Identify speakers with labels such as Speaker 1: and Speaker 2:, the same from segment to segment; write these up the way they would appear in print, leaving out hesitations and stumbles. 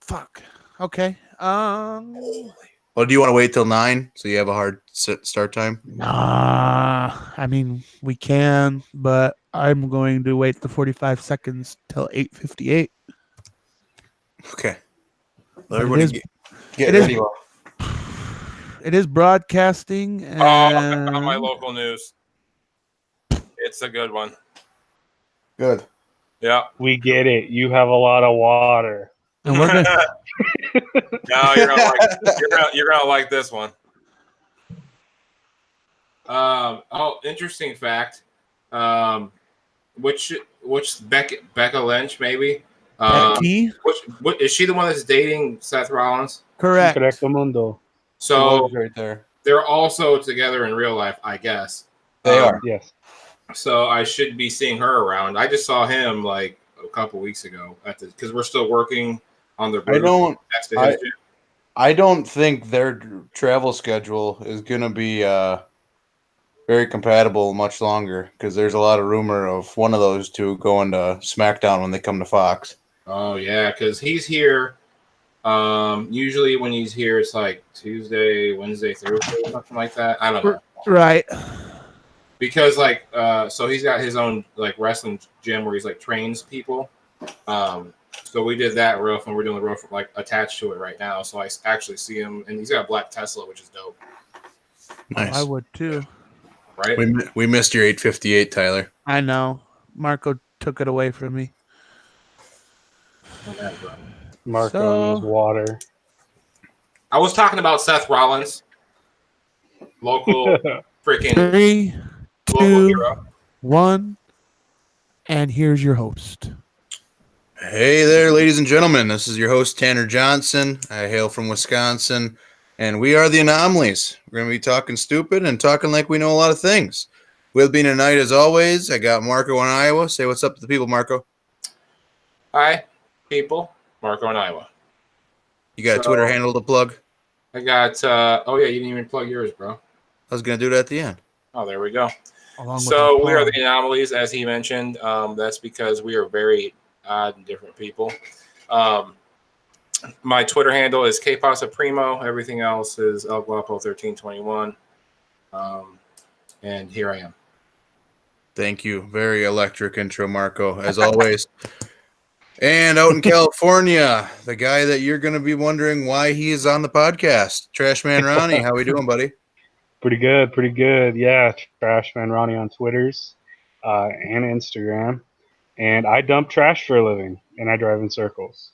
Speaker 1: fuck. Okay.
Speaker 2: Well, do you want to wait till 9 so you have a hard start time?
Speaker 1: Nah. I mean, we can, but I'm going to wait the 45 seconds till 8:58.
Speaker 2: Okay.
Speaker 1: But
Speaker 2: Everybody get
Speaker 1: it is
Speaker 2: ready.
Speaker 1: it is broadcasting
Speaker 3: Oh, I found my
Speaker 1: and
Speaker 3: local news. It's a good one.
Speaker 2: Good.
Speaker 3: Yeah.
Speaker 4: We get it. You have a lot of water.
Speaker 1: and we're gonna
Speaker 3: No, you're gonna like this one. Interesting fact. Which Becca Lynch maybe?
Speaker 1: Becky.
Speaker 3: What is she the one that's dating Seth Rollins?
Speaker 1: Correct.
Speaker 4: Correcto mundo.
Speaker 3: So
Speaker 2: right there.
Speaker 3: they're also together in real life, I guess.
Speaker 2: They are.
Speaker 4: Yes.
Speaker 3: So I should be seeing her around. I just saw him like a couple weeks ago because we're still working on the road next to his gym.
Speaker 2: I don't think their travel schedule is going to be very compatible much longer because there's a lot of rumor of one of those two going to SmackDown when they come to Fox.
Speaker 3: Oh yeah, because he's here. Usually when he's here, it's like Tuesday, Wednesday, Thursday, something like that. I don't know.
Speaker 1: Right.
Speaker 3: Because so he's got his own like wrestling gym where he's like trains people. So we did that roof, and we're doing the roof like attached to it right now. So I actually see him, and he's got a black Tesla, which is dope.
Speaker 2: Nice.
Speaker 1: I would too.
Speaker 3: Right?
Speaker 2: We missed your 8:58, Tyler.
Speaker 1: I know. Marco took it away from me.
Speaker 4: Marco needs water.
Speaker 3: I was talking about Seth Rollins, local freaking
Speaker 1: 3,
Speaker 3: local
Speaker 1: 2,
Speaker 3: hero.
Speaker 1: 1, and here's your host.
Speaker 2: Hey there, ladies and gentlemen. This is your host, Tanner Johnson. I hail from Wisconsin, and we are the Anomalies. We're going to be talking stupid and talking like we know a lot of things. With me tonight, as always, I got Marco in Iowa. Say what's up to the people, Marco.
Speaker 3: Hi, people. Marco in Iowa.
Speaker 2: You got a Twitter handle to plug?
Speaker 3: I got, oh yeah, you didn't even plug yours, bro.
Speaker 2: I was going to do that at the end.
Speaker 3: Oh, there we go.
Speaker 1: Along
Speaker 3: So
Speaker 1: with
Speaker 3: we are the Anomalies, as he mentioned. That's because we are very odd and different people. My Twitter handle is kpasaprimo. Everything else is El Guapo 1321. And here I am.
Speaker 2: Thank you. Very electric intro, Marco, as always. And out in California, the guy that you're going to be wondering why he is on the podcast, Trashman Ronnie. How we doing, buddy?
Speaker 4: Pretty good. Yeah, Trashman Ronnie on Twitters and Instagram. And I dump trash for a living, and I drive in circles.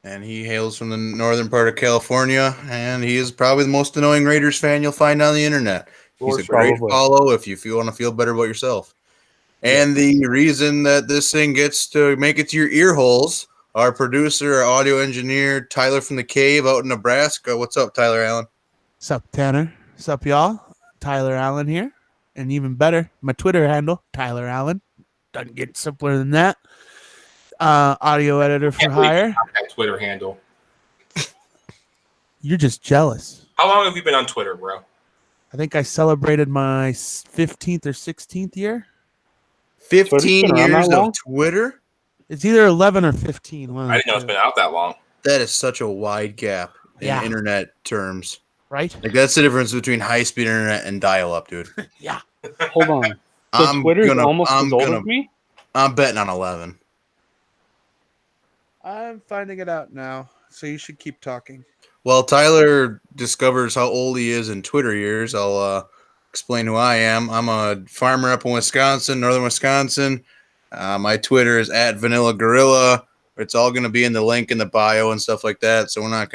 Speaker 2: And he hails from the northern part of California, and he is probably the most annoying Raiders fan you'll find on the internet. He's a great follow if you want to feel better about yourself. And the reason that this thing gets to make it to your ear holes, our producer, our audio engineer, Tyler from the Cave out in Nebraska. What's up, Tyler Allen?
Speaker 1: What's up, Tanner? What's up, y'all? Tyler Allen here. And even better, my Twitter handle, Tyler Allen. Doesn't get simpler than that. Audio editor for hire.
Speaker 3: That Twitter handle.
Speaker 1: You're just jealous.
Speaker 3: How long have you been on Twitter, bro?
Speaker 1: I think I celebrated my 15th or 16th year.
Speaker 2: 15 years of Twitter?
Speaker 1: It's either 11 or 15.
Speaker 3: I didn't know it's been out that long.
Speaker 2: That is such a wide gap in internet terms.
Speaker 1: Right?
Speaker 2: Like, that's the difference between high-speed internet and dial-up, dude.
Speaker 1: Yeah.
Speaker 4: Hold on. So Twitter's almost as old as me?
Speaker 2: I'm betting on 11.
Speaker 1: I'm finding it out now, so you should keep talking.
Speaker 2: While Tyler discovers how old he is in Twitter years, I'll explain who I am. I'm a farmer up in Wisconsin, northern Wisconsin. My Twitter is @VanillaGorilla. It's all going to be in the link in the bio and stuff like that. So we're not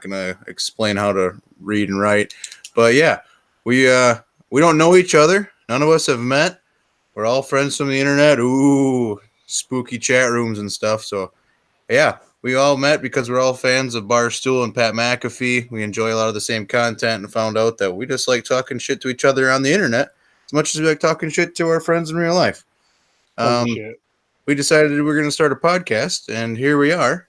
Speaker 2: gonna explain how to read and write. But yeah, we don't know each other. None of us have met. We're all friends from the internet. Ooh, spooky chat rooms and stuff. So yeah, we all met because we're all fans of Barstool and Pat McAfee. We enjoy a lot of the same content and found out that we just like talking shit to each other on the internet as much as we like talking shit to our friends in real life. We decided we were going to start a podcast, and here we are.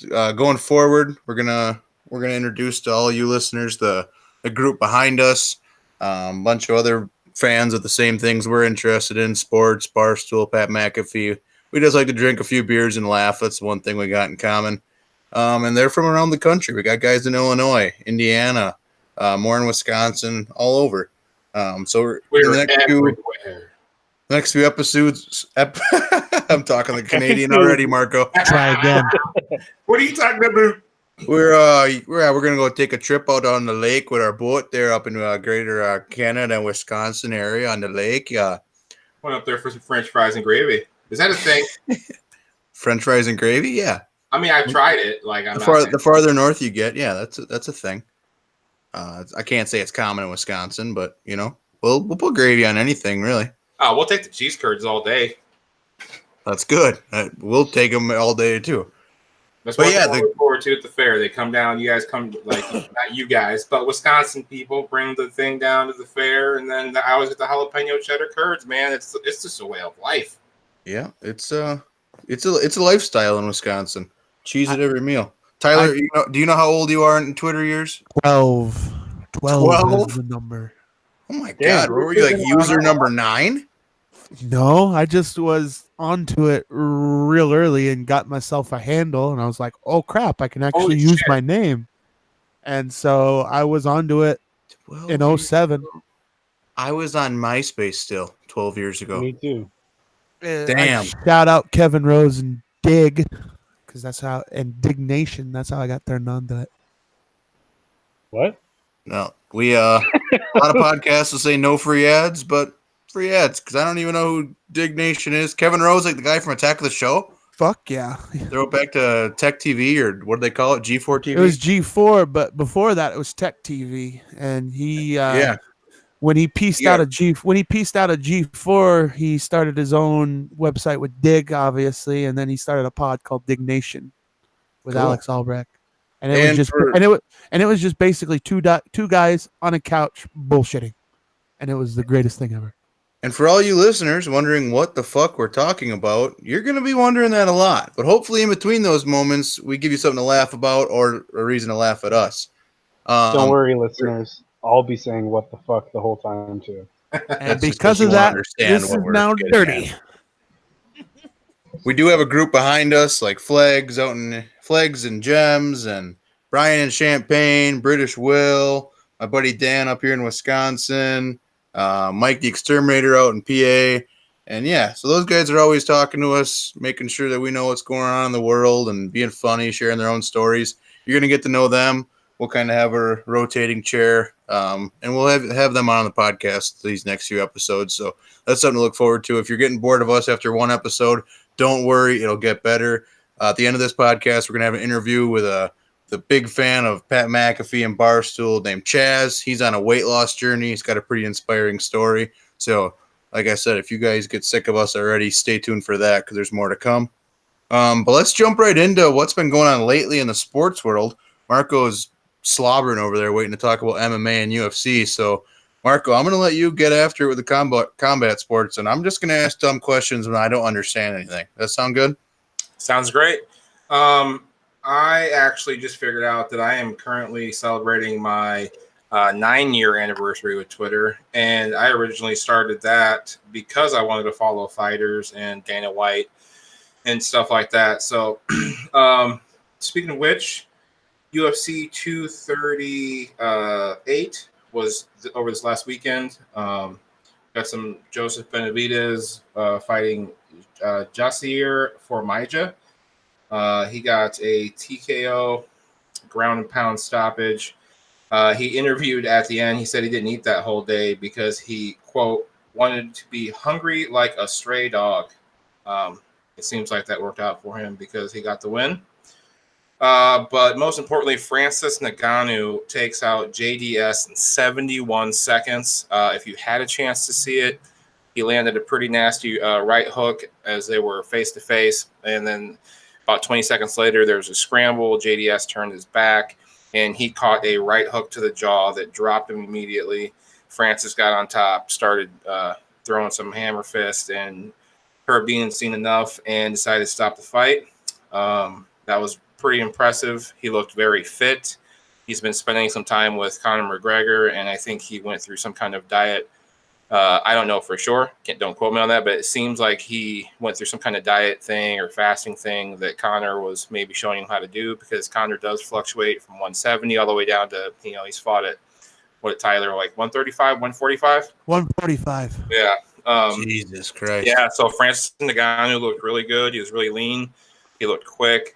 Speaker 2: Going forward, we're gonna introduce to all you listeners the group behind us, a bunch of other fans of the same things we're interested in: sports, Barstool, Pat McAfee. We just like to drink a few beers and laugh. That's one thing we got in common. And they're from around the country. We got guys in Illinois, Indiana, more in Wisconsin, all over. So in
Speaker 3: We're
Speaker 2: the
Speaker 3: everywhere.
Speaker 2: next few episodes, I'm talking the Canadian already, Marco.
Speaker 1: Try again.
Speaker 3: What are you talking about?
Speaker 2: We're gonna go take a trip out on the lake with our boat there up in Greater Canada and Wisconsin area on the lake.
Speaker 3: Went up there for some French fries and gravy. Is that a thing?
Speaker 2: French fries and gravy, yeah.
Speaker 3: I mean, I've tried it. Like,
Speaker 2: The farther north you get, yeah, that's a thing. I can't say it's common in Wisconsin, but we'll put gravy on anything really.
Speaker 3: Oh, we'll take the cheese curds all day.
Speaker 2: That's good. We'll take them all day too.
Speaker 3: That's
Speaker 2: But
Speaker 3: what
Speaker 2: yeah,
Speaker 3: I look forward to at the fair. They come down. You guys come, like, not you guys, but Wisconsin people bring the thing down to the fair, and then I always get the jalapeno cheddar curds. Man, it's just a way of life.
Speaker 2: Yeah, it's a lifestyle in Wisconsin. Cheese at every meal. Tyler, do you know how old you are in Twitter years?
Speaker 1: 12. 12 is the number.
Speaker 2: Oh my
Speaker 4: Damn,
Speaker 2: God, were you like user number 9?
Speaker 1: No, I just was onto it real early and got myself a handle, and I was like, "Oh crap, I can actually
Speaker 3: Holy
Speaker 1: use
Speaker 3: shit.
Speaker 1: my name." And so I was onto it in 07.
Speaker 2: I was on MySpace still 12 years ago.
Speaker 4: Me too.
Speaker 2: Damn.
Speaker 1: Shout out Kevin Rose and Dig, because and Dignation. That's how I got turned on to it.
Speaker 4: What?
Speaker 2: No, we a lot of podcasts will say no free ads, but free ads because I don't even know who Dignation is. Kevin Rose, like the guy from Attack of the Show.
Speaker 1: Fuck yeah.
Speaker 2: Throw it back to Tech TV or what do they call it? G4 TV.
Speaker 1: It was G4, but before that it was Tech TV, and he when he pieced out of G4, he started his own website with Dig, obviously, and then he started a pod called Dignation with
Speaker 2: Cool.
Speaker 1: Alex Albrecht. And it was just basically two guys on a couch bullshitting, and it was the greatest thing ever.
Speaker 2: And for all you listeners wondering what the fuck we're talking about, you're going to be wondering that a lot. But hopefully in between those moments, we give you something to laugh about or a reason to laugh at us.
Speaker 4: Don't worry, listeners. I'll be saying what the fuck the whole time too.
Speaker 1: And
Speaker 2: just
Speaker 1: because
Speaker 2: you
Speaker 1: of
Speaker 2: won't
Speaker 1: that,
Speaker 2: understand
Speaker 1: this
Speaker 2: what
Speaker 1: is
Speaker 2: we're
Speaker 1: now
Speaker 2: getting
Speaker 1: dirty.
Speaker 2: at. We do have a group behind us, like Flags and Gems, and Brian and Champagne, British Will, my buddy Dan up here in Wisconsin, Mike the Exterminator out in PA. And yeah, so those guys are always talking to us, making sure that we know what's going on in the world and being funny, sharing their own stories. You're going to get to know them. We'll kind of have a rotating chair, and we'll have them on the podcast these next few episodes. So that's something to look forward to. If you're getting bored of us after one episode, don't worry, it'll get better. At the end of this podcast, we're going to have an interview with the big fan of Pat McAfee and Barstool named Chaz. He's on a weight loss journey. He's got a pretty inspiring story. So, like I said, if you guys get sick of us already, stay tuned for that because there's more to come. But let's jump right into what's been going on lately in the sports world. Marco's slobbering over there waiting to talk about MMA and UFC. So, Marco, I'm going to let you get after it with the combat sports, and I'm just going to ask dumb questions when I don't understand anything. Does that sound good?
Speaker 3: Sounds great. I actually just figured out that I am currently celebrating my 9-year anniversary with Twitter, and I originally started that because I wanted to follow fighters and Dana White and stuff like that. So, speaking of which, UFC 238 was over this last weekend. Got some Joseph Benavidez fighting Jasir Formiga. He got a TKO, ground and pound stoppage. He interviewed at the end. He said he didn't eat that whole day because he, quote, wanted to be hungry like a stray dog. It seems like that worked out for him because he got the win. But most importantly, Francis Ngannou takes out JDS in 71 seconds. If you had a chance to see it, he landed a pretty nasty right hook as they were face-to-face. And then about 20 seconds later, there was a scramble. JDS turned his back, and he caught a right hook to the jaw that dropped him immediately. Francis got on top, started throwing some hammer fist, and Herb Dean had seen enough and decided to stop the fight. That was pretty impressive. He looked very fit. He's been spending some time with Conor McGregor, and I think he went through some kind of diet I don't know for sure. Don't quote me on that, but it seems like he went through some kind of diet thing or fasting thing that Conor was maybe showing him how to do, because Conor does fluctuate from 170 all the way down to, he's fought at Tyler, like 135, 145?
Speaker 1: 145.
Speaker 3: Yeah.
Speaker 2: Jesus Christ.
Speaker 3: Yeah, so Francis Ngannou looked really good. He was really lean. He looked quick.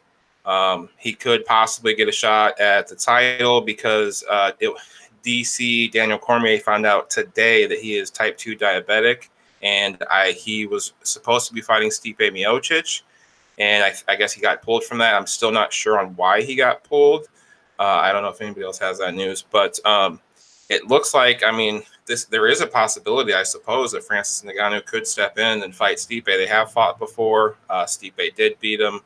Speaker 3: He could possibly get a shot at the title because DC Daniel Cormier found out today that he is type 2 diabetic, and he was supposed to be fighting Stipe Miocic, and I guess he got pulled from that. I'm still not sure on why he got pulled. I don't know if anybody else has that news, but it looks like, there is a possibility, I suppose, that Francis Ngannou could step in and fight Stipe. They have fought before. Stipe did beat him.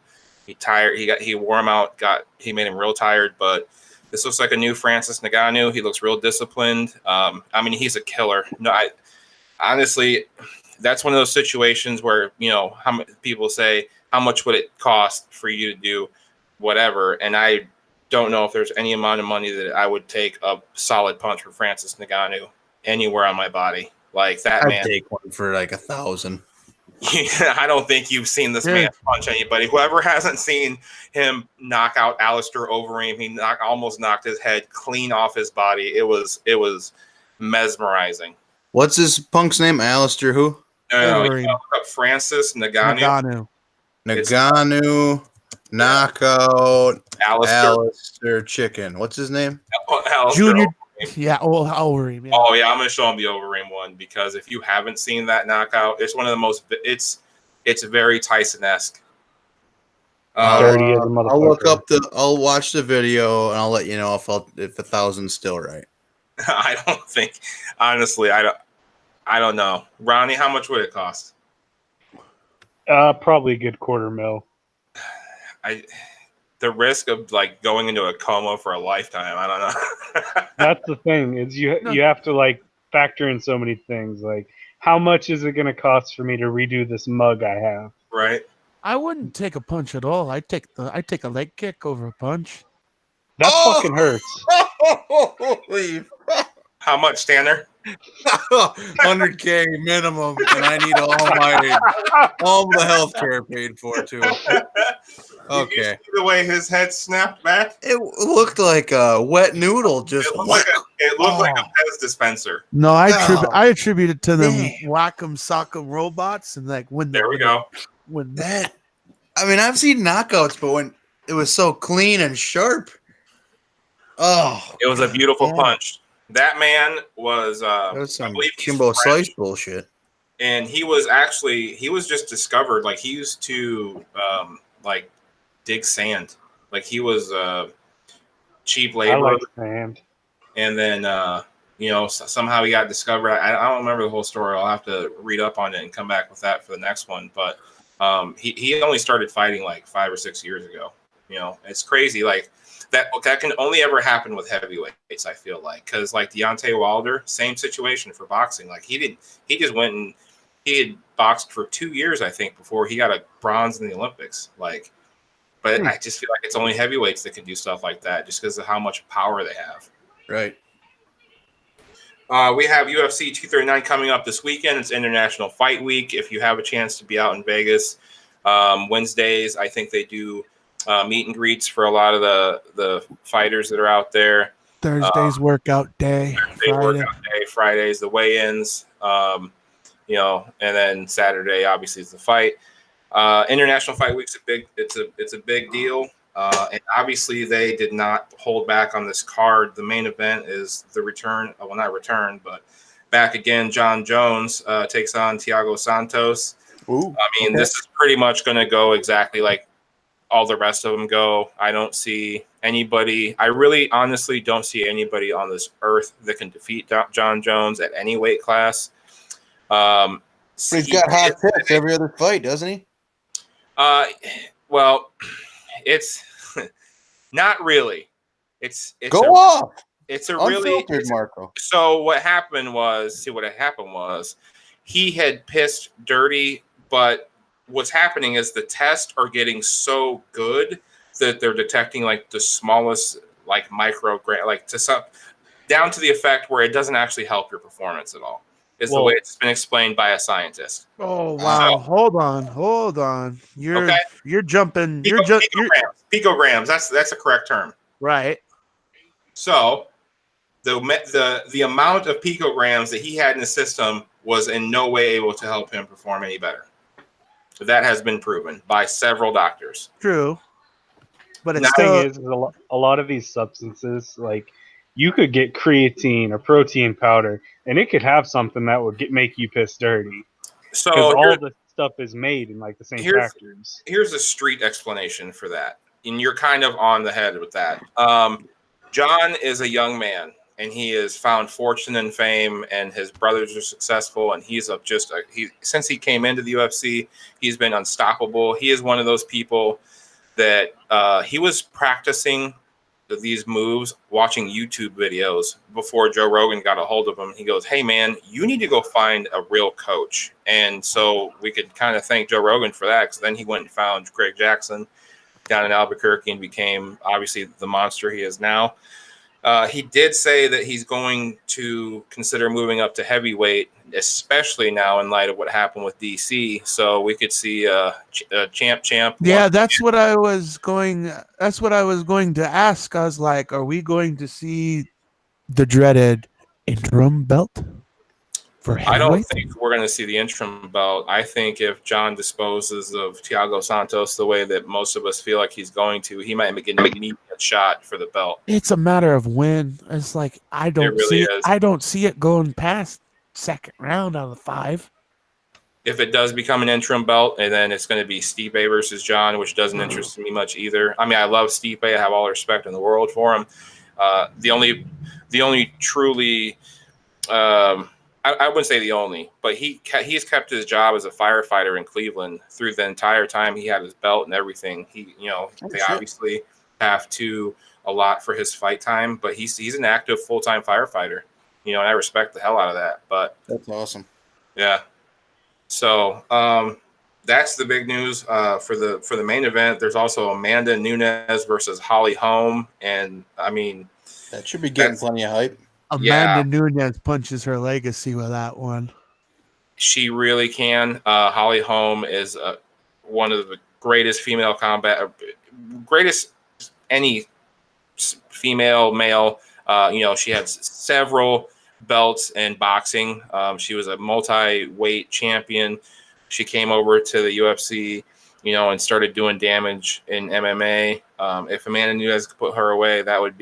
Speaker 3: He wore him out. He made him real tired, but this looks like a new Francis Ngannou. He looks real disciplined. He's a killer. No, honestly, that's one of those situations where, people say, how much would it cost for you to do whatever? And I don't know if there's any amount of money that I would take a solid punch for Francis Ngannou anywhere on my body. Like that man.
Speaker 2: I'd take one for like 1,000.
Speaker 3: I don't think you've seen this man punch anybody. Whoever hasn't seen him knock out Alistair Overeem, he almost knocked his head clean off his body. It was mesmerizing.
Speaker 2: What's his punk's name? Alistair who?
Speaker 3: Francis Ngannou.
Speaker 2: Ngannou, knockout, Alistair Chicken. What's his name?
Speaker 1: Junior. Yeah, Overeem. Yeah.
Speaker 3: Oh yeah, I'm gonna show him the Overeem one, because if you haven't seen that knockout, it's one of the most. It's very Tyson-esque.
Speaker 4: Dirty as a motherfucker.
Speaker 2: I'll look up I'll watch the video and I'll let you know if 1,000's still right.
Speaker 3: I don't think, honestly, I don't know. Ronnie, how much would it cost?
Speaker 4: Probably a good $250,000.
Speaker 3: The risk of like going into a coma for a lifetime, I don't know.
Speaker 4: That's the thing, is you have to like factor in so many things. Like, how much is it going to cost for me to redo this mug I have?
Speaker 3: Right.
Speaker 1: I wouldn't take a punch at all. I'd take a leg kick over a punch.
Speaker 4: That fucking hurts.
Speaker 2: Holy.
Speaker 3: How much, Stanner?
Speaker 2: 100K minimum, and I need all the health care paid for too. Okay.
Speaker 3: The way his head snapped back,
Speaker 2: it looked like a wet noodle. Just
Speaker 3: it looked like a Pez dispenser.
Speaker 1: No, I attribute it to them whack-em sock-em robots, and like when
Speaker 3: there we go.
Speaker 1: When
Speaker 2: that, I've seen knockouts, but when it was so clean and sharp,
Speaker 3: it was a beautiful punch. That man was
Speaker 2: some Kimbo Slice bullshit.
Speaker 3: And he was just discovered. Like, he used to dig sand. Like, he was cheap labor.
Speaker 4: I like sand.
Speaker 3: And then somehow he got discovered. I don't remember the whole story. I'll have to read up on it and come back with that for the next one. But he only started fighting like 5 or 6 years ago. It's crazy. Like, that can only ever happen with heavyweights, I feel like, because like Deontay Wilder, same situation for boxing. Like, he just went and he had boxed for 2 years, I think, before he got a bronze in the Olympics. Like, but I just feel like it's only heavyweights that can do stuff like that, just because of how much power they have.
Speaker 2: Right.
Speaker 3: We have UFC 239 coming up this weekend. It's International Fight Week. If you have a chance to be out in Vegas, Wednesdays, I think they do meet and greets for a lot of the fighters that are out there.
Speaker 1: Thursday's workout day.
Speaker 3: Fridays the weigh-ins. And then Saturday obviously is the fight. International Fight Week's a big deal. And obviously they did not hold back on this card. The main event is the return, well, not return, but back again. John Jones takes on Thiago Santos.
Speaker 2: Ooh,
Speaker 3: This is pretty much going to go exactly like all the rest of them go. I don't see anybody. I really honestly don't see anybody on this earth that can defeat John Jones at any weight class.
Speaker 2: He's got hot tips every other fight, doesn't he?
Speaker 3: Well, it's not really. It's
Speaker 2: a
Speaker 3: really
Speaker 2: Marco.
Speaker 3: So what happened was he had pissed dirty, but what's happening is the tests are getting so good that they're detecting like the smallest like microgram, like to some down to the effect where it doesn't actually help your performance at all. is the way it's been explained by a scientist.
Speaker 1: Oh wow! Hold on. You're jumping.
Speaker 3: Picograms. That's a correct term.
Speaker 1: Right.
Speaker 3: So the amount of picograms that he had in the system was in no way able to help him perform any better. That has been proven by several doctors.
Speaker 1: True. But it's
Speaker 4: thing is a lot of these substances, like you could get creatine or protein powder, and it could have something that would make you piss dirty.
Speaker 3: So
Speaker 4: all the stuff is made in like the same factories.
Speaker 3: Here's a street explanation for that, and you're kind of on the head with that. John is a young man, and he has found fortune and fame, and his brothers are successful, and he's since he came into the UFC, he's been unstoppable. He is one of those people that he was practicing these moves watching YouTube videos before Joe Rogan got a hold of him. He goes, "Hey man, you need to go find a real coach." And so we could kind of thank Joe Rogan for that, because then he went and found Greg Jackson down in Albuquerque and became obviously the monster he is now. He did say that he's going to consider moving up to heavyweight, especially now in light of what happened with DC. So we could see a champ.
Speaker 1: Yeah, that's what I was going to ask. I was like, are we going to see the dreaded interim belt for heavyweight?
Speaker 3: I don't think we're going to see the interim belt. I think if John disposes of Thiago Santos the way that most of us feel like he's going to, he might get an immediate shot for the belt.
Speaker 1: It's a matter of when. It's like I don't see it going past second round out of 5.
Speaker 3: If it does become an interim belt, and then it's going to be Stipe versus John, which doesn't interest me much either. I mean, I love Stipe. I have all the respect in the world for him. The only truly, I wouldn't say the only, but he has kept his job as a firefighter in Cleveland through the entire time he had his belt and everything. They obviously have to allot for his fight time, but he's an active full-time firefighter. And I respect the hell out of that. But
Speaker 2: that's awesome.
Speaker 3: Yeah. So that's the big news for the main event. There's also Amanda Nunes versus Holly Holm, and I mean
Speaker 2: that should be getting plenty of hype.
Speaker 1: Amanda Nunes punches her legacy with that one.
Speaker 3: She really can. Holly Holm is one of the greatest female greatest any female, male. She had several belts in boxing. She was a multi-weight champion. She came over to the UFC, and started doing damage in MMA. If Amanda Nunes could put her away, that would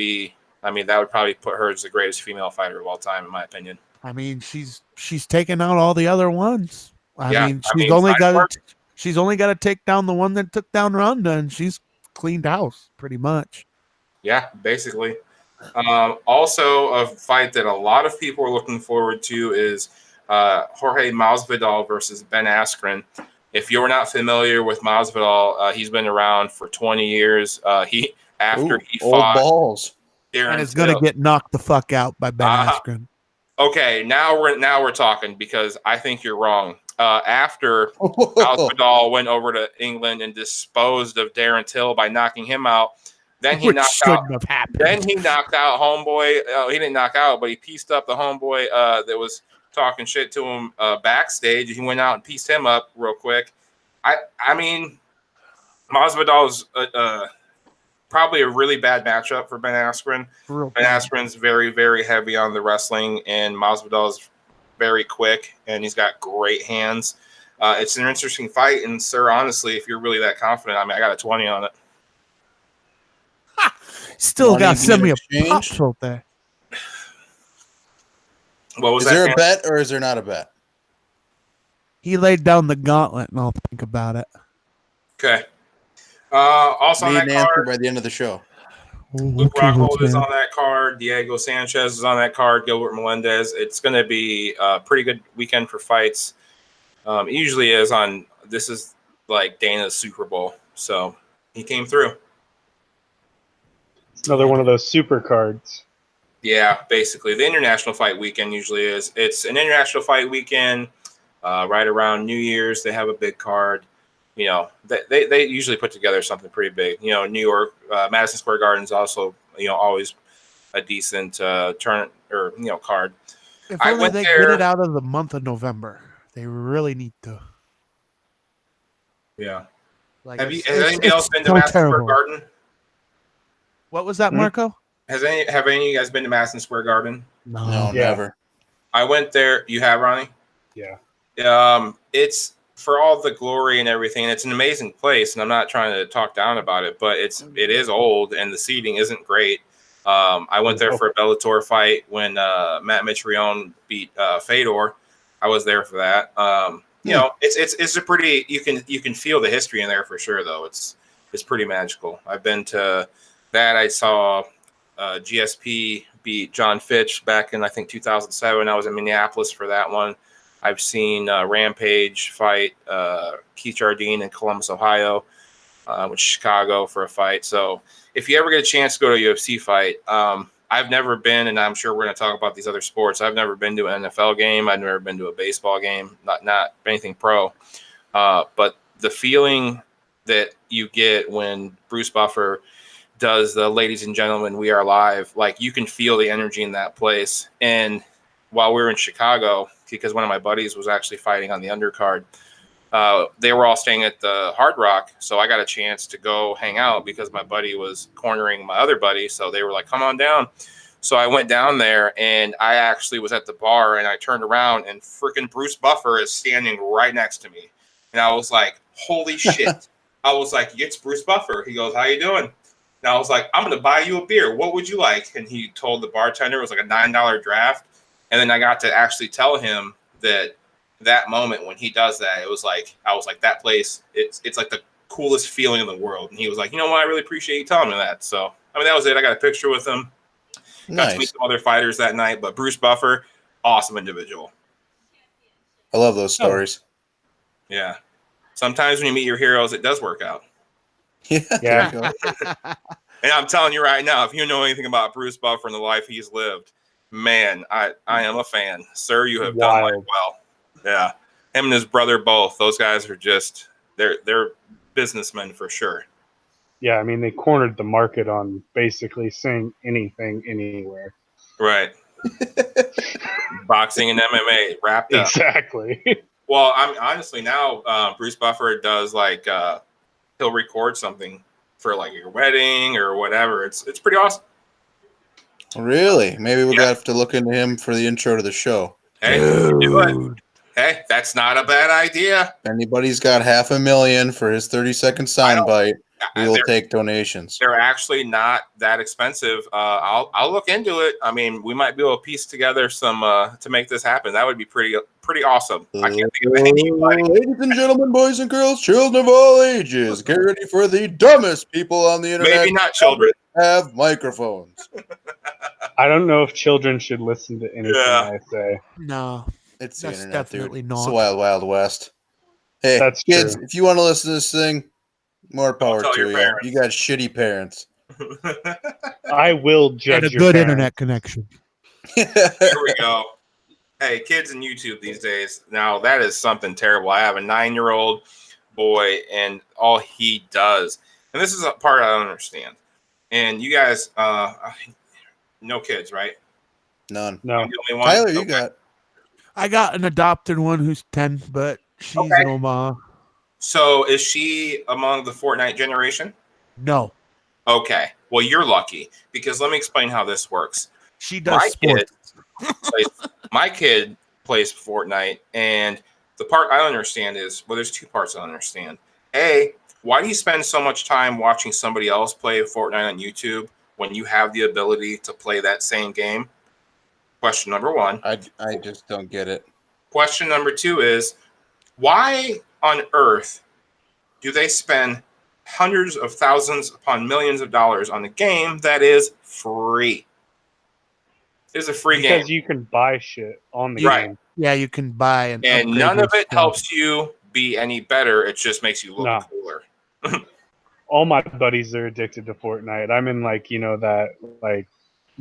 Speaker 3: probably put her as the greatest female fighter of all time, in my opinion.
Speaker 1: I mean, she's taken out all the other ones. She's only got to take down the one that took down Ronda, and she's cleaned house pretty much.
Speaker 3: Yeah, basically. Also, a fight that a lot of people are looking forward to is Jorge Masvidal versus Ben Askren. If you're not familiar with Masvidal, he's been around for 20 years. He fought
Speaker 2: balls.
Speaker 3: Darren
Speaker 1: and is going to get knocked the fuck out by Ben Askren.
Speaker 3: Okay, now we're talking, because I think you're wrong. After Masvidal went over to England and disposed of Darren Till by knocking him out, then he knocked out homeboy. He didn't knock out, but he pieced up the homeboy that was talking shit to him backstage. He went out and pieced him up real quick. I mean, Masvidal's probably a really bad matchup for Ben Askren. Ben Askren's very, very heavy on the wrestling, and Masvidal's very quick, and he's got great hands. It's an interesting fight, and sir, honestly, if you're really that confident, I got a 20 on it.
Speaker 1: Still got to send me a pop shot there.
Speaker 3: What was
Speaker 2: that? Is there a bet or is there not a bet?
Speaker 1: He laid down the gauntlet, and I'll think about it.
Speaker 3: Okay. Also on that card,
Speaker 2: by the end of the show.
Speaker 3: Luke Rockhold is on that card. Diego Sanchez is on that card. Gilbert Melendez. It's going to be a pretty good weekend for fights. It usually is on. This is like Dana's Super Bowl, so he came through.
Speaker 4: Another one of those super cards.
Speaker 3: Yeah, basically. The International Fight Weekend usually is. It's an International Fight Weekend right around New Year's. They have a big card. They usually put together something pretty big. New York, Madison Square Garden is also, always a decent card.
Speaker 1: If
Speaker 3: I
Speaker 1: only
Speaker 3: went
Speaker 1: they
Speaker 3: there.
Speaker 1: get it out of the month of November. They really need to.
Speaker 3: Yeah.
Speaker 1: Like,
Speaker 3: Has anybody else been to
Speaker 1: so
Speaker 3: Madison
Speaker 1: terrible.
Speaker 3: Square Garden?
Speaker 1: What was that, Marco?
Speaker 3: Have any of you guys been to Madison Square Garden?
Speaker 2: No,
Speaker 4: Yeah.
Speaker 2: never.
Speaker 3: I went there. You have, Ronnie?
Speaker 4: Yeah.
Speaker 3: It's for all the glory and everything. It's an amazing place, and I'm not trying to talk down about it, but it is old and the seating isn't great. I went there for a Bellator fight when Matt Mitrione beat Fedor. I was there for that. You know, it's a pretty you can feel the history in there for sure though. It's pretty magical. I've been to that. I saw GSP beat John Fitch back in I think 2007. I was in Minneapolis for that one. I've seen Rampage fight Keith Jardine in Columbus, Ohio, with Chicago for a fight. So if you ever get a chance to go to a UFC fight, I've never been, and I'm sure we're going to talk about these other sports. I've never been to an NFL game. I've never been to a baseball game, not anything pro. But the feeling that you get when Bruce Buffer does the "Ladies and Gentlemen, We Are Live," like you can feel the energy in that place. And while we were in Chicago, because one of my buddies was actually fighting on the undercard, they were all staying at the Hard Rock, so I got a chance to go hang out because my buddy was cornering my other buddy. So they were like, "Come on down." So I went down there, and I actually was at the bar, and I turned around, and freaking Bruce Buffer is standing right next to me, and I was like, "Holy shit!" I was like, "It's Bruce Buffer." He goes, "How you doing?" And I was like, "I'm gonna buy you a beer. What would you like?" And he told the bartender it was like a $9 draft, and then I got to actually tell him that moment when he does that, it was like I was like, that place, it's like the coolest feeling in the world. And he was like, "You know what? I really appreciate you telling me that." So I mean, that was it. I got a picture with him. Got to meet some other fighters that night, but Bruce Buffer, awesome individual.
Speaker 2: I love those stories.
Speaker 3: Yeah. Sometimes when you meet your heroes, it does work out.
Speaker 4: Yeah.
Speaker 3: And I'm telling you right now, if you know anything about Bruce Buffer and the life he's lived, man, I am a fan. Sir, you have done life well. Yeah. Him and his brother both. Those guys are just they're businessmen for sure.
Speaker 4: Yeah, I mean they cornered the market on basically saying anything anywhere.
Speaker 3: Right. Boxing and MMA wrapped up.
Speaker 4: Exactly.
Speaker 3: Well, I'm honestly now Bruce Buffer does like he'll record something for like your wedding or whatever. It's pretty awesome.
Speaker 2: Really? Maybe we'll have to look into him for the intro to the show.
Speaker 3: Hey, you do it. Hey, that's not a bad idea.
Speaker 2: If anybody's got $500,000 for his 30-second soundbite, we will take donations.
Speaker 3: They're actually not that expensive. I'll look into it. I mean, we might be able to piece together some to make this happen. That would be pretty awesome. I can't think of anybody.
Speaker 2: Ladies and gentlemen, boys and girls, children of all ages, get ready for the dumbest people on the internet.
Speaker 3: Maybe not children.
Speaker 2: Have microphones.
Speaker 4: I don't know if children should listen to anything I say.
Speaker 1: No.
Speaker 2: It's
Speaker 1: That's
Speaker 2: the internet,
Speaker 1: definitely
Speaker 2: dude.
Speaker 1: not.
Speaker 2: It's the wild, wild west. Hey,
Speaker 4: That's
Speaker 2: kids,
Speaker 4: true.
Speaker 2: if you want to listen to this thing, more power
Speaker 3: tell
Speaker 2: to
Speaker 3: your
Speaker 2: you.
Speaker 3: parents.
Speaker 2: You got shitty parents.
Speaker 4: I will judge
Speaker 1: And a
Speaker 4: your
Speaker 1: good
Speaker 4: parents.
Speaker 1: internet connection.
Speaker 3: Here we go. Hey, kids and YouTube these days. Now, that is something terrible. I have a 9-year-old boy, and all he does, and this is a part I don't understand. And you guys, no kids, right?
Speaker 2: None.
Speaker 4: No.
Speaker 3: I'm the only one?
Speaker 2: Tyler, you
Speaker 3: Okay.
Speaker 2: got.
Speaker 1: I got an adopted one who's 10, but she's in Omaha.
Speaker 3: So is she among the Fortnite generation?
Speaker 1: No.
Speaker 3: Okay. Well, you're lucky because let me explain how this works.
Speaker 1: She does sports.
Speaker 3: My kid plays Fortnite, and the part I don't understand is, well, there's two parts I don't understand. A, why do you spend so much time watching somebody else play Fortnite on YouTube when you have the ability to play that same game? Question number one.
Speaker 2: I just don't get it.
Speaker 3: Question number two is, why on earth do they spend hundreds of thousands upon millions of dollars on a game that is free? It is a free game.
Speaker 4: Because you can buy shit on the
Speaker 3: Right.
Speaker 4: game.
Speaker 1: Yeah, you can buy and
Speaker 3: None
Speaker 1: upgrade
Speaker 3: of it
Speaker 1: your
Speaker 3: helps you be any better. It just makes you look cooler.
Speaker 4: All my buddies are addicted to Fortnite. I'm in that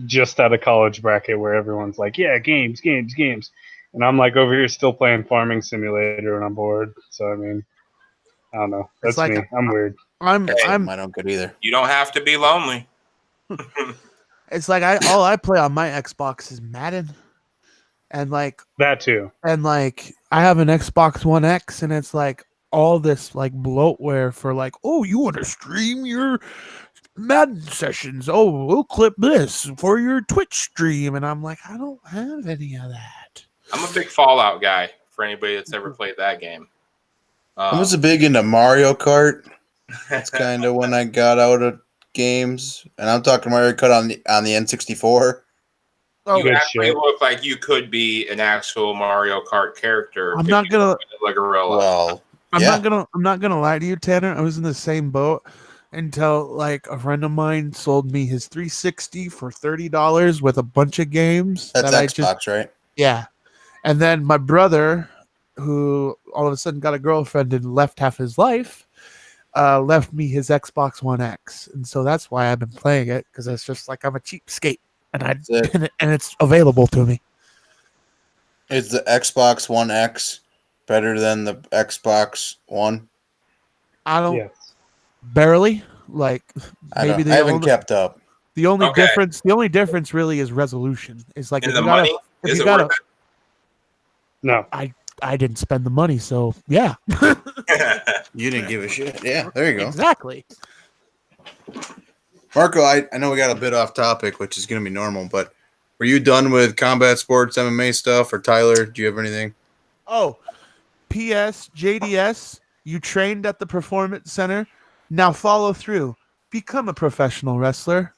Speaker 4: just out of college bracket where everyone's like, yeah, games. And I'm like over here still playing Farming Simulator and I'm bored. So, I mean, I don't know. That's
Speaker 1: like
Speaker 4: me. I'm weird.
Speaker 2: I don't get either.
Speaker 3: You don't have to be lonely.
Speaker 1: It's like all I play on my Xbox is Madden. and like
Speaker 4: That too.
Speaker 1: and like I have an Xbox One X, and it's like all this like bloatware for like, oh, you want to stream your Madden sessions? Oh, we'll clip this for your Twitch stream, and I'm like, I don't have any of that.
Speaker 3: I'm a big Fallout guy. For anybody that's ever played that game,
Speaker 2: I was big into Mario Kart. That's kind of when I got out of games, and I'm talking Mario Kart on the N64.
Speaker 1: Oh,
Speaker 3: you actually look like you could be an actual Mario Kart character.
Speaker 1: I'm not gonna
Speaker 3: like a gorilla.
Speaker 2: Well,
Speaker 1: I'm not gonna lie to you, Tanner. I was in the same boat until like a friend of mine sold me his 360 for $30 with a bunch of games.
Speaker 2: That's
Speaker 1: that
Speaker 2: Xbox, right?
Speaker 1: Yeah. And then my brother, who all of a sudden got a girlfriend and left half his life, left me his Xbox One X. And so that's why I've been playing it, because it's just like I'm a cheapskate and and it's available to me.
Speaker 2: Is the Xbox One X better than the Xbox One?
Speaker 1: I don't barely like maybe
Speaker 2: I haven't kept up.
Speaker 1: The only difference really is resolution. It's like
Speaker 3: if the money is it worth it?
Speaker 4: No,
Speaker 1: I didn't spend the money, so yeah.
Speaker 2: You didn't give a shit. Yeah, there you go.
Speaker 1: Exactly.
Speaker 2: Marco, I know we got a bit off topic, which is going to be normal, but were you done with combat sports, MMA stuff, or Tyler, do you have anything?
Speaker 1: Oh, P.S. JDS, you trained at the Performance Center. Now follow through. Become a professional wrestler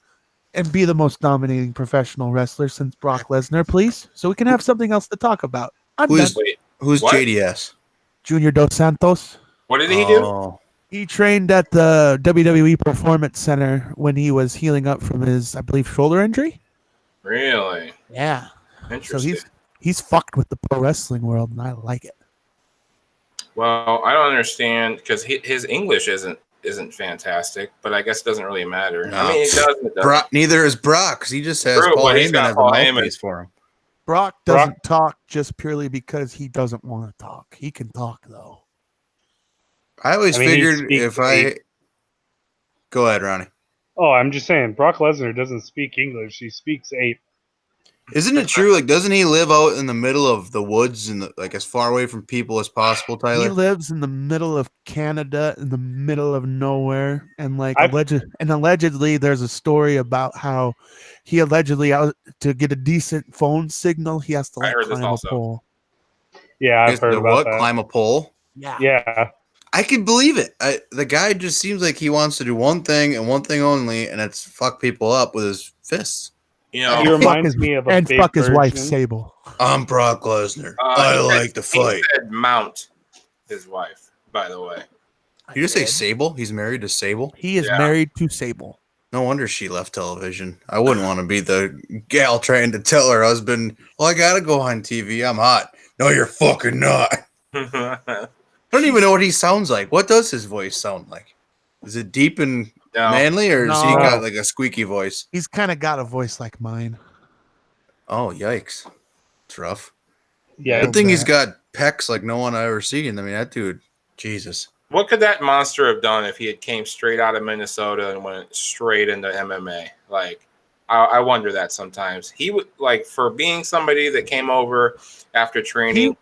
Speaker 1: and be the most dominating professional wrestler since Brock Lesnar, please, so we can have something else to talk about.
Speaker 2: Who's
Speaker 3: what?
Speaker 2: JDS?
Speaker 1: Junior Dos Santos.
Speaker 3: What did he do?
Speaker 1: He trained at the WWE Performance Center when he was healing up from his, I believe, shoulder injury.
Speaker 3: Really?
Speaker 1: Yeah.
Speaker 3: Interesting.
Speaker 1: So he's fucked with the pro wrestling world, and I like it.
Speaker 3: Well, I don't understand because his English isn't fantastic, but I guess it doesn't really matter.
Speaker 2: No.
Speaker 3: I mean, it does. It does.
Speaker 2: Neither is Brock, because he just has
Speaker 3: True,
Speaker 2: Paul
Speaker 3: but he's
Speaker 2: Heyman
Speaker 3: got
Speaker 2: as a
Speaker 3: Paul
Speaker 2: mouthpiece
Speaker 3: Heyman.
Speaker 2: for him.
Speaker 1: Brock doesn't talk just purely because he doesn't want to talk. He can talk, though.
Speaker 2: I always figured if I... Go ahead, Ronnie.
Speaker 4: Oh, I'm just saying, Brock Lesnar doesn't speak English. He speaks ape.
Speaker 2: Isn't it true? Like, doesn't he live out in the middle of the woods and like as far away from people as possible, Tyler?
Speaker 1: He lives in the middle of Canada, in the middle of nowhere, and like allegedly, there's a story about how he allegedly to get a decent phone signal, he has to like climb a pole.
Speaker 4: Yeah, I've heard about that.
Speaker 2: Climb a pole?
Speaker 4: Yeah.
Speaker 2: I can believe it. The guy just seems like he wants to do one thing and one thing only, and it's fuck people up with his fists.
Speaker 3: You know,
Speaker 4: he reminds me of a big
Speaker 1: fuck his wife,
Speaker 4: version.
Speaker 1: Sable.
Speaker 2: I'm Brock Lesnar. I like to fight.
Speaker 3: He said mount his wife, by the way.
Speaker 2: Did you just say Sable? He's married to Sable?
Speaker 1: He is married to Sable.
Speaker 2: No wonder she left television. I wouldn't want to be the gal trying to tell her husband, well, I got to go on TV. I'm hot. No, you're fucking not. I don't even know what he sounds like. What does his voice sound like? Is it deep and manly, or has he got like a squeaky voice?
Speaker 1: He's kind of got a voice like mine.
Speaker 2: Oh, yikes. It's rough.
Speaker 4: Yeah.
Speaker 2: Good thing he's got pecs like no one I've ever seen. I mean, that dude, Jesus.
Speaker 3: What could that monster have done if he had came straight out of Minnesota and went straight into MMA? Like, I wonder that sometimes. He would, like, for being somebody that came over after training,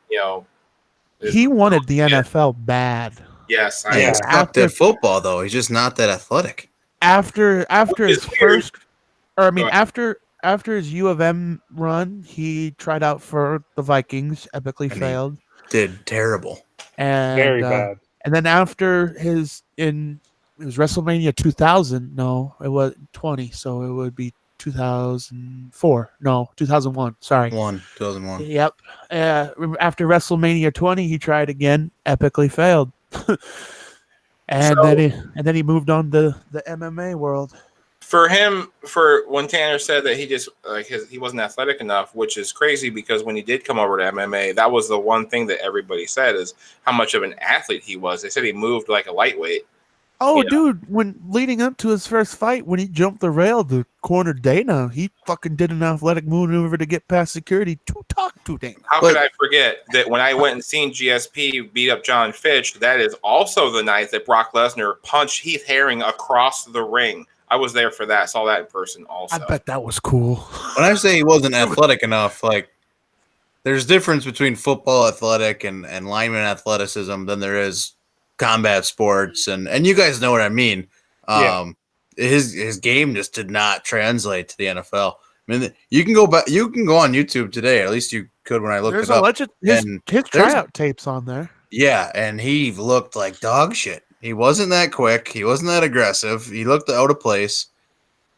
Speaker 1: he wanted the NFL bad.
Speaker 3: Yes,
Speaker 2: he's not that football though. He's just not that athletic.
Speaker 1: After his first, or I mean, after his U of M run, he tried out for the Vikings, epically failed.
Speaker 2: Did terrible.
Speaker 1: And
Speaker 4: very bad.
Speaker 1: And then after it was WrestleMania 2000. No, it was 20, so it would be 2004. No, 2001. Sorry,
Speaker 2: 2001.
Speaker 1: Yep. After WrestleMania 20, he tried again, epically failed. And then he moved on to the MMA world.
Speaker 3: For him, for when Tanner said that he just he wasn't athletic enough, which is crazy because when he did come over to MMA, that was the one thing that everybody said is how much of an athlete he was. They said he moved like a lightweight.
Speaker 1: Oh, dude, when leading up to his first fight, when he jumped the rail to corner Dana, he fucking did an athletic maneuver to get past security to talk to Dana.
Speaker 3: How could I forget that when I went and seen GSP beat up John Fitch, that is also the night that Brock Lesnar punched Heath Herring across the ring. I was there for that. Saw that in person also.
Speaker 1: I bet that was cool.
Speaker 2: When I say he wasn't athletic enough, like, there's difference between football athletic and lineman athleticism than there is combat sports, and you guys know what I mean. His game just did not translate to the NFL. I mean, you can go back, you can go on YouTube today. At least you could when I looked it up.
Speaker 1: His tryout tapes on there.
Speaker 2: Yeah, and he looked like dog shit. He wasn't that quick. He wasn't that aggressive. He looked out of place.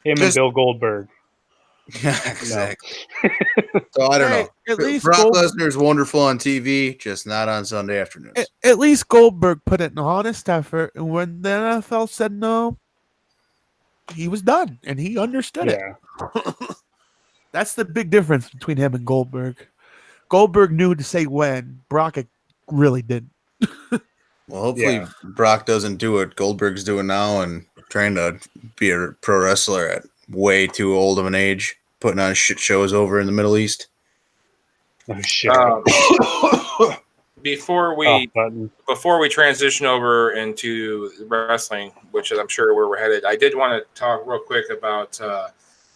Speaker 4: And Bill Goldberg.
Speaker 2: Yeah, exactly. So I don't know.
Speaker 1: At least
Speaker 2: Brock Lesnar is wonderful on TV, just not on Sunday afternoons.
Speaker 1: At least Goldberg put in an honest effort, and when the NFL said no, he was done, and he understood it. That's the big difference between him and Goldberg. Goldberg knew to say when. Brock really didn't.
Speaker 2: Well, hopefully Brock doesn't do what Goldberg's doing now and trying to be a pro wrestler at way too old of an age, putting on shit shows over in the Middle East.
Speaker 4: Oh shit!
Speaker 3: Before we transition over into wrestling, which is I'm sure where we're headed, I did want to talk real quick about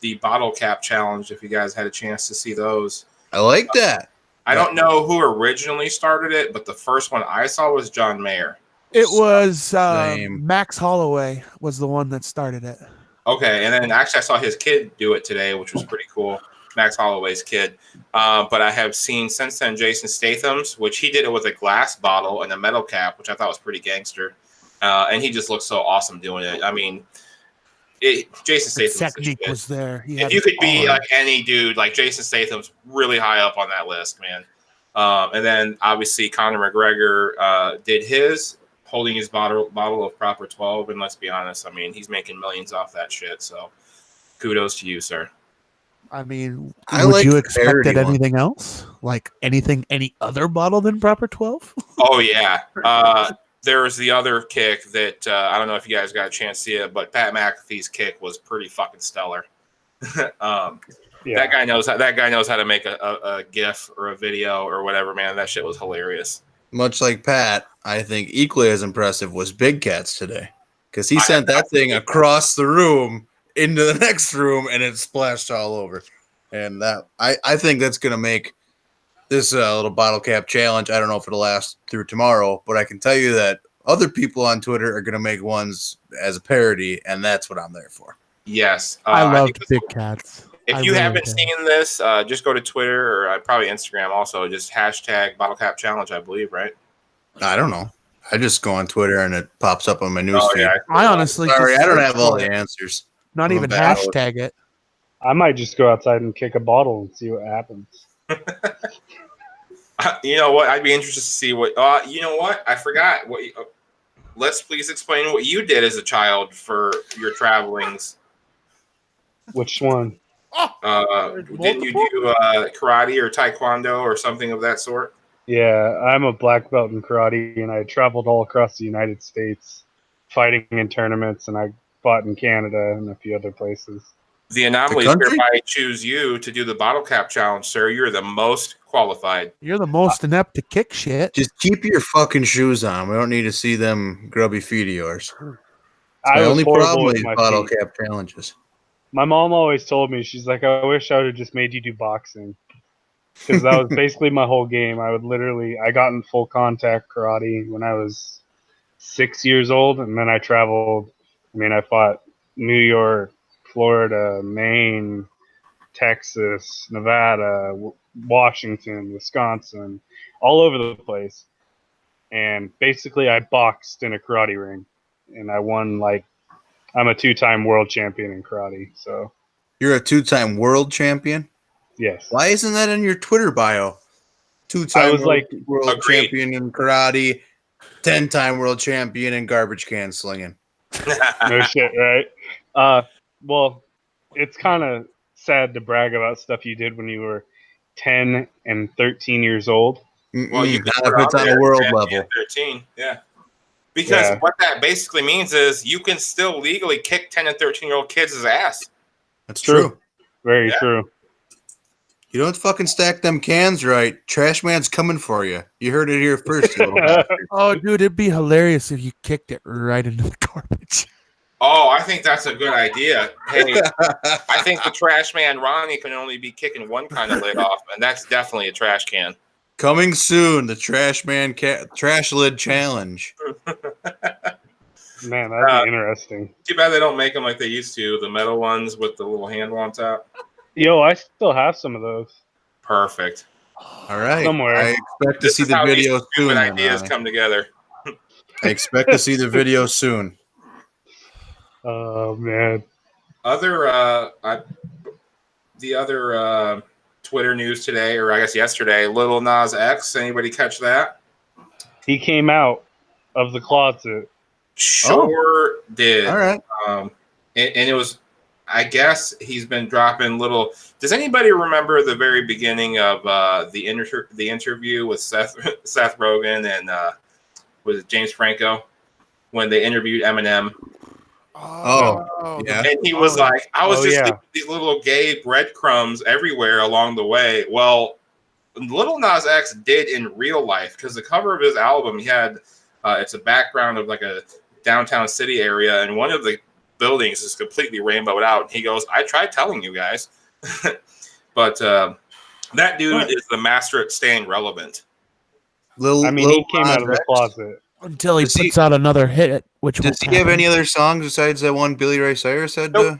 Speaker 3: the bottle cap challenge. If you guys had a chance to see those,
Speaker 2: I like that.
Speaker 3: I don't know who originally started it, but the first one I saw was John Mayer.
Speaker 1: It was Max Holloway was the one that started it.
Speaker 3: Okay, and then actually I saw his kid do it today, which was pretty cool. Max Holloway's kid. But I have seen since then Jason Statham's, which he did it with a glass bottle and a metal cap, which I thought was pretty gangster. And he just looked so awesome doing it. I mean, Jason Statham's
Speaker 1: technique was there.
Speaker 3: If you could be like any dude, like Jason Statham's really high up on that list, man. And then obviously Conor McGregor did his, holding his bottle of Proper 12, and let's be honest, I mean, he's making millions off that shit. So, kudos to you, sir.
Speaker 1: I mean, would you expect anything else? Like any other bottle than Proper 12?
Speaker 3: Oh yeah. There was the other kick that I don't know if you guys got a chance to see it, but Pat McAfee's kick was pretty fucking stellar. That guy knows how to make a GIF or a video or whatever, man. That shit was hilarious.
Speaker 2: Much like Pat, I think equally as impressive was Big Cats today, because he sent that thing across the room into the next room and it splashed all over. And that I think that's going to make this little bottle cap challenge. I don't know if it'll last through tomorrow, but I can tell you that other people on Twitter are going to make ones as a parody, and that's what I'm there for.
Speaker 3: Yes.
Speaker 1: I loved Big Cats.
Speaker 3: If you haven't seen this, just go to Twitter or probably Instagram also. Just hashtag bottle cap challenge, I believe, right?
Speaker 2: I don't know. I just go on Twitter and it pops up on my newsfeed.
Speaker 3: Yeah.
Speaker 1: I honestly
Speaker 2: I don't have all the answers.
Speaker 1: Not even hashtag it.
Speaker 4: I might just go outside and kick a bottle and see what happens.
Speaker 3: You know what? I'd be interested to see what. You know what? I forgot. Let's please explain what you did as a child for your travelings.
Speaker 4: Which one?
Speaker 3: Didn't you do karate or taekwondo or something of that sort?
Speaker 4: Yeah, I'm a black belt in karate, and I traveled all across the United States fighting in tournaments, and I fought in Canada and a few other places.
Speaker 3: The anomaly hereby choose you to do the bottle cap challenge, sir. You're the most qualified.
Speaker 1: You're the most inept to kick shit.
Speaker 2: Just keep your fucking shoes on. We don't need to see them grubby feet of yours.
Speaker 4: My
Speaker 2: only problem with bottle cap challenges.
Speaker 4: My mom always told me, she's like, I wish I would have just made you do boxing. Because that was basically my whole game. I got in full contact karate when I was 6 years old. And then I traveled. I fought New York, Florida, Maine, Texas, Nevada, Washington, Wisconsin, all over the place. And basically I boxed in a karate ring. And I won, I'm a 2-time world champion in karate. So
Speaker 2: you're a 2-time world champion?
Speaker 4: Yes.
Speaker 2: Why isn't that in your Twitter bio? 2-time world champion in karate, 10-time world champion in garbage can slinging.
Speaker 4: No shit, right? Well, it's kind of sad to brag about stuff you did when you were 10 and 13 years old.
Speaker 3: Well, you
Speaker 2: not if it's on a world level.
Speaker 3: 13, yeah. Because what that basically means is you can still legally kick 10 and 13-year-old kids' ass.
Speaker 2: That's true.
Speaker 4: Very true.
Speaker 2: You don't fucking stack them cans right. Trash man's coming for you. You heard it here first.
Speaker 1: Oh, dude, it'd be hilarious if you kicked it right into the garbage.
Speaker 3: Oh, I think that's a good idea. Hey, I think the trash man Ronnie can only be kicking one kind of lid off, and that's definitely a trash can.
Speaker 2: Coming soon, the trash lid challenge.
Speaker 4: Man, that'd be interesting.
Speaker 3: Too bad they don't make them like they used to, the metal ones with the little handle on top.
Speaker 4: Yo, I still have some of those.
Speaker 3: Perfect.
Speaker 2: All right.
Speaker 4: Somewhere.
Speaker 2: I expect to see the video soon.
Speaker 3: When ideas come together.
Speaker 2: I expect to see the video soon.
Speaker 4: Oh man.
Speaker 3: The other Twitter news today, or I guess yesterday, Lil Nas X. Anybody catch that?
Speaker 4: He came out of the closet.
Speaker 3: Sure did.
Speaker 2: All right.
Speaker 3: And it was, I guess he's been dropping little. Does anybody remember the very beginning of the interview with Seth Rogen and was it James Franco when they interviewed Eminem?
Speaker 2: Oh, yeah.
Speaker 3: And he was like, I was just leaving these little gay breadcrumbs everywhere along the way. Well, Lil Nas X did in real life, because the cover of his album, he had it's a background of like a downtown city area, and one of the buildings is completely rainbowed out. And he goes, I tried telling you guys. But that dude is the master at staying relevant.
Speaker 4: He came out of the closet.
Speaker 1: Until he puts out another hit, which
Speaker 2: does he have any other songs besides that one Billy Ray Cyrus had to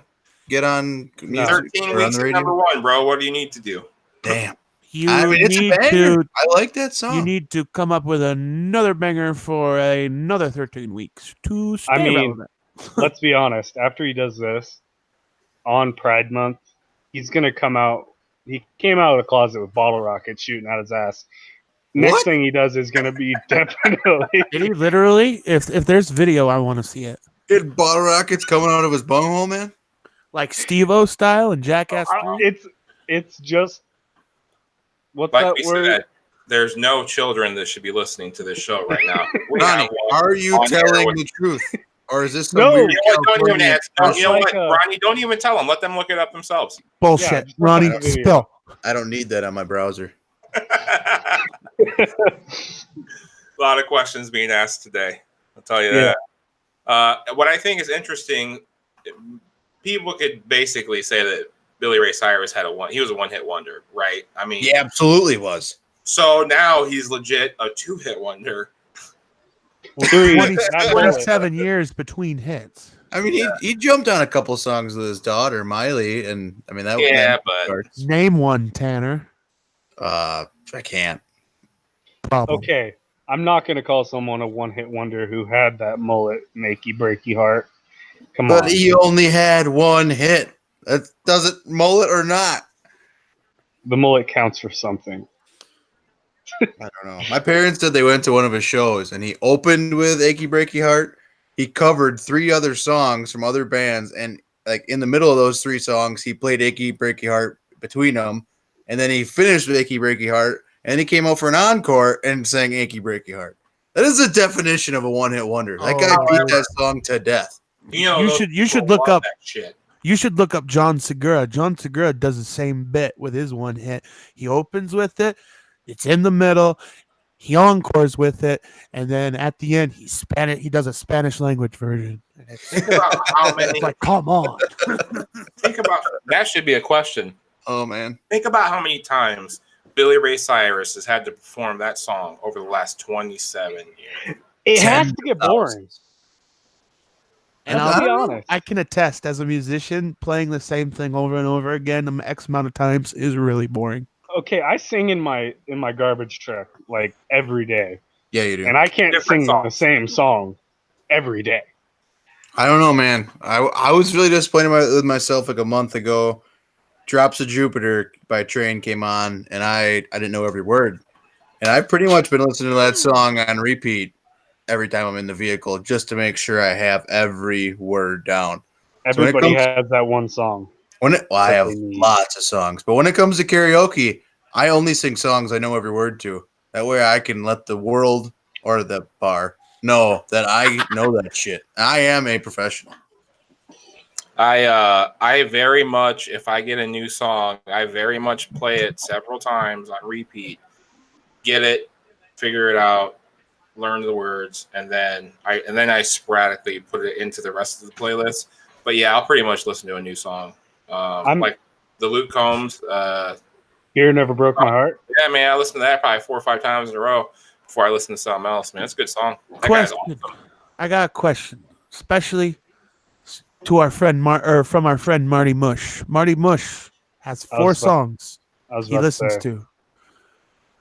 Speaker 2: get on?
Speaker 3: 13 weeks at number one, bro. What do you need to do?
Speaker 2: Damn.
Speaker 1: It's a banger.
Speaker 2: I like that song.
Speaker 1: You need to come up with another banger for another 13 weeks to stay relevant.
Speaker 4: Let's be honest. After he does this on Pride Month, he's gonna come out. He came out of the closet with bottle rockets shooting out his ass. Next thing he does is going to be definitely.
Speaker 1: Did he literally? If there's video, I want to see it.
Speaker 2: Did bottle rockets coming out of his bunghole, man?
Speaker 1: Like Steve-O style and Jackass 3?
Speaker 4: It's just. What's
Speaker 3: like
Speaker 4: that
Speaker 3: we
Speaker 4: word?
Speaker 3: Said, there's no children that should be listening to this show right now.
Speaker 2: Ronnie, are you telling the truth? Or is this
Speaker 4: no?
Speaker 3: You know what, don't even answer. You know what, Ronnie? Don't even tell them. Let them look it up themselves.
Speaker 1: Bullshit, Ronnie. Spill.
Speaker 2: I don't need that on my browser.
Speaker 3: A lot of questions being asked today. I'll tell you that. What I think is interesting, people could basically say that Billy Ray Cyrus he was a one-hit wonder, right? I mean,
Speaker 2: he absolutely was.
Speaker 3: So now he's legit a two-hit wonder.
Speaker 1: 27 years between hits.
Speaker 2: I mean, he jumped on a couple songs with his daughter Miley, and I mean that.
Speaker 3: But
Speaker 1: name one, Tanner.
Speaker 2: I can't.
Speaker 1: Problem.
Speaker 4: Okay, I'm not going to call someone a one-hit wonder who had that mullet, makey breaky heart. Come on.
Speaker 2: But he only had one hit. Does it mullet or not?
Speaker 4: The mullet counts for something.
Speaker 2: I don't know. My parents said they went to one of his shows, and he opened with "Achy Breaky Heart." He covered 3 other songs from other bands, and like in the middle of those 3 songs, he played "Achy Breaky Heart" between them, and then he finished with "Achy Breaky Heart." And he came out for an encore and sang "Achy Breaky Heart." That is the definition of a one-hit wonder. That guy beat that song to death.
Speaker 1: You should look up that shit. You should look up John Segura. John Segura does the same bit with his one hit. He opens with it. It's in the middle. He encores with it, and then at the end, he does a Spanish language version.
Speaker 3: Think about how many.
Speaker 1: It's like, come on.
Speaker 3: Think about that. Should be a question.
Speaker 2: Oh man.
Speaker 3: Think about how many times Billy Ray Cyrus has had to perform that song over the last 27 years.
Speaker 4: It has to get boring.
Speaker 1: And I'll be honest, I can attest as a musician, playing the same thing over and over again X amount of times is really boring.
Speaker 4: Okay, I sing in my garbage truck like every day.
Speaker 2: Yeah, you do.
Speaker 4: And I can't sing the same song every day.
Speaker 2: I don't know, man. I was really disappointed with myself like a month ago. Drops of Jupiter by Train came on, and I didn't know every word. And I've pretty much been listening to that song on repeat every time I'm in the vehicle just to make sure I have every word down.
Speaker 4: Everybody has that one song.
Speaker 2: I have lots of songs, but when it comes to karaoke, I only sing songs I know every word to. That way I can let the world or the bar know that I know that shit. I am a professional.
Speaker 3: I very much, if I get a new song, I very much play it several times on repeat, get it, figure it out, learn the words, and then I sporadically put it into the rest of the playlist. But yeah, I'll pretty much listen to a new song. Like the Luke Combs.
Speaker 4: Beer Never Broke My Heart.
Speaker 3: Yeah, man, I listened to that probably 4 or 5 times in a row before I listen to something else. Man, it's a good song. That guy's awesome.
Speaker 1: I got a question, especially to our friend from our friend Marty Mush. Marty Mush has 4 songs he listens to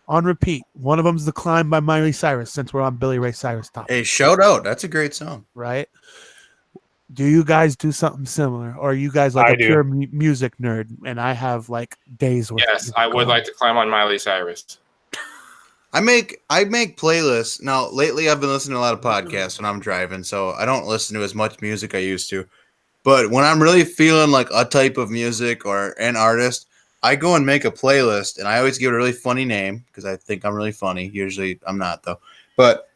Speaker 1: on repeat. One of them's "The Climb" by Miley Cyrus. Since we're on Billy Ray Cyrus topic,
Speaker 2: hey, shout out! That's a great song,
Speaker 1: right? Do you guys do something similar, or are you guys like pure music nerd? And I have like days worth.
Speaker 3: Yes, I would like to climb on Miley Cyrus.
Speaker 2: I make playlists. Now, lately I've been listening to a lot of podcasts when I'm driving, so I don't listen to as much music I used to. But when I'm really feeling like a type of music or an artist, I go and make a playlist, and I always give it a really funny name because I think I'm really funny. Usually I'm not, though. But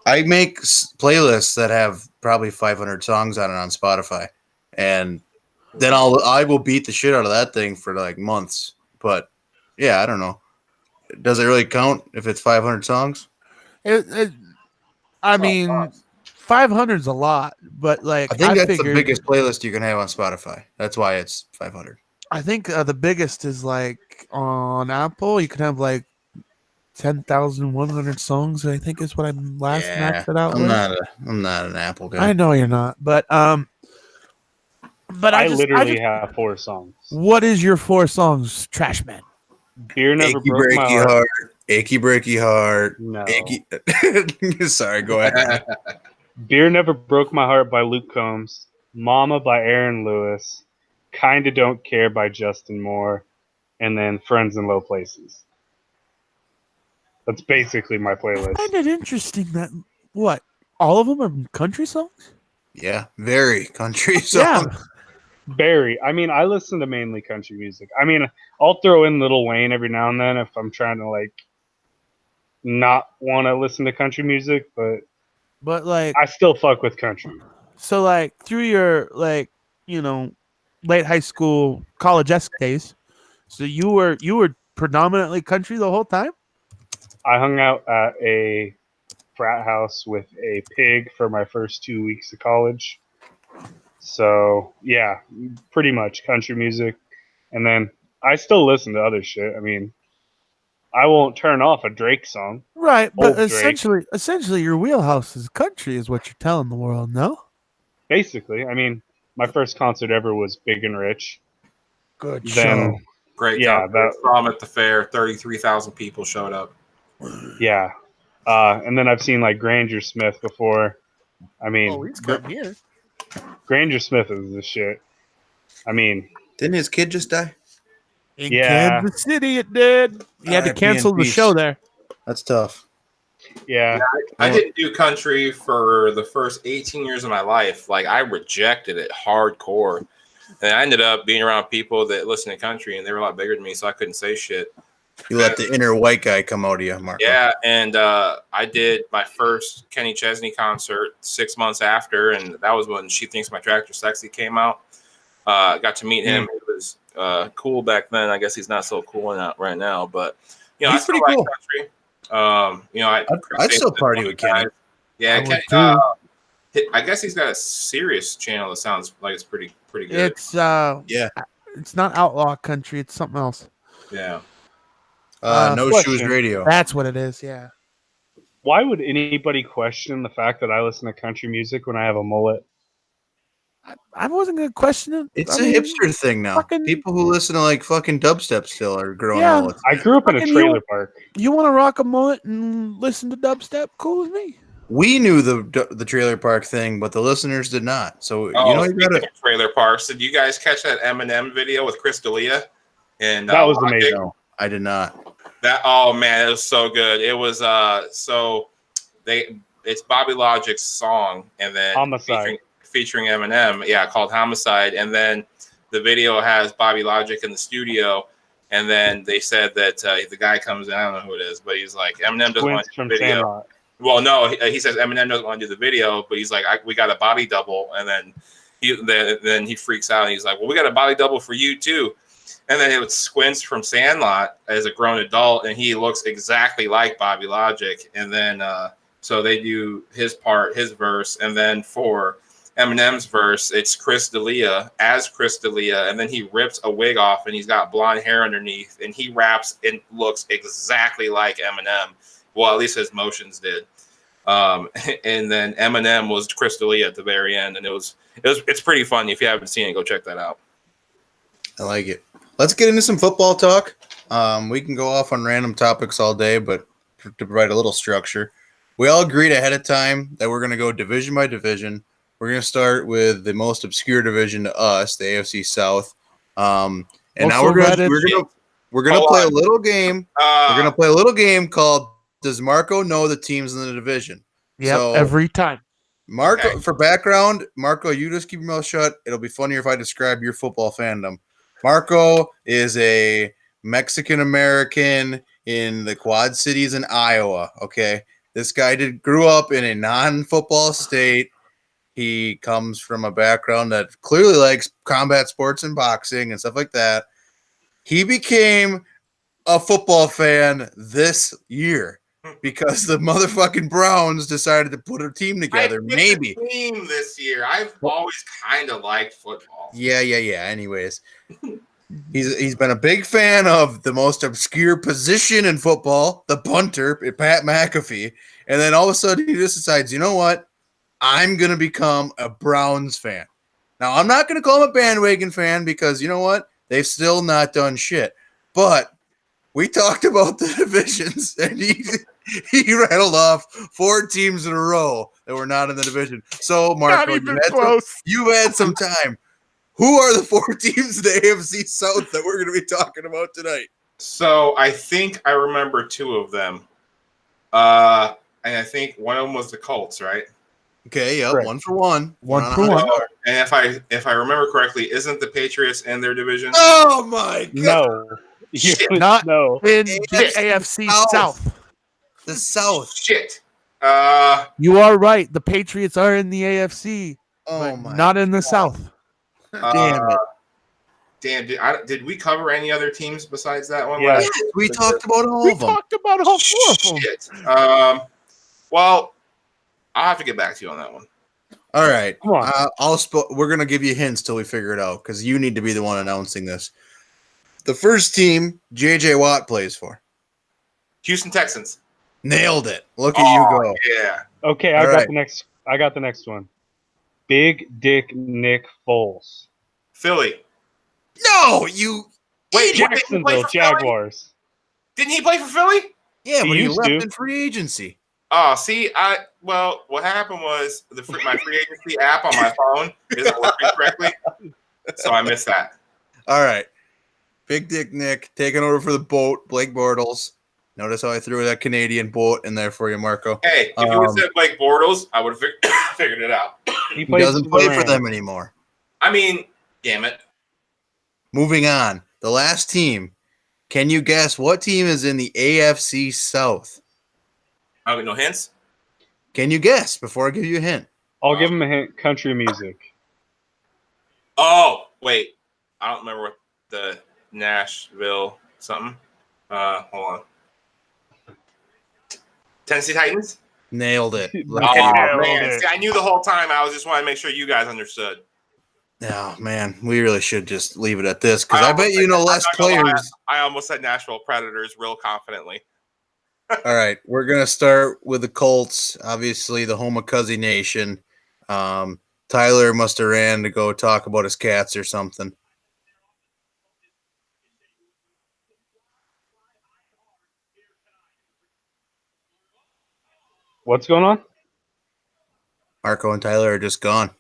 Speaker 2: I make playlists that have probably 500 songs on it on Spotify, and then I will beat the shit out of that thing for like months. But yeah, I don't know. Does it really count if it's 500 songs?
Speaker 1: I mean, 500 is a lot, but like
Speaker 2: I think that's the biggest playlist you can have on Spotify. That's why it's 500.
Speaker 1: I think the biggest is like on Apple. You can have like 10,100 songs. I think is what I maxed it out.
Speaker 2: I'm not an Apple guy.
Speaker 1: I know you're not, but I
Speaker 4: literally have 4 songs.
Speaker 1: What is your 4 songs, Trash Man?
Speaker 4: Beer Never Broke My Heart.
Speaker 2: Achy Breaky Heart.
Speaker 4: No.
Speaker 2: Sorry, go ahead.
Speaker 4: Beer Never Broke My Heart by Luke Combs. Mama by Aaron Lewis. Kinda Don't Care by Justin Moore. And then Friends in Low Places. That's basically my playlist.
Speaker 1: I find it interesting that all of them are country songs?
Speaker 2: Yeah, very country songs.
Speaker 1: Yeah.
Speaker 4: Very. I mean, I listen to mainly country music. I mean, I'll throw in Lil Wayne every now and then if I'm trying to like not want to listen to country music, but
Speaker 1: like
Speaker 4: I still fuck with country.
Speaker 1: So like through your like, late high school, college-esque days, so you were predominantly country the whole time?
Speaker 4: I hung out at a frat house with a pig for my first 2 weeks of college. So, yeah, pretty much country music. And then I still listen to other shit. I mean, I won't turn off a Drake song.
Speaker 1: Right, but essentially your wheelhouse is country is what you're telling the world, no?
Speaker 4: Basically. I mean, my first concert ever was Big and Rich.
Speaker 1: Good show.
Speaker 3: Great. Yeah, prom at the fair, 33,000 people showed up.
Speaker 4: Yeah. And then I've seen like Granger Smith before. I mean,
Speaker 1: he's come here.
Speaker 4: Granger Smith is the shit. I mean,
Speaker 2: didn't his kid just die?
Speaker 1: In Kansas City, it did. He had to cancel the show there.
Speaker 2: That's tough.
Speaker 4: Yeah.
Speaker 3: I didn't do country for the first 18 years of my life. Like, I rejected it hardcore. And I ended up being around people that listen to country, and they were a lot bigger than me, so I couldn't say shit.
Speaker 2: You let the inner white guy come out of you, Mark.
Speaker 3: Yeah, and I did my first Kenny Chesney concert 6 months after, and that was when She Thinks My Tractor Sexy came out. Got to meet him. He was cool back then. I guess he's not so cool right now, but
Speaker 2: he's
Speaker 3: I still
Speaker 2: pretty cool.
Speaker 3: Country.
Speaker 2: I'd still party with Kenny.
Speaker 3: Yeah, Kenny, I guess he's got a serious channel that sounds like it's pretty good.
Speaker 1: It's it's not outlaw country. It's something else.
Speaker 3: Yeah.
Speaker 2: No Shoes Radio.
Speaker 1: That's what it is. Yeah.
Speaker 4: Why would anybody question the fact that I listen to country music when I have a mullet?
Speaker 1: I wasn't gonna question it.
Speaker 2: It's a hipster thing now. People who listen to like fucking dubstep still are growing mullets.
Speaker 4: I grew up in a trailer park.
Speaker 1: You want to rock a mullet and listen to dubstep? Cool with me.
Speaker 2: We knew the trailer park thing, but the listeners did not. So you gotta
Speaker 3: trailer parks. Did you guys catch that Eminem video with Chris D'Elia? And
Speaker 4: that was amazing.
Speaker 2: No, I did not.
Speaker 3: Oh man, it was so good. It was it's Bobby Logic's song, and then
Speaker 4: Homicide.
Speaker 3: Featuring Eminem, called Homicide, and then the video has Bobby Logic in the studio, and then they said that the guy comes in, I don't know who it is, but he's like, Eminem doesn't want to do the video. Sandlot. Well, no, he says Eminem doesn't want to do the video, but he's like, we got a body double, and then he freaks out, and he's like, well, we got a body double for you too. And then it was Squints from Sandlot as a grown adult, and he looks exactly like Bobby Logic. And then So they do his part, his verse, and then for Eminem's verse, it's Chris D'Elia as Chris D'Elia, and then he rips a wig off and he's got blonde hair underneath, and he raps and looks exactly like Eminem. Well, at least his motions did. And then Eminem was Chris D'Elia at the very end, and it's pretty funny. If you haven't seen it, go check that out.
Speaker 2: I like it. Let's get into some football talk. We can go off on random topics all day, but to provide a little structure, we all agreed ahead of time that we're going to go division by division. We're going to start with the most obscure division to us, the AFC South. And now we're going to play a little game. We're going to play a little game called Does Marco Know the Teams in the Division?
Speaker 1: Yeah, so, every time.
Speaker 2: Marco, okay. For background, Marco, you just keep your mouth shut. It'll be funnier if I describe your football fandom. Marco is a Mexican-American in the Quad Cities in Iowa, okay? This guy grew up in a non-football state. He comes from a background that clearly likes combat sports and boxing and stuff like that. He became a football fan this year because the motherfucking Browns decided to put a team together. Maybe
Speaker 3: a team this year. I've always kind of liked football.
Speaker 2: Yeah. Anyways, he's been a big fan of the most obscure position in football, the punter, Pat McAfee, and then all of a sudden he just decides, you know what? I'm going to become a Browns fan. Now, I'm not going to call him a bandwagon fan because, you know what? They've still not done shit. But we talked about the divisions, and he rattled off 4 teams in a row that were not in the division. So, Marco, you've had some time. Who are the 4 teams in the AFC South that we're going to be talking about tonight?
Speaker 3: So, I think I remember 2 of them. And I think one of them was the Colts, right?
Speaker 2: Okay, yeah, 1 for 1.
Speaker 1: 1 for 1.
Speaker 3: And if I remember correctly, isn't the Patriots in their division?
Speaker 2: Oh my god!
Speaker 1: Not in the AFC South.
Speaker 2: The South.
Speaker 3: Shit.
Speaker 1: You are right. The Patriots are in the AFC.
Speaker 2: Oh my!
Speaker 1: Not in the South.
Speaker 2: Damn it!
Speaker 3: Damn, did we cover any other teams besides that one?
Speaker 2: Yeah, we talked about all of them.
Speaker 1: We talked about all 4 of them.
Speaker 3: Shit. Well, I'll have to get back to you on that one.
Speaker 2: All right. Come on. We're going to give you hints till we figure it out because you need to be the one announcing this. The first team J.J. Watt plays for.
Speaker 3: Houston Texans.
Speaker 2: Nailed it. Look at you go.
Speaker 3: Yeah.
Speaker 4: Okay, I got the next one. Big Dick Nick Foles.
Speaker 3: Philly.
Speaker 2: No, you.
Speaker 3: Wait,
Speaker 4: Jacksonville Jaguars.
Speaker 3: Didn't he play for Philly?
Speaker 2: Yeah, but he left in free agency.
Speaker 3: Oh, see, what happened was my free agency app on my phone isn't working correctly, so I missed that.
Speaker 2: All right. Big Dick Nick taking over for the boat, Blake Bortles. Notice how I threw that Canadian boat in there for you, Marco.
Speaker 3: Hey, if you would have said Blake Bortles, I would have figured it out.
Speaker 2: He doesn't play for them anymore.
Speaker 3: I mean, damn it.
Speaker 2: Moving on. The last team. Can you guess what team is in the AFC South?
Speaker 3: No hints?
Speaker 2: Can you guess before I give you a hint?
Speaker 4: I'll give him a hint. Country music.
Speaker 3: Oh, wait. I don't remember what the Nashville something. Hold on. Tennessee Titans?
Speaker 2: Nailed it.
Speaker 3: Man. See, I knew the whole time. I was just wanting to make sure you guys understood.
Speaker 2: Oh, man. We really should just leave it at this because I bet you know less players.
Speaker 3: I almost said Nashville Predators real confidently.
Speaker 2: All right, we're going to start with the Colts, obviously the home of Cuzzy Nation. Tyler must have ran to go talk about his cats or something.
Speaker 4: What's going on?
Speaker 2: Marco and Tyler are just gone.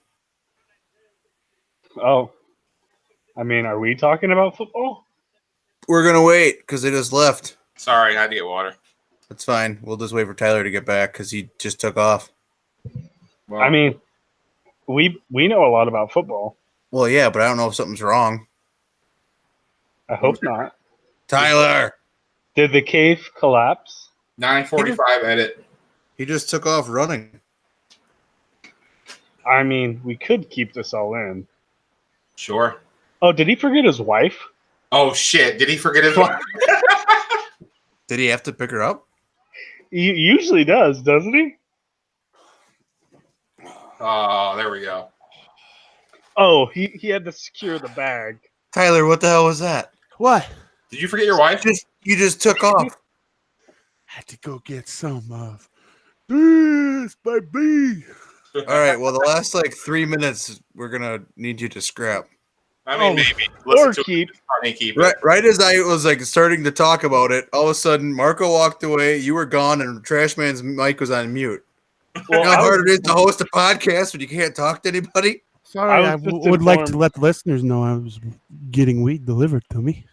Speaker 4: Oh. I mean, are we talking about football?
Speaker 2: We're going to wait because they just left.
Speaker 3: Sorry, I had to get water.
Speaker 2: That's fine. We'll just wait for Tyler to get back because he just took off.
Speaker 4: Well, I mean, we know a lot about football.
Speaker 2: Well, yeah, but I don't know if something's wrong.
Speaker 4: I hope not.
Speaker 2: Tyler!
Speaker 4: Did the cave collapse?
Speaker 3: 9:45 edit.
Speaker 2: He just took off running.
Speaker 4: I mean, we could keep this all in.
Speaker 3: Sure.
Speaker 4: Oh, did he forget his wife?
Speaker 3: Oh, shit. Did he forget his wife?
Speaker 2: Did he have to pick her up?
Speaker 4: He usually does, doesn't he?
Speaker 3: Oh, there we go.
Speaker 4: Oh, he had to secure the bag.
Speaker 2: Tyler, what the hell was that?
Speaker 1: What?
Speaker 3: Did you forget your wife?
Speaker 2: You just took off.
Speaker 1: Had to go get some of this, baby.
Speaker 2: All right. Well, the last like 3 minutes, we're gonna need you to scrap.
Speaker 3: I mean,
Speaker 1: Oh,
Speaker 3: maybe.
Speaker 4: Or
Speaker 3: Listen to
Speaker 4: keep.
Speaker 3: it. Keep
Speaker 2: Right,
Speaker 3: it.
Speaker 2: right as I was like starting to talk about it, all of a sudden Marco walked away. You were gone, and Trash Man's mic was on mute.
Speaker 4: Well,
Speaker 2: You know how
Speaker 4: I
Speaker 2: hard
Speaker 4: was,
Speaker 2: it is to host a podcast when you can't talk to anybody.
Speaker 1: Sorry,
Speaker 4: I
Speaker 1: I
Speaker 4: was just
Speaker 1: would like to
Speaker 4: informed.
Speaker 1: let the listeners know I was getting weed delivered to me.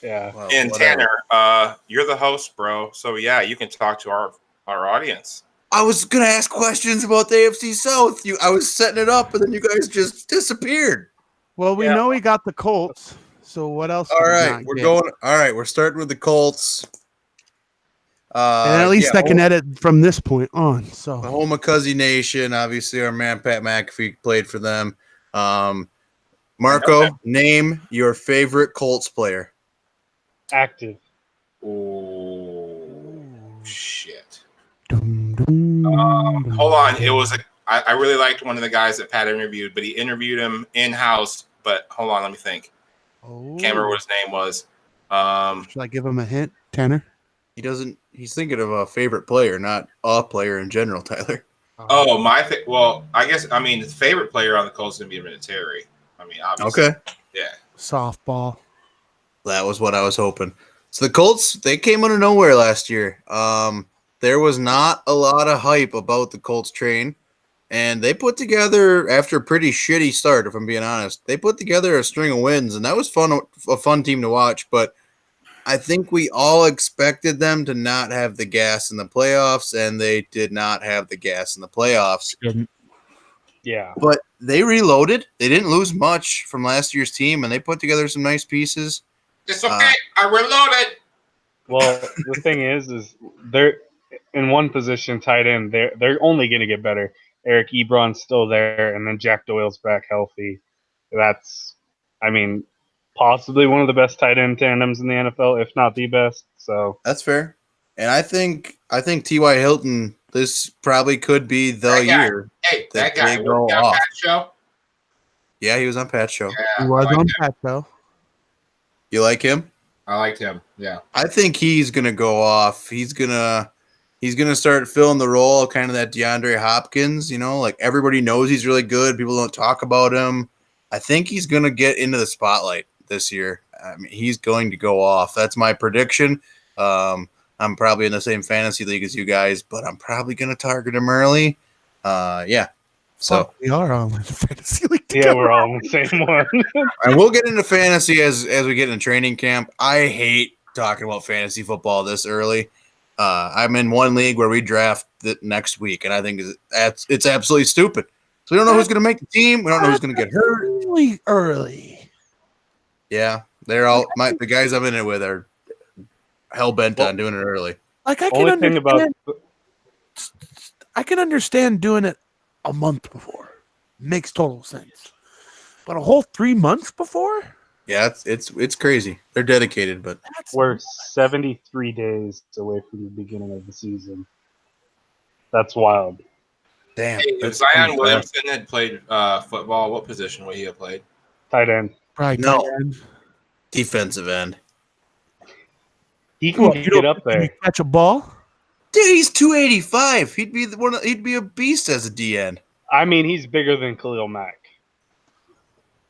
Speaker 4: yeah.
Speaker 2: Well,
Speaker 5: And
Speaker 2: whatever.
Speaker 5: Tanner, you're the host, bro. So yeah, you can talk to our audience.
Speaker 2: I was gonna ask questions about the AFC South. I was setting it up, and then you guys just disappeared.
Speaker 1: Well, we
Speaker 5: Yeah.
Speaker 1: know we got the Colts, so what else?
Speaker 2: All
Speaker 1: did we
Speaker 2: right,
Speaker 1: not
Speaker 2: we're
Speaker 1: get?
Speaker 2: going. All right, we're starting with the Colts.
Speaker 1: And at least
Speaker 2: yeah,
Speaker 1: I can edit from this point on.
Speaker 2: the
Speaker 1: So
Speaker 2: home of Cuzzy Nation. Obviously, our man Pat McAfee played for them. Marco, name your favorite Colts player.
Speaker 4: Active.
Speaker 3: Oh, shit.
Speaker 5: Hold on, it was I really liked one of the guys that Pat interviewed, but he interviewed him in house. But hold on, let me think.
Speaker 1: Oh.
Speaker 5: Can't remember what his name was.
Speaker 1: Should I give him a hint, Tanner?
Speaker 2: He doesn't. He's thinking of a favorite player, not a player in general. Tyler.
Speaker 5: Oh, well, I guess his favorite player on the Colts is gonna be Terry. I mean, obviously.
Speaker 2: Okay,
Speaker 5: Yeah.
Speaker 1: Softball.
Speaker 2: that was what I was hoping. So the Colts, they came out of nowhere last year. There was not a lot of hype about the Colts train, and they put together, after a pretty shitty start, if I'm being honest, they put together a string of wins, and that was a fun team to watch. But I think we all expected them to not have the gas in the playoffs, and they did not have the gas in the playoffs.
Speaker 4: Yeah.
Speaker 2: But they reloaded. They didn't lose much from last year's team, and they put together some nice pieces.
Speaker 5: It's okay. I reloaded.
Speaker 4: Well, the thing is they're in one position, tight end. They're only going to get better. Eric Ebron's still there, and then Jack Doyle's back healthy. That's, possibly one of the best tight end tandems in the NFL, if not the best. So
Speaker 2: That's fair. And I think T.Y. Hilton, this probably could be the
Speaker 3: That guy.
Speaker 2: year.
Speaker 3: Hey,
Speaker 2: That
Speaker 3: that guy.
Speaker 2: they go
Speaker 3: Was he on
Speaker 2: off.
Speaker 3: Pat's show?
Speaker 2: Yeah, he was on Pat's show.
Speaker 3: Yeah,
Speaker 1: He was
Speaker 3: I liked
Speaker 1: on
Speaker 3: him.
Speaker 1: Pat though.
Speaker 2: You like him?
Speaker 3: I liked him. Yeah.
Speaker 2: I think he's gonna go off. He's gonna start filling the role of kind of that DeAndre Hopkins, like everybody knows he's really good. People don't talk about him. I think he's gonna get into the spotlight this year. I mean, he's going to go off. That's my prediction. I'm probably in the same fantasy league as you guys, but I'm probably gonna target him early. Yeah. So
Speaker 1: Fuck, we are all in the fantasy league.
Speaker 4: yeah,
Speaker 1: together.
Speaker 4: we're all in the same one.
Speaker 2: and we'll get into fantasy as we get into training camp. I hate talking about fantasy football this early. I'm in one league where we draft the next week, and I think it's absolutely stupid. So we don't know who's going to make the team. We don't know who's going to get hurt.
Speaker 1: Really early.
Speaker 2: Yeah, they're all the guys I'm in it with are hell bent on doing it early.
Speaker 1: Like I can
Speaker 4: Only thing
Speaker 1: understand.
Speaker 4: about
Speaker 1: I can understand doing it a month before. Makes total sense. But a whole 3 months before?
Speaker 2: Yeah, it's crazy. They're dedicated, but
Speaker 1: That's
Speaker 4: we're 73 days away from the beginning of the season. That's wild.
Speaker 2: damn.
Speaker 5: Hey, if
Speaker 2: that's
Speaker 5: Zion
Speaker 2: pretty
Speaker 5: Williamson had played football, what position would he have played?
Speaker 4: Tight end.
Speaker 1: right.
Speaker 2: No.
Speaker 1: tight end.
Speaker 2: defensive end.
Speaker 4: He can
Speaker 1: Well, you
Speaker 4: get
Speaker 1: don't
Speaker 4: up
Speaker 1: think
Speaker 4: there.
Speaker 1: he catch a ball.
Speaker 2: Dude, he's 285. He'd be a beast as a DN.
Speaker 4: He's bigger than Khalil Mack.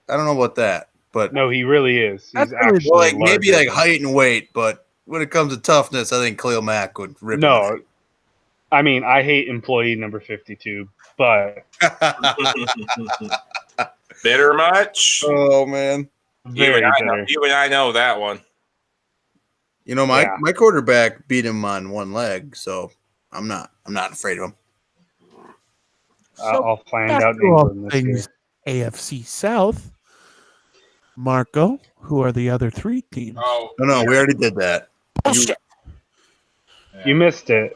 Speaker 2: I don't know about that, but
Speaker 4: No, he really is. He's
Speaker 1: That's really-
Speaker 4: actually
Speaker 2: well, like maybe
Speaker 4: larger
Speaker 2: like height and weight, but when it comes to toughness, I think Khalil Mack would rip.
Speaker 4: No, I hate employee number 52, but
Speaker 5: Bitter much?
Speaker 2: oh man,
Speaker 4: very bitter.
Speaker 5: You and I know that one.
Speaker 2: my
Speaker 4: Yeah.
Speaker 2: my quarterback beat him on one leg, so I'm not afraid of him.
Speaker 1: So
Speaker 4: I'll find
Speaker 1: back
Speaker 4: out
Speaker 1: to all
Speaker 4: England this year.
Speaker 1: things AFC South. Marco, who are the other three teams?
Speaker 3: Oh,
Speaker 2: No, we already did that.
Speaker 1: Bullshit.
Speaker 4: You missed it.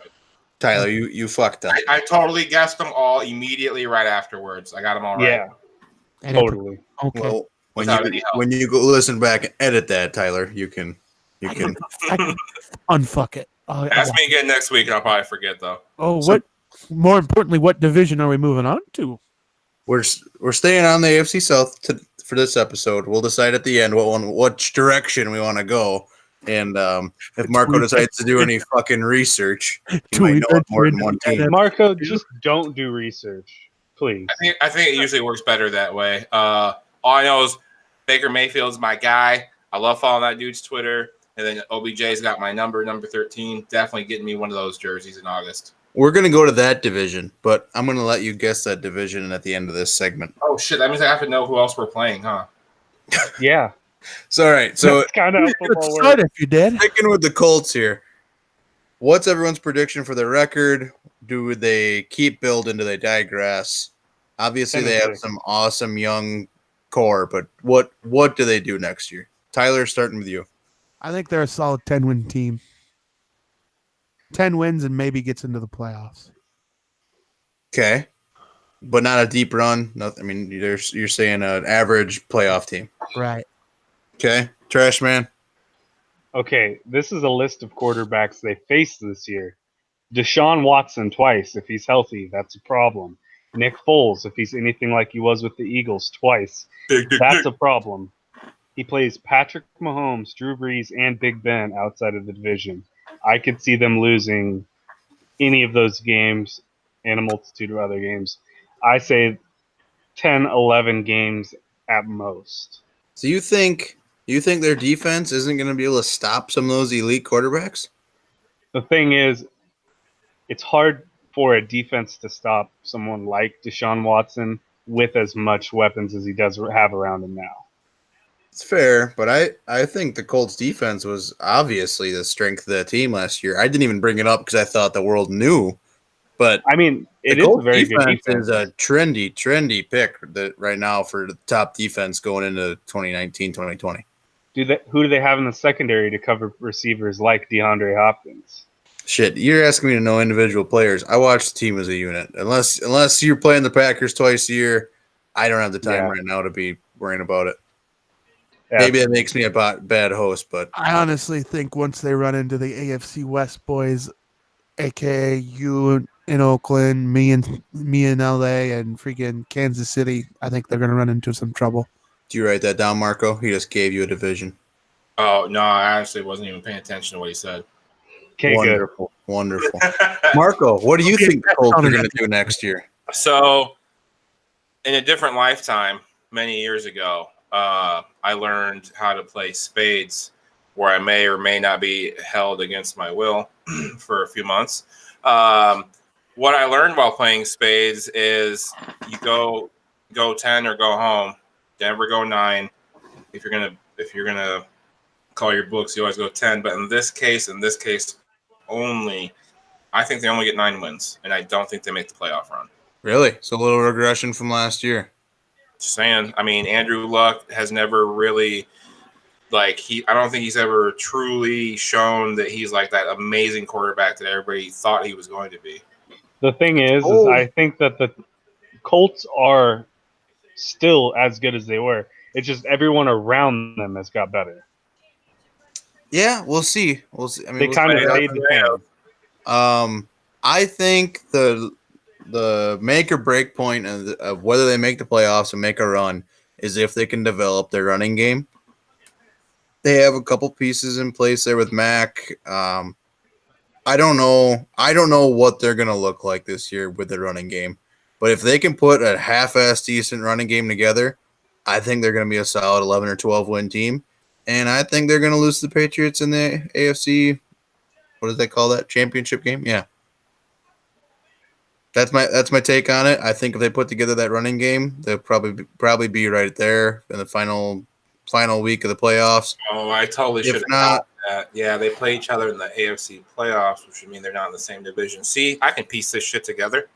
Speaker 2: Tyler, you fucked up.
Speaker 3: I totally guessed them all immediately right afterwards. I got them all right.
Speaker 4: Yeah,
Speaker 1: And it-
Speaker 4: totally.
Speaker 1: okay.
Speaker 2: Well,
Speaker 3: Without any help.
Speaker 2: when you go listen back and edit that, Tyler, you can.
Speaker 1: I can unfuck it.
Speaker 3: Ask me again next week, and I'll probably forget though.
Speaker 1: Oh,
Speaker 2: So-
Speaker 1: what? more importantly, what division are we moving on to?
Speaker 2: We're staying on the AFC South for this episode. We'll decide at the end which direction we want to go. And if Marco decides to do any fucking research, he might know more than one team.
Speaker 4: Marco, just don't do research, please.
Speaker 5: I think it usually works better that way. All I know is Baker Mayfield's my guy. I love following that dude's Twitter. And then OBJ's got my number 13. Definitely getting me one of those jerseys in August.
Speaker 2: We're going to go to that division, but I'm going to let you guess that division at the end of this segment.
Speaker 5: Oh, shit. That means I have to know who else we're playing, huh?
Speaker 4: Yeah.
Speaker 2: So, all right. So,
Speaker 4: it's kind of
Speaker 1: football work. If you did.
Speaker 2: Sticking with the Colts here, what's everyone's prediction for the record? Do they keep building? Do they digress? Obviously, they have some awesome young core, but what do they do next year? Tyler, starting with you.
Speaker 1: I think they're a solid 10-win team. 10 wins and maybe gets into the playoffs.
Speaker 2: Okay. But not a deep run. Nothing. I mean, you're saying an average playoff team.
Speaker 1: Right.
Speaker 2: Okay. Trash man.
Speaker 4: Okay. This is a list of quarterbacks they faced this year. Deshaun Watson twice. If he's healthy, that's a problem. Nick Foles, if he's anything like he was with the Eagles, twice. That's a problem. He plays Patrick Mahomes, Drew Brees, and Big Ben outside of the division. I could see them losing any of those games and a multitude of other games. I say 10, 11 games at most.
Speaker 2: So you think their defense isn't going to be able to stop some of those elite quarterbacks?
Speaker 4: The thing is, it's hard for a defense to stop someone like Deshaun Watson with as much weapons as he does have around him now.
Speaker 2: It's fair, but I think the Colts defense was obviously the strength of the team last year. I didn't even bring it up because I thought the world knew. But
Speaker 4: I mean, it is a very good defense.
Speaker 2: Is a trendy pick right now for the top defense going into 2019, 2020.
Speaker 4: Who do they have in the secondary to cover receivers like DeAndre Hopkins?
Speaker 2: Shit, you're asking me to know individual players. I watch the team as a unit. Unless you're playing the Packers twice a year, I don't have the time right now to be worrying about it. Yeah. Maybe that makes me a bad host, but
Speaker 1: I honestly think once they run into the AFC West boys, aka you in Oakland, me in LA, and freaking Kansas City, I think they're going to run into some trouble.
Speaker 2: Do you write that down, Marco? He just gave you a division.
Speaker 5: Oh no, I actually wasn't even paying attention to what he said.
Speaker 4: Okay,
Speaker 2: wonderful. Marco, what do you think the Colts are going to do next year?
Speaker 5: So, in a different lifetime, many years ago, I learned how to play spades, where I may or may not be held against my will for a few months. What I learned while playing spades is you go 10 or go home. Never go 9. If you're gonna call your books, you always go 10. But in this case only, I think they only get 9 wins, and I don't think they make the playoff run.
Speaker 2: Really? So a little regression from last year.
Speaker 5: Just saying. I mean, Andrew Luck has never really I don't think he's ever truly shown that he's like that amazing quarterback that everybody thought he was going to be.
Speaker 4: The thing is I think that the Colts are still as good as they were. It's just everyone around them has got better.
Speaker 2: Yeah, we'll see. I mean,
Speaker 4: they kind of made the
Speaker 2: game. I think the make or break point of whether they make the playoffs and make a run is if they can develop their running game. They have a couple pieces in place there with Mac. I don't know what they're going to look like this year with the running game. But if they can put a half-ass decent running game together, I think they're going to be a solid 11 or 12 win team. And I think they're going to lose to the Patriots in the AFC. What do they call that? Championship game? Yeah. That's my take on it. I think if they put together that running game, they'll probably be right there in the final week of the playoffs.
Speaker 5: Oh, I totally should have thought that. Yeah, they play each other in the AFC playoffs, which would mean they're not in the same division. See, I can piece this shit together.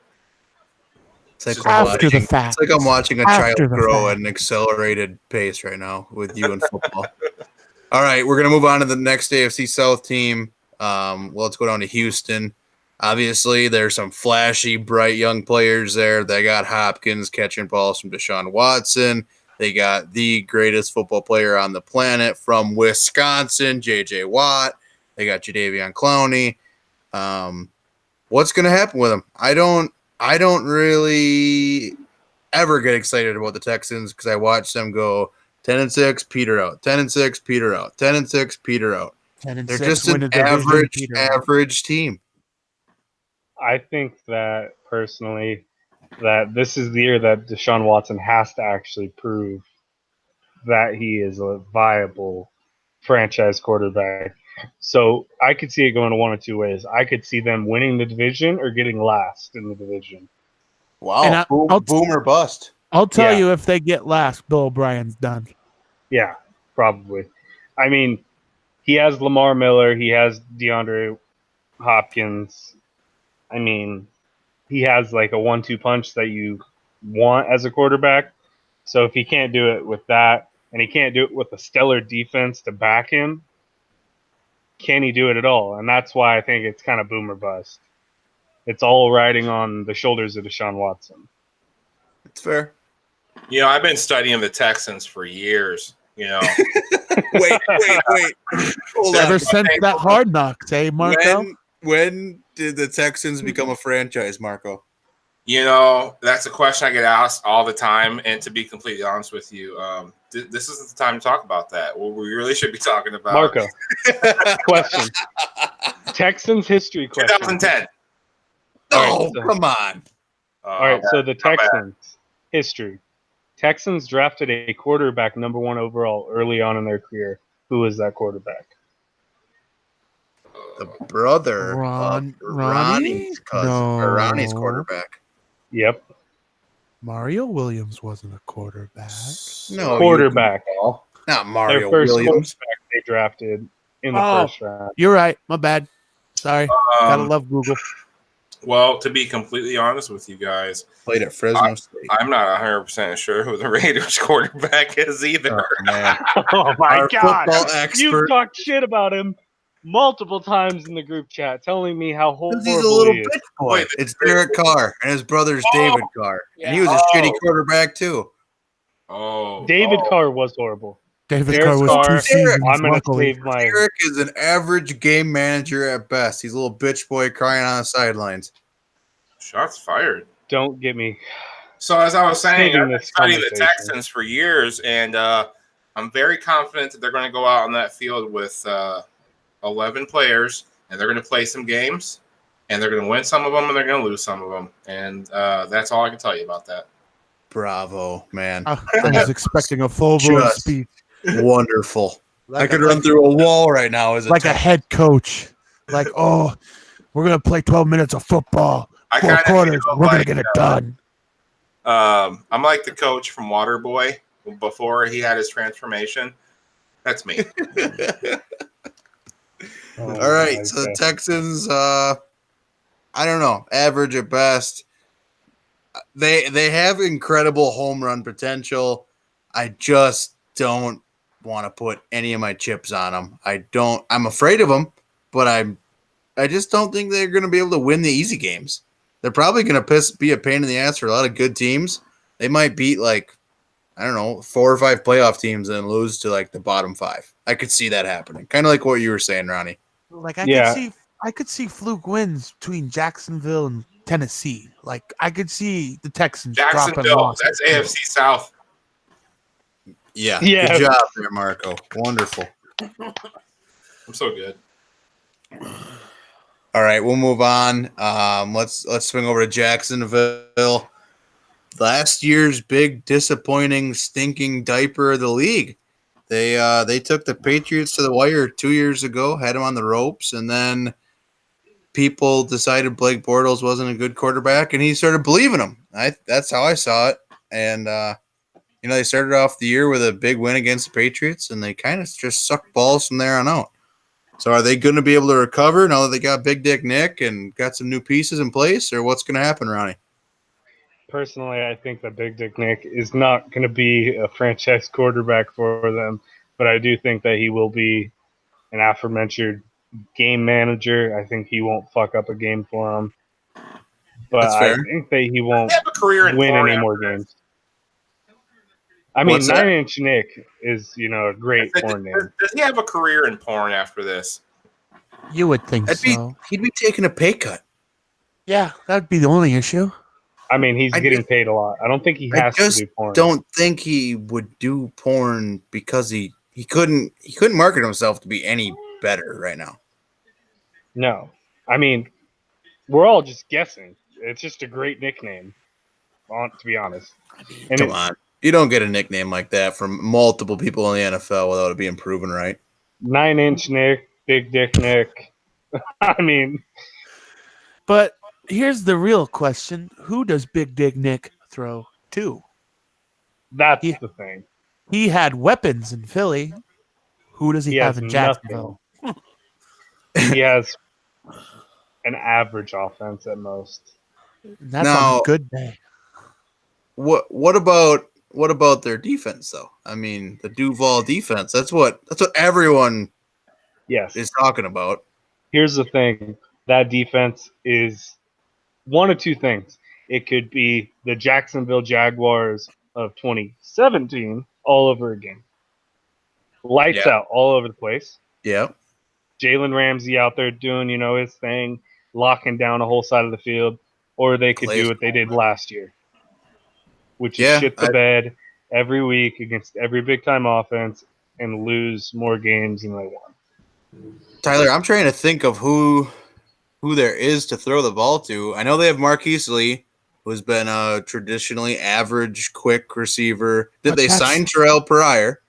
Speaker 2: It's like I'm watching a child grow at an accelerated pace right now with you in football. All right, we're going to move on to the next AFC South team. Let's go down to Houston. Obviously, there's some flashy, bright young players there. They got Hopkins catching balls from Deshaun Watson. They got the greatest football player on the planet from Wisconsin, J.J. Watt. They got Jadeveon Clowney. what's going to happen with him? I don't really ever get excited about the Texans because I watch them go 10-6, peter out, 10-6, peter out, 10-6, peter out.
Speaker 1: 10-6,
Speaker 2: They're just
Speaker 1: win
Speaker 2: an
Speaker 1: a division,
Speaker 2: average team.
Speaker 4: I think that personally, that this is the year that Deshaun Watson has to actually prove that he is a viable franchise quarterback. So I could see it going one of two ways. I could see them winning the division or getting last in the division.
Speaker 2: Wow.
Speaker 1: And
Speaker 2: boom or bust.
Speaker 1: I'll tell you, if they get last, Bill O'Brien's done.
Speaker 4: Yeah, probably. I mean, he has Lamar Miller. He has DeAndre Hopkins. I mean, he has like a 1-2 punch that you want as a quarterback. So if he can't do it with that, and he can't do it with a stellar defense to back him, can he do it at all? And that's why I think it's kind of boom or bust. It's all riding on the shoulders of Deshaun Watson.
Speaker 2: It's fair.
Speaker 5: You know, I've been studying the Texans for years. You know,
Speaker 2: wait. Hold on.
Speaker 1: Ever since that Hard Knocks, hey, Marco?
Speaker 2: When did the Texans become a franchise, Marco?
Speaker 5: You know, that's a question I get asked all the time. And to be completely honest with you, this isn't the time to talk about that. What we really should be talking about.
Speaker 4: Marco, question. Texans history question.
Speaker 5: 2010.
Speaker 2: Oh, come on.
Speaker 4: All right, so the Texans history. Texans drafted a quarterback number 1 overall early on in their career. Who was that quarterback?
Speaker 2: The brother
Speaker 1: Ronnie's
Speaker 2: of Ronnie's cousin, or Ronnie's quarterback.
Speaker 4: Yep.
Speaker 1: Mario Williams wasn't a quarterback.
Speaker 2: No,
Speaker 4: quarterback.
Speaker 2: Not Mario
Speaker 4: Their first
Speaker 2: Williams.
Speaker 4: quarterback they drafted in the first round.
Speaker 1: You're right. My bad. Sorry. Gotta love Google.
Speaker 5: Well, to be completely honest with you guys,
Speaker 2: Played at Fresno State.
Speaker 5: I'm not 100% sure who the Raiders quarterback is either.
Speaker 2: Oh, man.
Speaker 4: Oh my
Speaker 2: Our
Speaker 4: God!
Speaker 2: football expert.
Speaker 4: You've talked shit about him multiple times in the group chat, telling me how horrible
Speaker 2: He's a little
Speaker 4: he is.
Speaker 2: bitch boy. It's Derek Carr, and his brother's David Carr. And he was a shitty quarterback, too.
Speaker 4: David Carr was horrible.
Speaker 1: David
Speaker 4: Derek
Speaker 1: Carr was
Speaker 4: Carr,
Speaker 1: 2 seasons.
Speaker 4: I'm going to
Speaker 1: luckily.
Speaker 4: save my.
Speaker 2: Derek is an average game manager at best. He's a little bitch boy crying on the sidelines.
Speaker 5: Shots fired.
Speaker 4: Don't get me.
Speaker 5: So as I was saying,
Speaker 4: Saving
Speaker 5: I've been
Speaker 4: this
Speaker 5: studying the
Speaker 4: conversation.
Speaker 5: Texans for years, and I'm very confident that they're going to go out on that field with 11 players, and they're going to play some games, and they're going to win some of them, and they're going to lose some of them. And that's all I can tell you about that.
Speaker 2: Bravo, man.
Speaker 1: I was expecting a full-blown
Speaker 2: Just
Speaker 1: speech.
Speaker 2: Wonderful. I
Speaker 1: Like
Speaker 2: could run through a wall right now as
Speaker 1: a head coach. Like, oh, we're going to play 12 minutes of football.
Speaker 5: I
Speaker 1: 4
Speaker 5: kinda
Speaker 1: quarters.
Speaker 5: feel
Speaker 1: We're going to
Speaker 5: like,
Speaker 1: get it done.
Speaker 5: I'm like the coach from Waterboy before he had his transformation. That's me.
Speaker 2: All right, so the Texans, I don't know, average at best. They have incredible home run potential. I just don't want to put any of my chips on them. I'm afraid of them, but I just don't think they're going to be able to win the easy games. They're probably going to be a pain in the ass for a lot of good teams. They might beat 4 or 5 playoff teams and lose to the bottom 5. I could see that happening. Kind of like what you were saying, Ronnie.
Speaker 1: I could see fluke wins between Jacksonville and Tennessee. I could see the Texans dropping
Speaker 5: Jacksonville,
Speaker 1: losses.
Speaker 5: that's AFC South.
Speaker 2: Yeah.
Speaker 4: Yeah.
Speaker 2: Good job there, Marco. Wonderful.
Speaker 5: I'm so good.
Speaker 2: All right, we'll move on. Let's swing over to Jacksonville. Last year's big, disappointing, stinking diaper of the league. They took the Patriots to the wire 2 years ago, had them on the ropes, and then people decided Blake Bortles wasn't a good quarterback, and he started believing him. That's how I saw it. And they started off the year with a big win against the Patriots, and they kind of just sucked balls from there on out. So are they going to be able to recover now that they got Big Dick Nick and got some new pieces in place, or what's going to happen, Ronnie?
Speaker 4: Personally, I think that Big Dick Nick is not going to be a franchise quarterback for them, but I do think that he will be an aforementioned game manager. I think he won't fuck up a game for them, but
Speaker 2: That's
Speaker 4: I
Speaker 2: fair.
Speaker 4: think that he won't
Speaker 5: Have a career in
Speaker 4: win
Speaker 5: porn
Speaker 4: any more
Speaker 5: after
Speaker 4: games. I mean,
Speaker 2: What's that?
Speaker 4: 9 Inch Nick is, a great
Speaker 5: this.
Speaker 4: porn name.
Speaker 5: Does he have a career in porn after this?
Speaker 1: You would think so.
Speaker 2: He'd be taking a pay cut.
Speaker 1: Yeah, that'd be the only issue.
Speaker 4: I mean, he's
Speaker 2: I
Speaker 4: getting
Speaker 2: just-
Speaker 4: paid a lot. I don't think he
Speaker 2: I
Speaker 4: has to
Speaker 2: just
Speaker 4: do porn.
Speaker 2: don't think he would do porn because he couldn't market himself to be any better right now.
Speaker 4: No. I mean, we're all just guessing. It's just a great nickname, to be honest. And
Speaker 2: Come on. You don't get a nickname like that from multiple people in the NFL without it being proven right.
Speaker 4: 9-inch Nick, Big Dick Nick. I mean,
Speaker 1: But here's the real question: who does Big Dick Nick throw to?
Speaker 4: that's
Speaker 1: Yeah.
Speaker 4: the thing.
Speaker 1: He had weapons in Philly. Who does he have
Speaker 4: has
Speaker 1: in
Speaker 4: nothing.
Speaker 1: Jacksonville?
Speaker 4: He has an average offense at most.
Speaker 1: And that's
Speaker 2: Now-
Speaker 1: on a good day.
Speaker 2: What about their defense though? I mean, the Duval defense. That's what everyone
Speaker 4: Yes.
Speaker 2: is talking about.
Speaker 4: Here's the thing. That defense is one of two things. It could be the Jacksonville Jaguars of 2017 all over again. Lights
Speaker 2: Yeah.
Speaker 4: out all over the place.
Speaker 2: Yeah.
Speaker 4: Jalen Ramsey out there doing, his thing, locking down a whole side of the field, or they could
Speaker 2: Clay's
Speaker 4: do what they did last year, which is
Speaker 2: Yeah,
Speaker 4: shit the bed every week against every big time offense and lose more games than they won.
Speaker 2: Tyler, I'm trying to think of who there is to throw the ball to. I know they have Marquise Lee, who's been a traditionally average, quick receiver. Did
Speaker 1: But
Speaker 2: they
Speaker 1: that's-
Speaker 2: sign Terrell Pryor?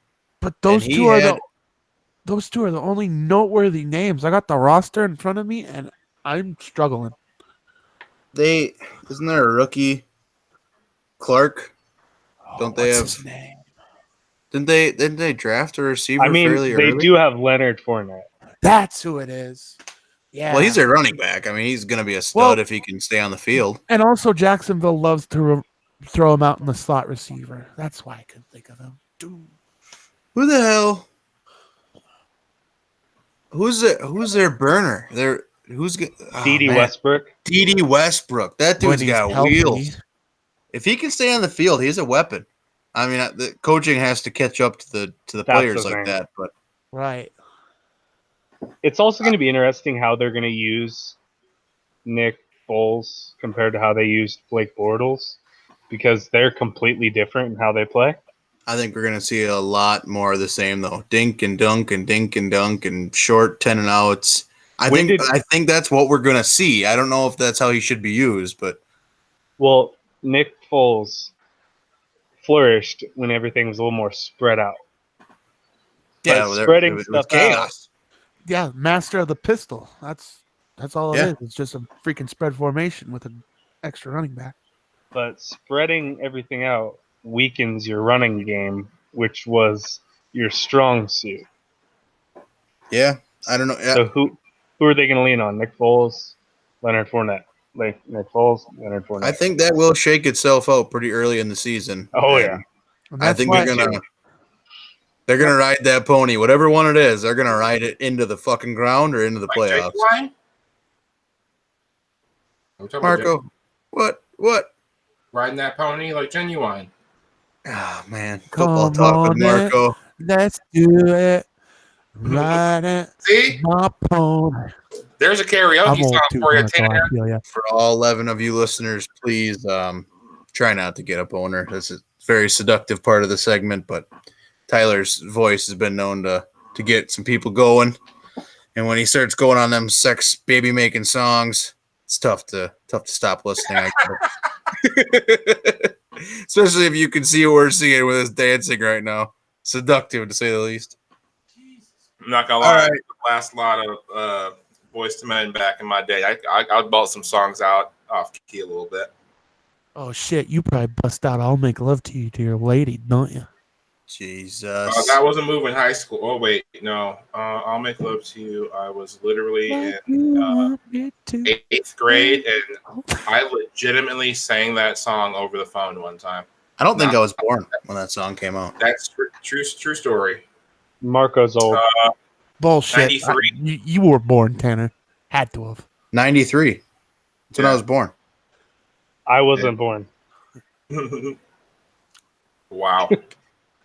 Speaker 1: But those
Speaker 2: And he
Speaker 1: two are
Speaker 2: had-
Speaker 1: those two are the only noteworthy names. I got the roster in front of me, and I'm struggling.
Speaker 2: Isn't there a rookie, Clark? Don't they
Speaker 1: What's
Speaker 2: have-
Speaker 1: his name?
Speaker 2: Didn't they draft a receiver
Speaker 4: I mean,
Speaker 2: fairly
Speaker 4: they
Speaker 2: early?
Speaker 4: do have Leonard Fournette.
Speaker 1: That's who it is. Yeah.
Speaker 2: Well, he's their running back. I mean, he's going to be a stud
Speaker 1: Well-
Speaker 2: if he can stay on the field.
Speaker 1: And also, Jacksonville loves to throw him out in the slot receiver. That's why I couldn't think of him. Dude.
Speaker 2: Who the hell? Who's their burner?
Speaker 4: D.D. Westbrook.
Speaker 2: D.D. Westbrook. That
Speaker 1: When
Speaker 2: dude's
Speaker 1: he's
Speaker 2: got
Speaker 1: healthy.
Speaker 2: wheels. If he can stay on the field, he's a weapon. I mean, the coaching has to catch up to the
Speaker 4: That's
Speaker 2: players
Speaker 4: the
Speaker 2: like
Speaker 4: thing.
Speaker 2: that. But
Speaker 1: Right.
Speaker 4: It's also going to be interesting how they're going to use Nick Foles compared to how they used Blake Bortles, because they're completely different in how they play.
Speaker 2: I think we're going to see a lot more of the same, though. Dink and dunk and dink and dunk and short 10 and outs. I think that's what we're going to see. I don't know if that's how he should be used, but
Speaker 4: Well, Nick Foles flourished when everything was a little more spread out.
Speaker 2: yeah,
Speaker 4: But spreading
Speaker 2: it was
Speaker 4: stuff
Speaker 2: chaos.
Speaker 1: Yeah, master of the pistol. That's all
Speaker 2: Yeah.
Speaker 1: it is. It's just a freaking spread formation with an extra running back.
Speaker 4: But spreading everything out weakens your running game, which was your strong suit.
Speaker 2: Yeah, I don't know. Yeah.
Speaker 4: So who are they going to lean on? Nick Foles, Leonard Fournette. Nick Foles, Leonard Fournette.
Speaker 2: I think that will shake itself out pretty early in the season.
Speaker 4: Oh,
Speaker 2: And
Speaker 4: yeah.
Speaker 1: And
Speaker 2: I
Speaker 1: that's
Speaker 2: think
Speaker 1: why-
Speaker 2: they're gonna ride that pony, whatever one it is. They're gonna ride it into the fucking ground or into the
Speaker 3: Like
Speaker 2: playoffs.
Speaker 3: Genuine? I'm talking about
Speaker 2: Marco, what?
Speaker 3: riding that pony like Genuine.
Speaker 2: Oh man,
Speaker 1: Come
Speaker 2: football talk with
Speaker 1: on, man.
Speaker 2: Marco.
Speaker 1: Let's do it. Ride it,
Speaker 3: See,
Speaker 1: my pony.
Speaker 3: there's a karaoke
Speaker 1: I'm old
Speaker 3: song
Speaker 1: too,
Speaker 3: for you,
Speaker 1: Marco, I
Speaker 3: Tanner.
Speaker 1: feel ya.
Speaker 2: For all 11 of you listeners, please try not to get a boner. This is a very seductive part of the segment, but Tyler's voice has been known to get some people going. And when he starts going on them sex baby making songs, it's tough to stop listening. I guess. Especially if you can see what we're seeing with us dancing right now. Seductive to say the least.
Speaker 5: I'm not gonna
Speaker 2: All
Speaker 5: lie.
Speaker 2: right.
Speaker 5: The last lot of Boys to Men back in my day, I bought some songs out off key a little bit.
Speaker 1: Oh shit, you probably bust out "I'll Make Love to You" to your lady, don't you?
Speaker 2: Jesus.
Speaker 5: That was a move in high school. Oh wait, no. I'll Make Love to You. I was literally in
Speaker 1: You want me to?
Speaker 5: 8th grade, and I legitimately sang that song over the phone one time.
Speaker 2: I don't think I was born when that song came out.
Speaker 5: That's true story.
Speaker 4: Marco's old.
Speaker 1: Bullshit.
Speaker 5: 93.
Speaker 1: You were born, Tanner. Had to have.
Speaker 2: 93. That's when I
Speaker 5: Yeah.
Speaker 2: was born.
Speaker 4: I wasn't born.
Speaker 5: Wow.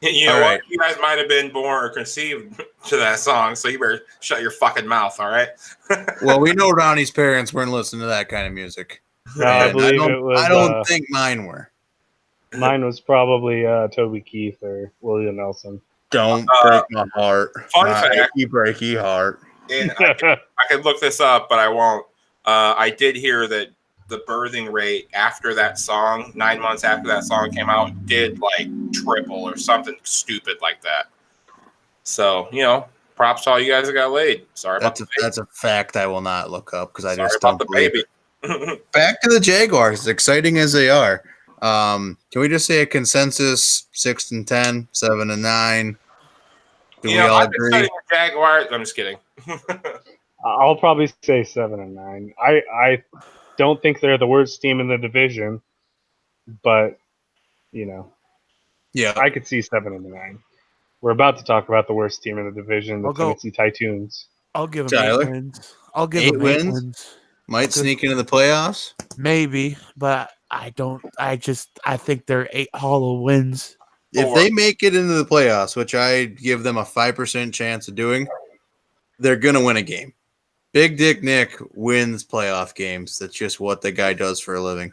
Speaker 5: You know
Speaker 2: All
Speaker 5: what?
Speaker 2: right.
Speaker 5: You guys might have been born or conceived to that song, so you better shut your fucking mouth, all right?
Speaker 2: Well, we know Ronnie's parents weren't listening to that kind of music.
Speaker 4: No, I believe it was.
Speaker 2: I don't think mine were.
Speaker 4: Mine was probably Toby Keith or William Nelson.
Speaker 2: Don't break my heart.
Speaker 5: Fun
Speaker 2: My
Speaker 5: fact.
Speaker 2: breaky heart.
Speaker 5: And I could look this up, but I won't. I did hear that the birthing rate after that song, 9 months after that song came out, did like triple or something stupid like that. So, props to all you guys that got laid. Sorry about the baby.
Speaker 2: That's a fact I will not look up because I just
Speaker 5: about
Speaker 2: don't
Speaker 5: the
Speaker 2: believe
Speaker 5: baby.
Speaker 2: it. Back to the Jaguars, as exciting as they are. Can we just say a consensus 6-10, 7-9? Do we all agree?
Speaker 5: Jaguars. I'm just kidding.
Speaker 4: I'll probably say 7-9. I don't think they're the worst team in the division, but
Speaker 2: Yeah,
Speaker 4: I could see 7-9. We're about to talk about the worst team in the division, the Tennessee Titans.
Speaker 1: I'll give them
Speaker 2: Tyler?
Speaker 1: 8 wins. I'll give them 8 wins.
Speaker 2: Might sneak into the playoffs.
Speaker 1: Maybe, but I don't. I think they're 8 hollow wins.
Speaker 2: If they make it into the playoffs, which I give them a 5% chance of doing, they're going to win a game. Big Dick Nick wins playoff games. That's just what the guy does for a living.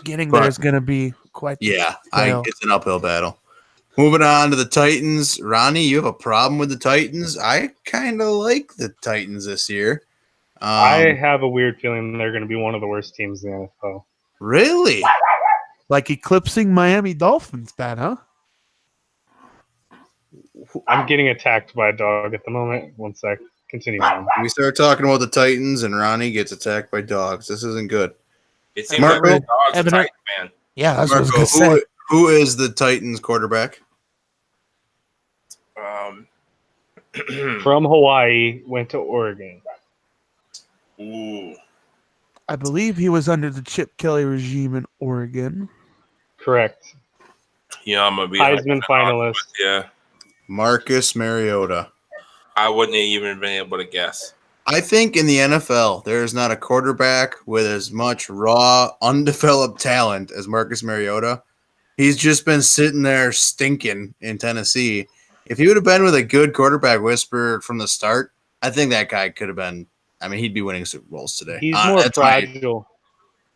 Speaker 1: Getting there is going to be quite.
Speaker 2: It's an uphill battle. Moving on to the Titans. Ronnie, you have a problem with the Titans? I kind of like the Titans this year.
Speaker 4: I have a weird feeling they're going to be one of the worst teams in the NFL.
Speaker 2: Really?
Speaker 1: Like eclipsing Miami Dolphins, bad, huh?
Speaker 4: I'm getting attacked by a dog at the moment. One sec. Continue on.
Speaker 2: We start talking about the Titans, and Ronnie gets attacked by dogs. This isn't good.
Speaker 5: It seems like the dog's a Titan man.
Speaker 1: Yeah, that's what I was going to say.
Speaker 2: Who is the Titans quarterback?
Speaker 4: From Hawaii, went to Oregon.
Speaker 5: Ooh.
Speaker 1: I believe he was under the Chip Kelly regime in Oregon.
Speaker 4: Correct.
Speaker 5: Yeah, I'm gonna be
Speaker 4: Heisman finalist.
Speaker 5: Yeah,
Speaker 2: Marcus Mariota.
Speaker 5: I wouldn't have even been able to guess.
Speaker 2: I think in the NFL, there is not a quarterback with as much raw, undeveloped talent as Marcus Mariota. He's just been sitting there stinking in Tennessee. If he would have been with a good quarterback whisperer from the start, I think that guy could have been. I mean, he'd be winning Super Bowls today.
Speaker 4: He's more fragile.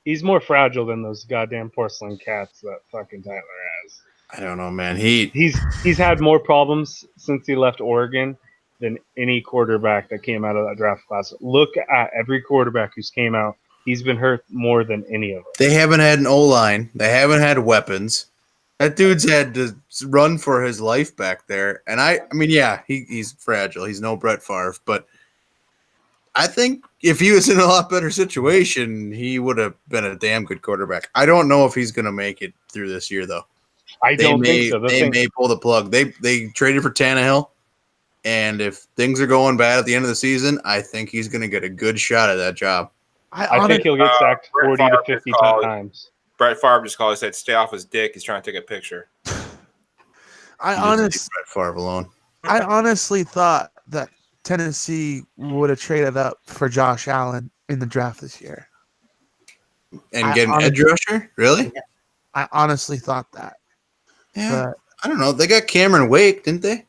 Speaker 4: He's more fragile than those goddamn porcelain cats that fucking Tyler has.
Speaker 2: I don't know, man.
Speaker 4: He's had more problems since he left Oregon than any quarterback that came out of that draft class. Look at every quarterback who's came out. He's been hurt more than any of them.
Speaker 2: They haven't had an O-line. They haven't had weapons. That dude's had to run for his life back there. And I mean, yeah, he's fragile. He's no Brett Favre. But I think if he was in a lot better situation, he would have been a damn good quarterback. I don't know if he's going to make it through this year, though.
Speaker 4: I don't think so.
Speaker 2: They may pull the plug. They traded for Tannehill. And if things are going bad at the end of the season, I think he's going to get a good shot at that job.
Speaker 4: I think he'll get sacked 40 to 50 times.
Speaker 5: Brett Favre just called and said, "Stay off his dick. He's trying to take a picture."
Speaker 2: Brett Favre alone.
Speaker 1: I honestly thought that Tennessee would have traded up for Josh Allen in the draft this year.
Speaker 2: And get an edge rusher? Really?
Speaker 1: I honestly thought that.
Speaker 2: Yeah. But I don't know. They got Cameron Wake, didn't they?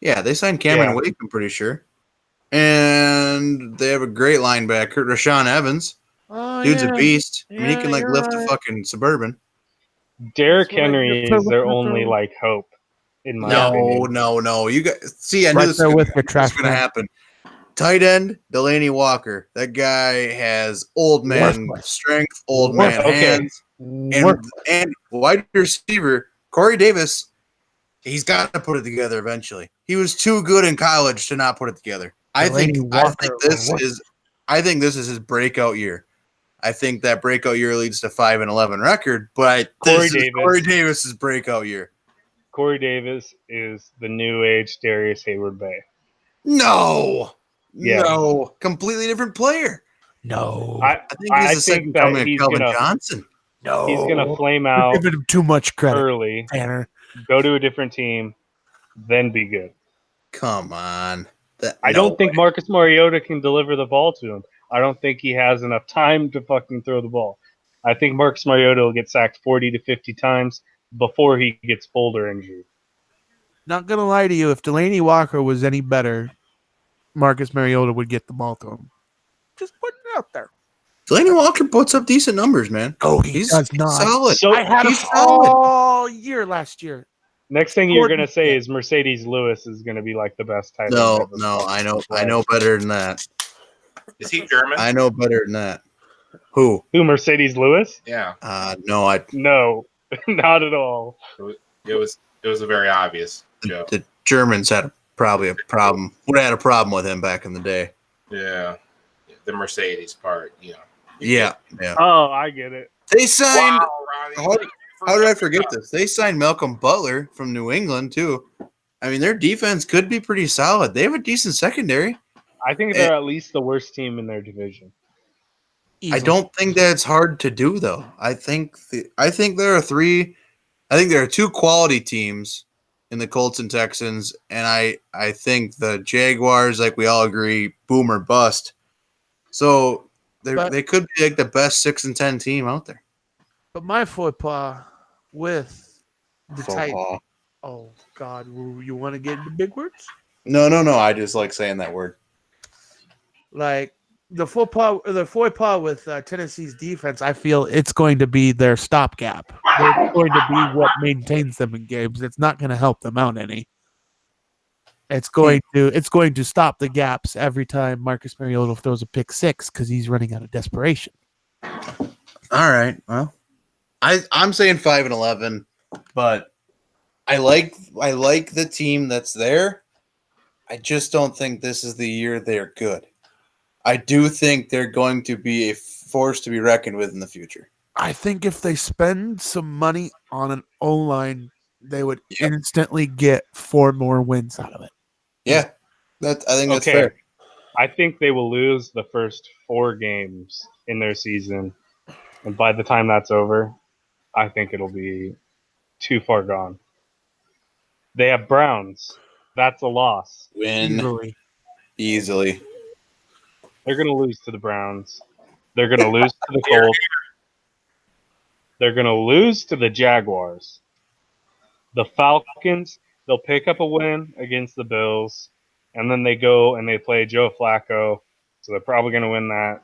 Speaker 2: Yeah, they signed Cameron Wake, I'm pretty sure. And they have a great linebacker, Rashaan Evans. Dude's a beast. I mean, he can lift a fucking Suburban.
Speaker 4: Derrick Henry is their only hope. In my opinion.
Speaker 2: No. You got see. I knew this was going to happen. Tight end Delaney Walker. That guy has old man strength, old man hands, and wide receiver Corey Davis. He's got to put it together eventually. He was too good in college to not put it together. I think this is his breakout year. I think that breakout year leads to 5-11 record, but Corey Davis's breakout year.
Speaker 4: Corey Davis is the new age Darius Hayward-Bay.
Speaker 2: No, completely different player.
Speaker 1: No,
Speaker 2: I think he's the second coming of Calvin Johnson.
Speaker 1: No,
Speaker 4: he's gonna flame out.
Speaker 1: Giving him too much credit
Speaker 4: early.
Speaker 1: Tanner,
Speaker 4: go to a different team, then be good.
Speaker 2: Come on.
Speaker 4: I don't think Marcus Mariota can deliver the ball to him. I don't think he has enough time to fucking throw the ball. I think Marcus Mariota will get sacked 40 to 50 times before he gets pulled or injured.
Speaker 1: Not going to lie to you, if Delaney Walker was any better, Marcus Mariota would get the ball to him. Just putting it out there.
Speaker 2: Delaney Walker puts up decent numbers, man.
Speaker 1: Oh, he's not.
Speaker 2: Solid.
Speaker 4: So
Speaker 1: I had him
Speaker 2: He's solid.
Speaker 1: all year last year.
Speaker 4: next thing you're gonna say is Mercedes Lewis is gonna be like the best tight end.
Speaker 2: No,
Speaker 4: ever.
Speaker 2: no, I know better than that.
Speaker 5: Is he German?
Speaker 2: I know better than that. Who?
Speaker 4: Who, Mercedes Lewis?
Speaker 5: Yeah,
Speaker 2: No,
Speaker 4: No, not at all.
Speaker 5: it was a very obvious joke.
Speaker 2: the Germans had probably a problem. Would have had a problem with him back in the day.
Speaker 5: Yeah, the Mercedes part.
Speaker 2: Yeah.
Speaker 4: Oh, I get it.
Speaker 2: They signed.
Speaker 5: Wow, Ronnie.
Speaker 2: How did I forget this? They signed Malcolm Butler from New England too. I mean, their defense could be pretty solid. They have a decent secondary.
Speaker 4: I think they're at least the worst team in their division.
Speaker 2: I don't think that's hard to do though. I think there are three. I think there are two quality teams in the Colts and Texans, and I think the Jaguars, like we all agree, boom or bust. So they could be like the best 6-10 team out there.
Speaker 1: But my faux pas with the
Speaker 2: Faux
Speaker 1: Titans.
Speaker 2: pas.
Speaker 1: Oh God, you want to get into big words?
Speaker 2: No. I just like saying that word.
Speaker 1: Like the faux pas with Tennessee's defense, I feel it's going to be their stopgap. It's going to be what maintains them in games. It's not going to help them out any. It's going to stop the gaps every time Marcus Mariota throws a pick six because he's running out of desperation.
Speaker 2: All right. Well, I'm saying 5-11, but I like the team that's there. I just don't think this is the year they're good. I do think they're going to be a force to be reckoned with in the future.
Speaker 1: I think if they spend some money on an O-line, they would instantly get 4 more wins out of it.
Speaker 2: Yeah, I think that's fair.
Speaker 4: I think they will lose the first 4 games in their season, and by the time that's over, I think it'll be too far gone. They have Browns. That's a loss.
Speaker 2: Win easily.
Speaker 4: They're going to lose to the Browns. They're going to lose to the Colts. They're going to lose to the Jaguars. The Falcons, they'll pick up a win against the Bills, and then they go and they play Joe Flacco, so they're probably going to win that.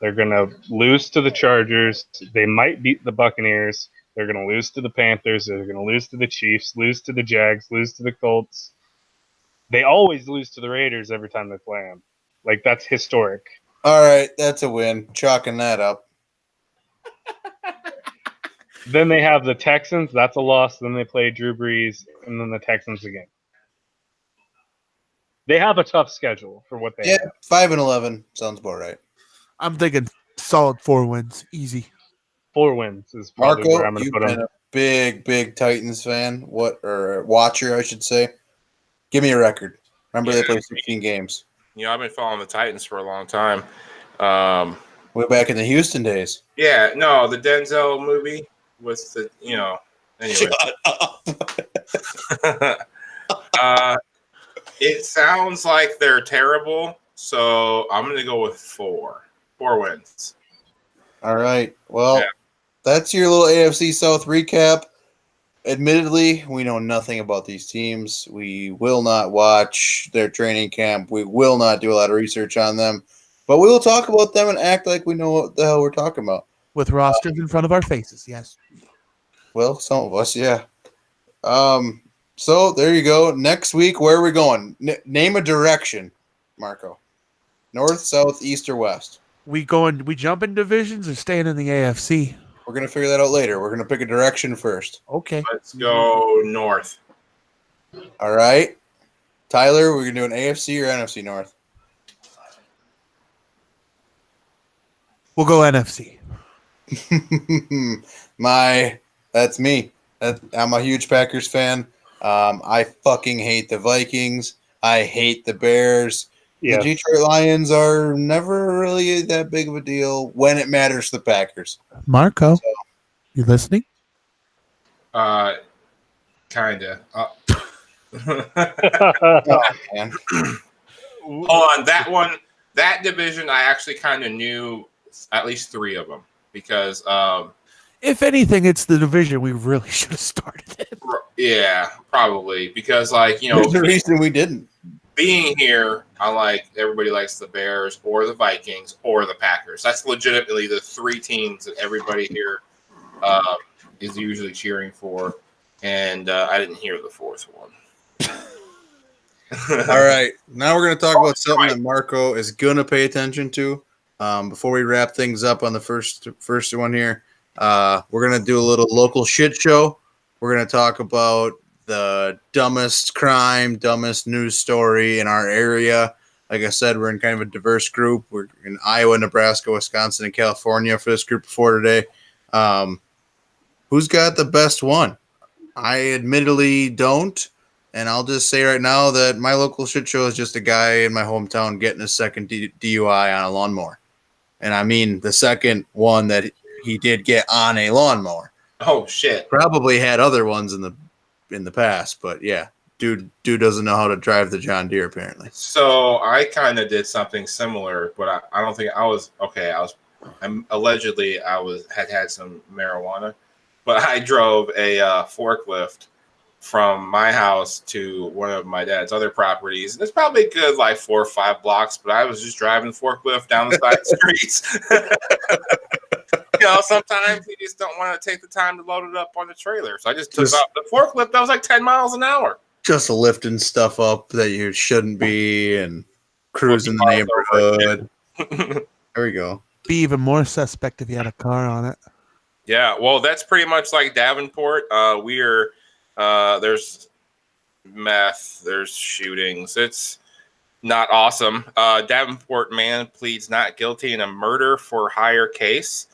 Speaker 4: They're going to lose to the Chargers. They might beat the Buccaneers. They're going to lose to the Panthers. They're going to lose to the Chiefs, lose to the Jags, lose to the Colts. They always lose to the Raiders every time they play them. Like, that's historic.
Speaker 2: All right, that's a win. Chalking that up.
Speaker 4: Then they have the Texans. That's a loss. Then they play Drew Brees, and then the Texans again. They have a tough schedule for what they have.
Speaker 2: 5-11 sounds about right.
Speaker 1: I'm thinking solid 4 wins, easy.
Speaker 4: 4 wins is probably
Speaker 2: Marco,
Speaker 4: where I'm going to
Speaker 2: you've
Speaker 4: put
Speaker 2: been
Speaker 4: them.
Speaker 2: a big Titans fan, or watcher, I should say. Give me a record. Remember they played 16 games.
Speaker 5: I've been following the Titans for a long time.
Speaker 2: Way back in the Houston days.
Speaker 5: Yeah, no, the Denzel movie with the, anyway.
Speaker 2: Shut up.
Speaker 5: It sounds like they're terrible, so I'm going to go with 4 wins.
Speaker 2: All right. Well, that's your little AFC South recap. Admittedly, we know nothing about these teams. We will not watch their training camp. We will not do a lot of research on them. But we will talk about them and act like we know what the hell we're talking about.
Speaker 1: With rosters in front of our faces, yes.
Speaker 2: Well, some of us, yeah. So there you go. Next week, where are we going? Name a direction, Marco. North, south, east, or west?
Speaker 1: We jumping divisions or staying in the AFC?
Speaker 2: We're going to figure that out later. We're going to pick a direction first.
Speaker 1: Okay.
Speaker 5: Let's go north.
Speaker 2: All right. Tyler, we're going to do an AFC or NFC North?
Speaker 1: We'll go NFC.
Speaker 2: That's me. I'm a huge Packers fan. I fucking hate the Vikings. I hate the Bears.
Speaker 4: Yes.
Speaker 2: The Detroit Lions are never really that big of a deal when it matters to the Packers.
Speaker 1: Marco, you listening?
Speaker 5: Kinda.
Speaker 2: Oh, man.
Speaker 5: On that one, that division, I actually kind of knew at least 3 of them because,
Speaker 1: If anything, it's the division we really should have started in.
Speaker 5: yeah, probably because,
Speaker 2: There's a reason we didn't.
Speaker 5: being here, everybody likes the Bears or the Vikings or the Packers. That's legitimately the three teams that everybody here is usually cheering for. And I didn't hear the fourth one.
Speaker 2: All right. Now we're going to talk about something that Marco is going to pay attention to. Before we wrap things up on the first one here, we're going to do a little local shit show. We're going to talk about the dumbest crime, dumbest news story in our area. Like I said, we're in kind of a diverse group. We're in Iowa, Nebraska, Wisconsin, and California for this group for today. Who's got the best one? I admittedly don't. And I'll just say right now that my local shit show is just a guy in my hometown getting a second DUI on a lawnmower. And I mean the second one that he did get on a lawnmower.
Speaker 5: Oh, shit.
Speaker 2: Probably had other ones in the past, but yeah. Dude doesn't know how to drive the John Deere, apparently.
Speaker 5: So I kind of did something similar, but I don't think I was okay. Allegedly had some marijuana, but I drove a forklift from my house to one of my dad's other properties. And it's probably a good 4 or 5 blocks, but I was just driving the forklift down the side streets. Sometimes you just don't want to take the time to load it up on the trailer. So I just took off the forklift. That was 10 miles an hour.
Speaker 2: Just lifting stuff up that you shouldn't be and cruising the neighborhood. There we go.
Speaker 1: Be even more suspect if you had a car on it.
Speaker 5: Yeah, well, that's pretty much like Davenport. There's meth, there's shootings. It's not awesome. Davenport man pleads not guilty in a murder for hire case.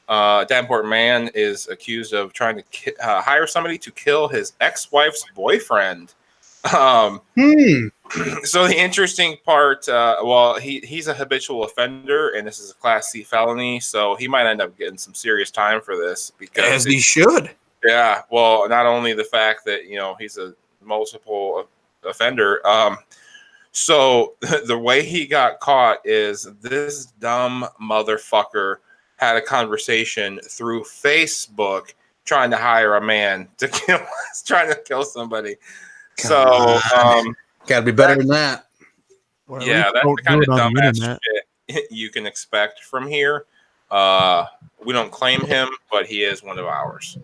Speaker 5: Davenport man is accused of trying to hire somebody to kill his ex-wife's boyfriend. So the interesting part, he's a habitual offender, and this is a Class C felony, so he might end up getting some serious time for this. Because
Speaker 2: as he should.
Speaker 5: Yeah, well, not only the fact that, he's a multiple offender. So the way he got caught is this dumb motherfucker had a conversation through Facebook trying to hire a man to kill somebody. So,
Speaker 2: gotta be better than that.
Speaker 5: Yeah, that's the kind of dumbass shit you can expect from here. We don't claim him, but he is one of ours.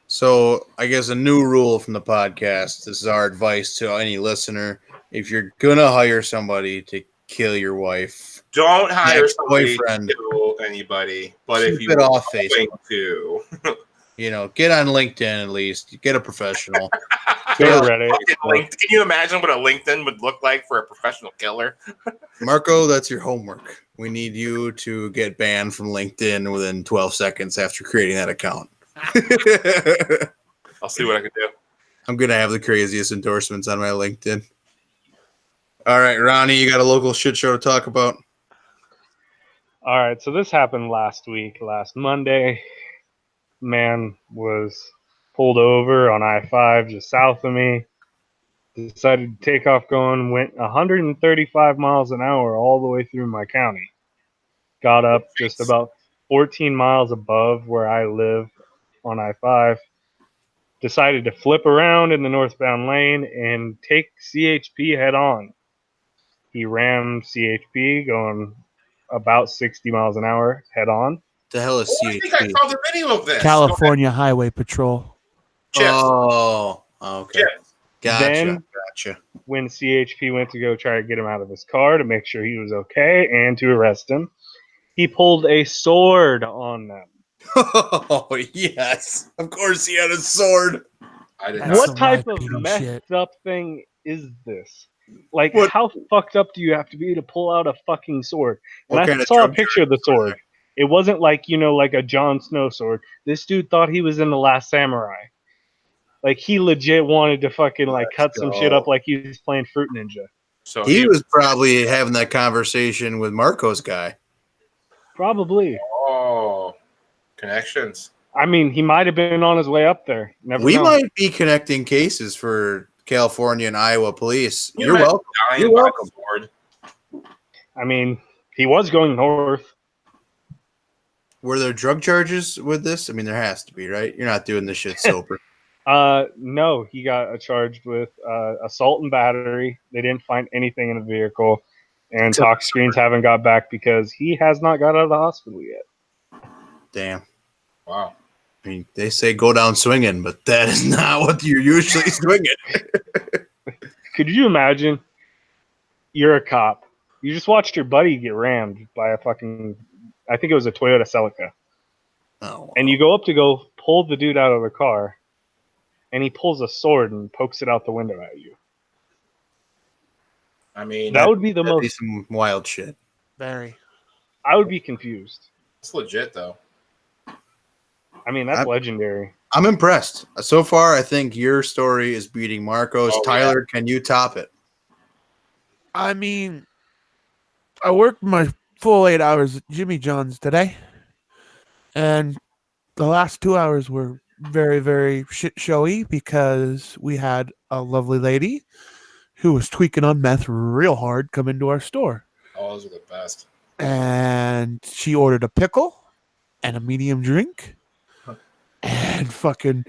Speaker 2: So I guess a new rule from the podcast. This is our advice to any listener. If you're gonna hire somebody to kill your wife,
Speaker 5: don't hire somebody to kill anybody. But if you
Speaker 2: get off Facebook
Speaker 5: too,
Speaker 2: get on LinkedIn at least. Get a professional.
Speaker 4: Go to Reddit.
Speaker 5: Can you imagine what a LinkedIn would look like for a professional killer?
Speaker 2: Marco, that's your homework. We need you to get banned from LinkedIn within 12 seconds after creating that account.
Speaker 5: I'll see what I can do.
Speaker 2: I'm going to have the craziest endorsements on my LinkedIn. All right, Ronnie, you got a local shit show to talk about?
Speaker 4: All right, so this happened last Monday. Man was pulled over on I-5 just south of me. Decided to take off going, went 135 miles an hour all the way through my county. Got up just about 14 miles above where I live on I-5. Decided to flip around in the northbound lane and take CHP head on. He rammed CHP going about 60 miles an hour head on.
Speaker 2: The hell is CHP?
Speaker 5: I think I saw the video of this.
Speaker 1: California Highway Patrol.
Speaker 5: Chips.
Speaker 2: Oh, okay.
Speaker 5: Chips.
Speaker 2: Gotcha.
Speaker 4: When CHP went to go try to get him out of his car to make sure he was okay and to arrest him, he pulled a sword on them.
Speaker 2: Oh, yes. Of course he had a sword.
Speaker 4: What type of messed up thing is this? How fucked up do you have to be to pull out a fucking sword? And I saw a picture of the sword. It wasn't like a Jon Snow sword. This dude thought he was in The Last Samurai. He legit wanted to fucking cut some shit up like he was playing Fruit Ninja.
Speaker 2: So he was probably having that conversation with Marco's guy.
Speaker 4: Probably.
Speaker 5: Oh, connections.
Speaker 4: I mean, he might have been on his way up there.
Speaker 2: We might be connecting cases for California and Iowa police. You're welcome. You're welcome.
Speaker 4: I mean, he was going north.
Speaker 2: Were there drug charges with this? I mean, there has to be, right? You're not doing this shit sober.
Speaker 4: No, he got charged with assault and battery. They didn't find anything in the vehicle, and talk screens haven't got back because he has not got out of the hospital yet.
Speaker 2: Damn.
Speaker 3: Wow.
Speaker 2: I mean, they say go down swinging, but that is not what you're usually swinging.
Speaker 4: Could you imagine? You're a cop. You just watched your buddy get rammed by a fucking, I think it was a Toyota Celica.
Speaker 2: Oh, wow.
Speaker 4: And you go up to go pull the dude out of the car, and he pulls a sword and pokes it out the window at you.
Speaker 5: I mean,
Speaker 4: That would be the
Speaker 2: That'd be
Speaker 4: most.
Speaker 2: some wild shit.
Speaker 1: Very.
Speaker 4: I would be confused.
Speaker 5: it's legit though.
Speaker 4: I mean, that's legendary.
Speaker 2: I'm impressed. So far, I think your story is beating Marco's.
Speaker 5: Oh,
Speaker 2: Tyler, can you top it?
Speaker 1: I mean, I worked my full 8 hours at Jimmy John's today, and the last 2 hours were very, very shit showy because we had a lovely lady who was tweaking on meth real hard come into our store.
Speaker 5: Oh, those are the best.
Speaker 1: And she ordered a pickle and a medium drink and fucking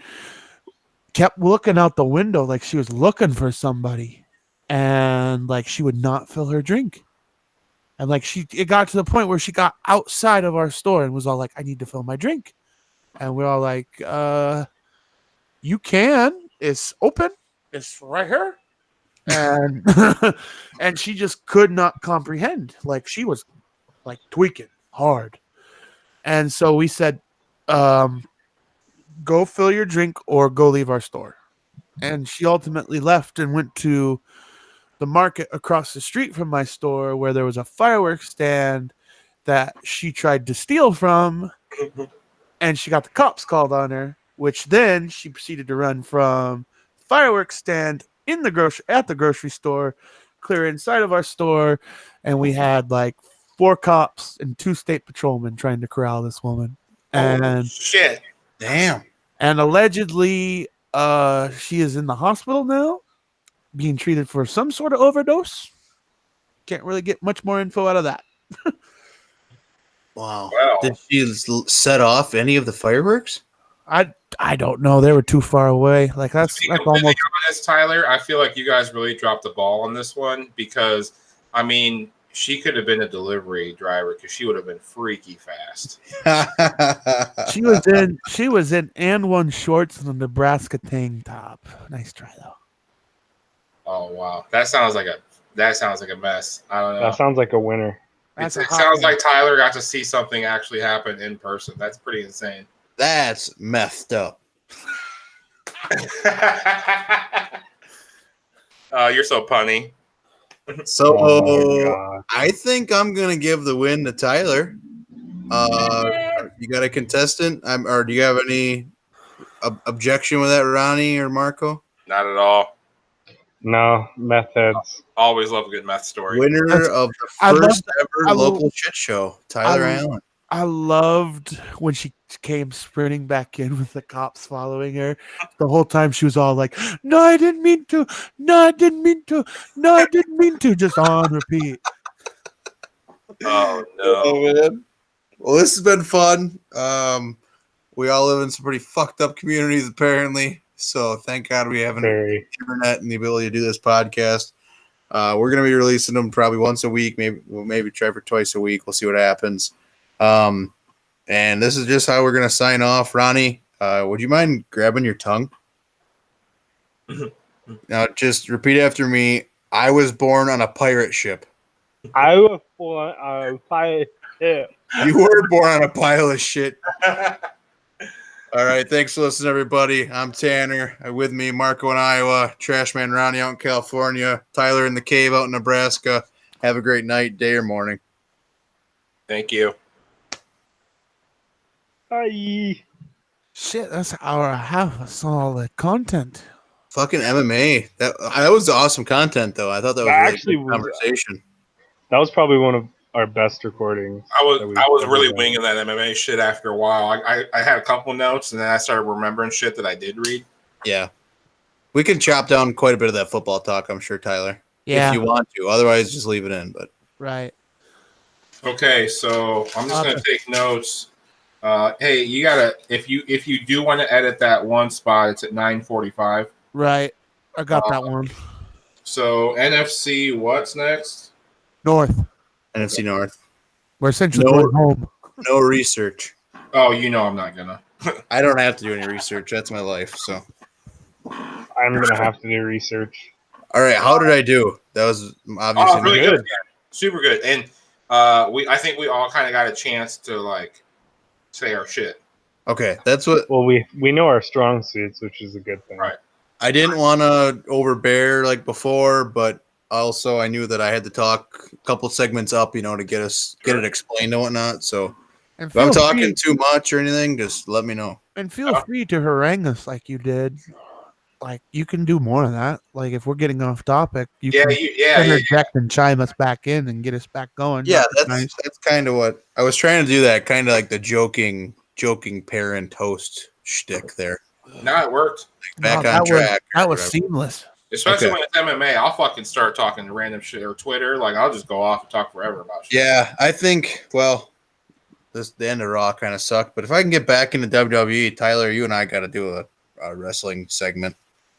Speaker 1: kept looking out the window like she was looking for somebody, and like she would not fill her drink. And like it got to the point where she got outside of our store and was all like, I need to fill my drink. And we're all like, you can, it's open, it's right here. And and she just could not comprehend. Like she was like tweaking hard. And so we said, go fill your drink or go leave our store. And she ultimately left and went to the market across the street from my store where there was a fireworks stand that she tried to steal from, and she got the cops called on her, which then she proceeded to run from fireworks stand at the grocery store, clear inside of our store, and we had like 4 cops and 2 state patrolmen trying to corral this woman. And
Speaker 5: Shit.
Speaker 2: Damn.
Speaker 1: And allegedly, she is in the hospital now, being treated for some sort of overdose. Can't really get much more info out of that.
Speaker 2: Wow.
Speaker 5: Wow.
Speaker 2: Did she set off any of the fireworks?
Speaker 1: I don't know. They were too far away. Like that's
Speaker 5: To be
Speaker 1: like
Speaker 5: completely
Speaker 1: almost.
Speaker 5: honest, Tyler, I feel like you guys really dropped the ball on this one because, I mean, she could have been a delivery driver because she would have been freaky fast.
Speaker 1: She was in and one shorts and a Nebraska tank top. Nice try though.
Speaker 5: Oh wow, that sounds like a mess. I don't know.
Speaker 4: That sounds like a winner.
Speaker 5: It sounds like Tyler got to see something actually happen in person. That's pretty insane.
Speaker 2: That's messed up.
Speaker 5: You're so punny.
Speaker 2: So
Speaker 4: Oh
Speaker 2: I think I'm gonna give the win to Tyler. You got a contestant, or do you have any objection with that, Ronnie or Marco?
Speaker 5: Not at all.
Speaker 4: no, meth heads.
Speaker 5: Always love a good meth story.
Speaker 2: Winner of the first ever local shit show, Tyler Allen.
Speaker 1: I loved when she came sprinting back in with the cops following her. The whole time she was all like, no, I didn't mean to. No, I didn't mean to. No, I didn't mean to. Just on repeat.
Speaker 5: Oh no.
Speaker 2: Oh, man. Well, this has been fun. We all live in some pretty fucked up communities, apparently. So thank God we have an internet and the ability to do this podcast. We're going to be releasing them probably once a week. Maybe try for twice a week. We'll see what happens. And this is just how we're going to sign off. Ronnie, would you mind grabbing your tongue? Now, just repeat after me. I was born on a pirate ship.
Speaker 4: I was born on a pirate ship.
Speaker 2: You were born on a pile of shit. All right. Thanks for listening, everybody. I'm Tanner. With me, Marco in Iowa, Trashman Ronnie out in California, Tyler in the cave out in Nebraska. Have a great night, day, or morning.
Speaker 5: Thank you.
Speaker 4: Bye.
Speaker 1: Shit, that's an hour and a half of solid content.
Speaker 2: Fucking MMA. That was awesome content, though. I thought that was
Speaker 4: Actually,
Speaker 2: a good conversation.
Speaker 4: That was probably one of our best recordings.
Speaker 5: I was really winging that MMA shit after a while. I had a couple notes and then I started remembering shit that I did read.
Speaker 2: Yeah. We can chop down quite a bit of that football talk, I'm sure, Tyler.
Speaker 1: Yeah.
Speaker 2: If you want to. Otherwise, just leave it in. But
Speaker 1: right.
Speaker 5: Okay, so I'm just going to take notes. Hey, you gotta if you do want to edit that one spot, it's at 9:45.
Speaker 1: Right. I got that one.
Speaker 5: So NFC, what's next?
Speaker 1: North.
Speaker 2: NFC North.
Speaker 1: We're essentially
Speaker 2: No.
Speaker 1: going home.
Speaker 2: No research.
Speaker 5: Oh, you know I'm not gonna.
Speaker 2: I don't have to do any research. That's my life. So,
Speaker 4: I'm gonna have to do research.
Speaker 2: all right. How did I do? That was obviously
Speaker 5: Really
Speaker 4: good.
Speaker 5: good, super good. And I think we all kind of got a chance to like say our shit.
Speaker 2: okay. That's what
Speaker 4: Well, we know our strong suits, which is a good thing.
Speaker 5: Right.
Speaker 2: I didn't want to overbear like before, but also I knew that I had to talk a couple segments up, to get it explained and whatnot. So
Speaker 1: And
Speaker 2: if I'm
Speaker 1: feel
Speaker 2: talking
Speaker 1: free,
Speaker 2: too much or anything, just let me know.
Speaker 1: and feel free to harangue us like you did. Like you can do more of that. Like if we're getting off topic, you can interject and chime us back in and get us back going.
Speaker 2: Yeah,
Speaker 1: That'd be
Speaker 2: that's kind of what I was trying to do. That kind of like the joking parent host shtick there.
Speaker 5: Now it worked.
Speaker 2: Back
Speaker 1: No,
Speaker 2: on
Speaker 1: that
Speaker 2: track.
Speaker 1: That
Speaker 2: or
Speaker 1: was
Speaker 2: whatever.
Speaker 1: seamless.
Speaker 5: Especially
Speaker 2: Okay.
Speaker 5: when it's MMA, I'll fucking start talking random shit or Twitter. Like I'll just go off and talk forever about shit.
Speaker 2: Yeah, I think. Well, the end of Raw kind of sucked, but if I can get back into WWE, Tyler, you and I got to do a wrestling segment.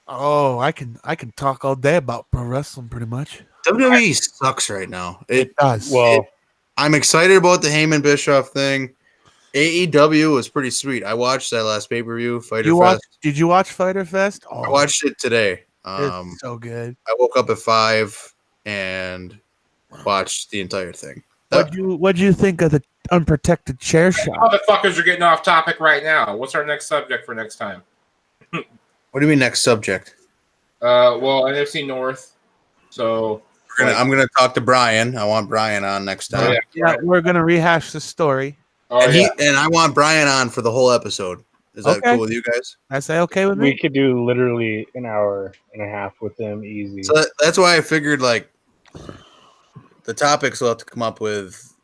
Speaker 1: Oh, I can talk all day about pro wrestling pretty much.
Speaker 2: WWE sucks right now. It
Speaker 1: does.
Speaker 4: Well,
Speaker 2: I'm excited about the Heyman Bischoff thing. AEW was pretty sweet. I watched that last pay-per-view, Fighter Fest.
Speaker 1: Did you watch Fighter Fest? Oh,
Speaker 2: I watched it today.
Speaker 1: it's so good.
Speaker 2: I woke up at 5 and watched the entire thing.
Speaker 1: What'd you think of the unprotected chair shot?
Speaker 5: Motherfuckers are getting off topic right now. What's our next subject for next time?
Speaker 2: What do you mean next subject?
Speaker 5: Well, NFC North. So
Speaker 2: I'm gonna talk to Brian. I want Brian on next time.
Speaker 5: Oh, yeah.
Speaker 1: Yeah, we're gonna rehash the story.
Speaker 2: And I want Brian on for the whole episode. Is that
Speaker 1: Okay.
Speaker 2: cool with you guys?
Speaker 1: I say okay with
Speaker 4: we
Speaker 1: me.
Speaker 4: could do literally an hour and a half with them easy.
Speaker 2: So that's why I figured like the topics we'll have to come up with.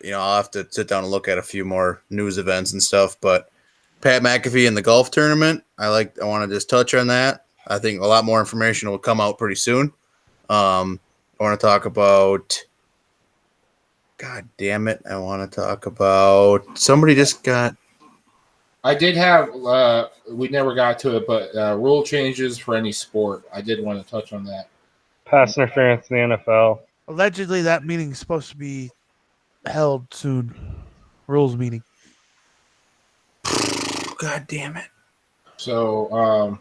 Speaker 2: I'll have to sit down and look at a few more news events and stuff. But Pat McAfee in the golf tournament, I want to just touch on that. I think a lot more information will come out pretty soon. I want to talk about. God damn it! I want to talk about somebody just got.
Speaker 5: I did have we never got to it, but rule changes for any sport. I did want to touch on that.
Speaker 4: Pass interference in the NFL.
Speaker 1: Allegedly, that meeting is supposed to be held soon. Rules meeting.
Speaker 2: God damn it!
Speaker 5: So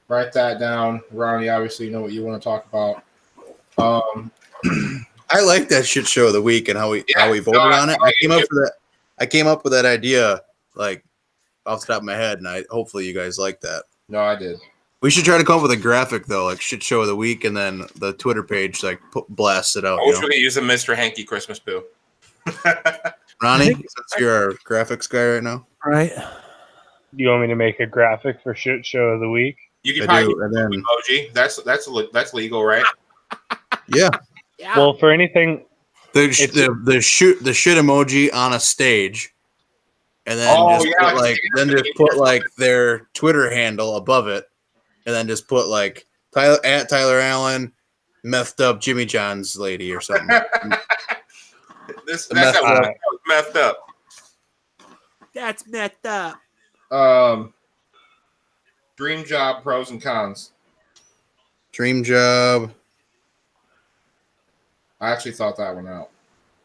Speaker 5: write that down, Ronnie. Obviously, you know what you want to talk about.
Speaker 2: I like that shit show of the week and how we voted on it. I came up with that idea like off the top of my head, and hopefully you guys like that.
Speaker 5: No, I did.
Speaker 2: We should try to come up with a graphic though, like shit show of the week, and then the Twitter page like blast it out.
Speaker 5: I wish we could use a Mr. Hanky Christmas poo.
Speaker 2: Ronnie, since you're our graphics guy right now,
Speaker 1: Right.
Speaker 4: Do you want me to make a graphic for shit show of the week?
Speaker 5: You can
Speaker 2: I
Speaker 5: probably
Speaker 2: do,
Speaker 5: use
Speaker 2: and then
Speaker 5: emoji. That's legal, right?
Speaker 2: yeah,
Speaker 4: Well, for anything,
Speaker 2: the shit emoji on a stage, and then just put like their Twitter handle above it, and then just put like Tyler Allen, methed up Jimmy John's lady or something.
Speaker 5: That's messed up.
Speaker 1: That's messed up.
Speaker 5: Dream job pros and cons.
Speaker 2: Dream job.
Speaker 5: I actually thought that one out.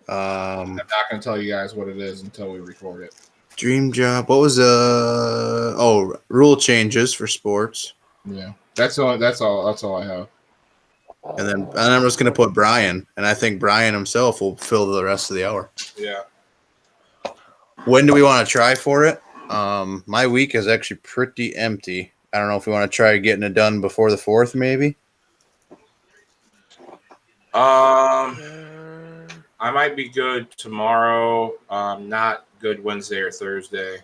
Speaker 5: I'm not going to tell you guys what it is until we record it.
Speaker 2: Dream job. What was rule changes for sports.
Speaker 5: Yeah, that's all I have.
Speaker 2: And then I'm just gonna put Brian, and I think Brian himself will fill the rest of the hour.
Speaker 5: Yeah.
Speaker 2: When do we want to try for it? My week is actually pretty empty. I don't know if we want to try getting it done before the 4th, maybe.
Speaker 5: I might be good tomorrow. Not good Wednesday or Thursday.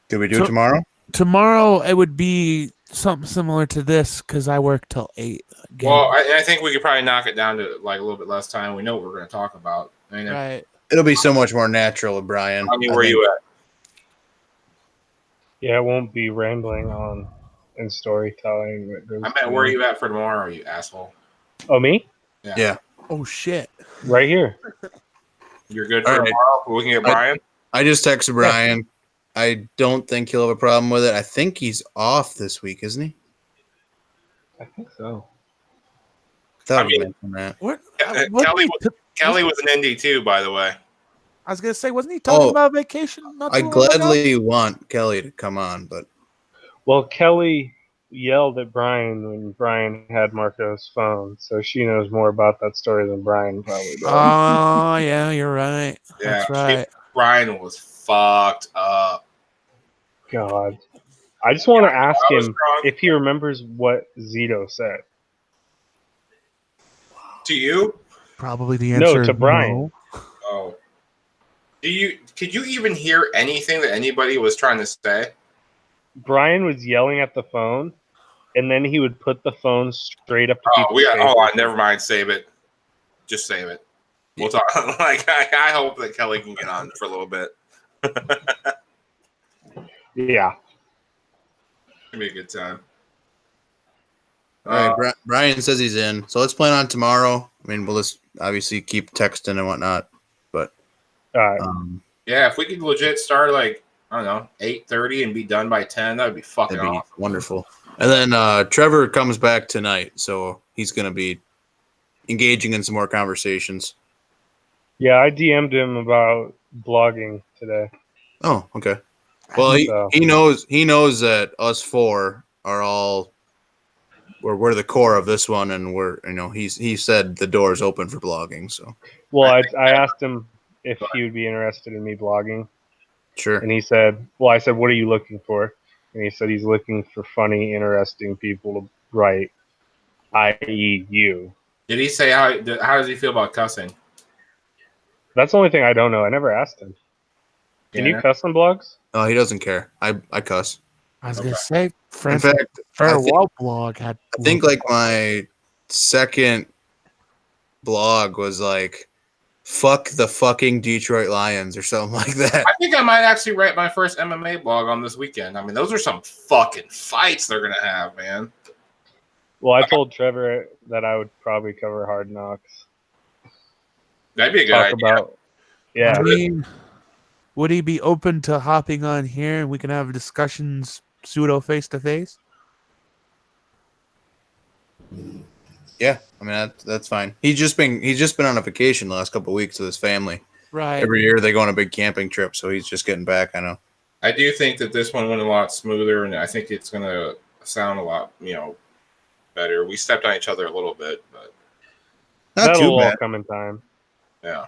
Speaker 2: Could we do it tomorrow?
Speaker 1: Tomorrow it would be something similar to this because I work till 8. Again.
Speaker 5: Well, I think we could probably knock it down to like a little bit less time. We know what we're going to talk about. I mean,
Speaker 1: right.
Speaker 2: It'll be so much more natural with Brian.
Speaker 5: I mean, where you at?
Speaker 4: yeah, it won't be rambling on and storytelling.
Speaker 5: I meant, where are you at for tomorrow, you asshole?
Speaker 4: Oh, me?
Speaker 2: Yeah.
Speaker 1: Oh shit.
Speaker 4: Right here.
Speaker 5: You're good for
Speaker 2: All right.
Speaker 5: tomorrow? We can get Brian?
Speaker 2: I just texted Brian. I don't think he'll have a problem with it. I think he's off this week, isn't he?
Speaker 4: I think so.
Speaker 2: I mean, that.
Speaker 5: Kelly was an Indy too, by the way.
Speaker 1: I was gonna say, wasn't he talking about vacation?
Speaker 2: I gladly want Kelly to come on, but
Speaker 4: Kelly yelled at Brian when Brian had Marco's phone, so she knows more about that story than Brian probably does.
Speaker 1: Oh yeah, you're right. That's right.
Speaker 5: Brian was fucked up.
Speaker 4: God, I just want to ask him if he remembers what Zito said.
Speaker 5: To you?
Speaker 1: Probably the answer.
Speaker 4: No, to Brian.
Speaker 1: No.
Speaker 5: Oh. Could you even hear anything that anybody was trying to say?
Speaker 4: Brian was yelling at the phone, and then he would put the phone straight up to people's faces.
Speaker 5: Never mind. Save it. Just save it. We'll talk. I hope that Kelly can get on for a little bit.
Speaker 4: Yeah.
Speaker 5: It'll be a good time.
Speaker 2: All right, Brian says he's in, so let's plan on tomorrow. I mean, we'll just obviously keep texting and whatnot, but
Speaker 5: yeah, if we could legit start like I don't know 8:30 and be done by 10, that would be fucking awesome.
Speaker 2: Wonderful. And then Trevor comes back tonight, so he's going to be engaging in some more conversations.
Speaker 4: Yeah, I DM'd him about blogging today.
Speaker 2: Oh, okay. Well, he knows that us four are all we're the core of this one, and he said the door's open for blogging. So
Speaker 4: I asked him if he would be interested in me blogging.
Speaker 2: Sure.
Speaker 4: And he said, I said, what are you looking for? And he said he's looking for funny, interesting people to write, i.e. you.
Speaker 5: Did he say how does he feel about cussing?
Speaker 4: That's the only thing I don't know. I never asked him. Can you cuss on blogs?
Speaker 2: Oh, he doesn't care. I cuss.
Speaker 1: I was gonna say,
Speaker 2: in fact,
Speaker 1: blog had.
Speaker 2: I think like my second blog was like, "Fuck the fucking Detroit Lions" or something like that.
Speaker 5: I think I might actually write my first MMA blog on this weekend. I mean, those are some fucking fights they're gonna have, man.
Speaker 4: Well, I told Trevor that I would probably cover Hard Knocks.
Speaker 5: That'd be a good idea.
Speaker 4: Yeah.
Speaker 1: I mean, would he be open to hopping on here and we can have discussions pseudo face to face?
Speaker 2: Yeah, I mean that's fine. He's just been on a vacation the last couple of weeks with his family.
Speaker 1: Right.
Speaker 2: Every year they go on a big camping trip, so he's just getting back. I know.
Speaker 5: I do think that this one went a lot smoother, and I think it's gonna sound a lot, better. We stepped on each other a little bit, but
Speaker 4: that'll all come in time.
Speaker 5: Yeah.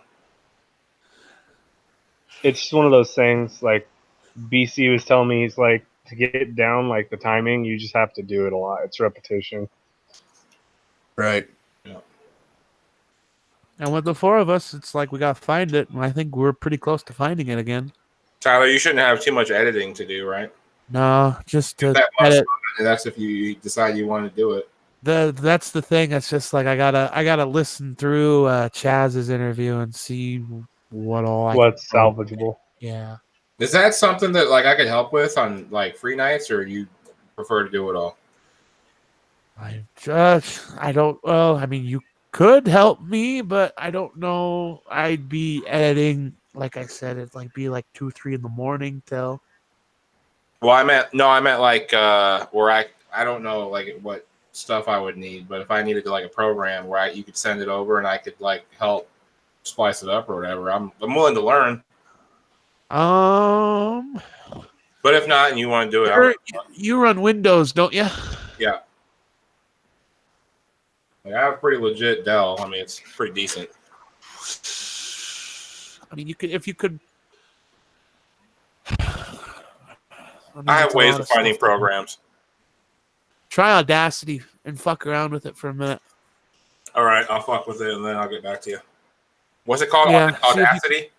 Speaker 4: It's just one of those things. Like BC was telling me, he's like, to get down like the timing, you just have to do it a lot. It's repetition.
Speaker 2: Right.
Speaker 5: Yeah.
Speaker 1: And with the four of us, it's like we got to find it, and I think we're pretty close to finding it again.
Speaker 5: Tyler, you shouldn't have too much editing to do, right?
Speaker 1: No, just to
Speaker 5: edit. That's if you decide you want to do it.
Speaker 1: That's the thing. It's just like I gotta listen through Chaz's interview and see what's
Speaker 4: salvageable.
Speaker 1: Yeah.
Speaker 5: Is that something that like I could help with on like free nights, or you prefer to do it all?
Speaker 1: I don't. Well, I mean, you could help me, but I don't know. I'd be editing, like I said, it'd like be like 2-3 in the morning till.
Speaker 5: Well, I meant like where I don't know like what stuff I would need, but if I needed like a program where you could send it over and I could like help splice it up or whatever, I'm willing to learn. But if not, and you want to do it,
Speaker 1: you run Windows, don't you?
Speaker 5: Yeah. Like, I have a pretty legit Dell. I mean, it's pretty decent.
Speaker 1: I mean, if you could.
Speaker 5: I have ways of finding programs.
Speaker 3: Try Audacity and fuck around with it for a minute.
Speaker 5: All right, I'll fuck with it and then I'll get back to you. What's it called? Yeah, Audacity?